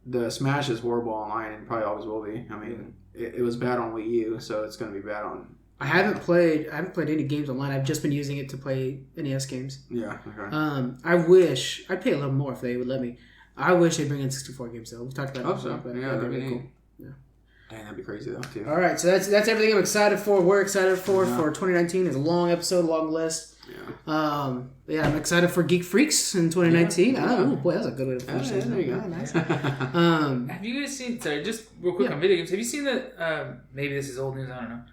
The Smash is horrible online and probably always will be. I mean, it was bad on Wii U, so it's going to be bad on... I haven't played any games online. I've just been using it to play NES games. Yeah, okay. I wish... I'd pay a little more if they would let me. I wish they'd bring in 64 games, though. We've talked about it. That'd be really cool. Yeah. Dang, that'd be crazy, though, too. All right, so that's everything I'm excited for. We're excited for 2019. It's a long episode, long list. Yeah. I'm excited for Geek Freaks in 2019. Oh, boy, that's a good way to finish it. There you go. Nice. Have you guys seen... Sorry, just real quick on video games. Have you seen the... maybe this is old news, I don't know.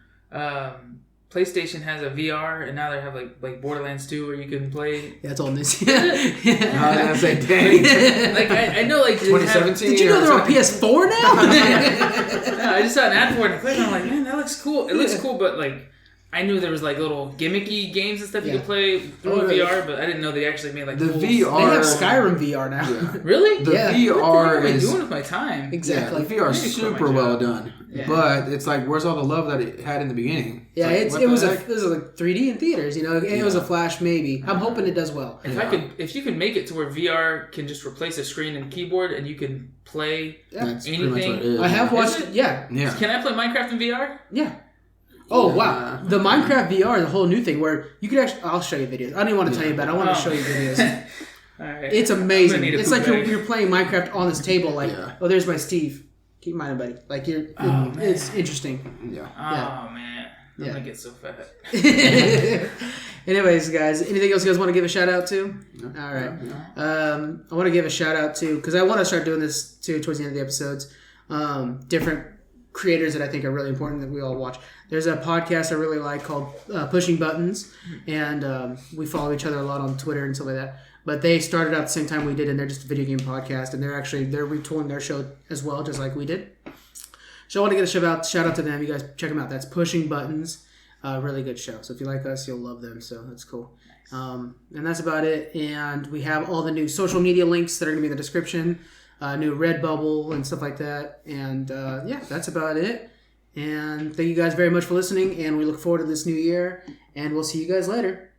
PlayStation has a VR, and now they have like Borderlands 2 where you can play. Yeah, it's old news. I was like, dang. Like I know, like 2017. Did you know they're on PS4 now? No, I just saw an ad for it, and I clicked, and I'm like, man, that looks cool. It looks cool, but like. I knew there was like little gimmicky games and stuff you could play through VR, but I didn't know they actually made like the VR. They have Skyrim VR now. Yeah. Really? The VR what am I doing with my time? Exactly. The VR is super well done, but it's like, where's all the love that it had in the beginning? Yeah, it was like 3D in theaters. You know, it was a flash maybe. I'm hoping it does well. If you can make it to where VR can just replace a screen and keyboard, and you can play anything. I have watched. Yeah. Can I play Minecraft in VR? Yeah. Oh, wow. The Minecraft VR is a whole new thing where you could actually... I'll show you videos. I don't even want to tell you about it. I want to show you videos. All right. It's amazing. It's like you're playing Minecraft on this table. Like, oh, there's my Steve. Keep in mind, buddy. Like, it's interesting. Yeah. Oh, man. I'm going to get so fat. Anyways, guys, anything else you guys want to give a shout out to? No. All right. No. I want to give a shout out to... Because I want to start doing this, too, towards the end of the episodes. Different creators that I think are really important that we all watch. There's a podcast I really like called Pushing Buttons, and we follow each other a lot on Twitter and stuff like that. But they started out the same time we did, and they're just a video game podcast, and they're retooling their show as well, just like we did. So I want to get a shout out to them. You guys check them out. That's Pushing Buttons. Really good show. So if you like us, you'll love them. So that's cool. And that's about it. And we have all the new social media links that are going to be in the description. New Redbubble and stuff like that. And that's about it. And thank you guys very much for listening. And we look forward to this new year. And we'll see you guys later.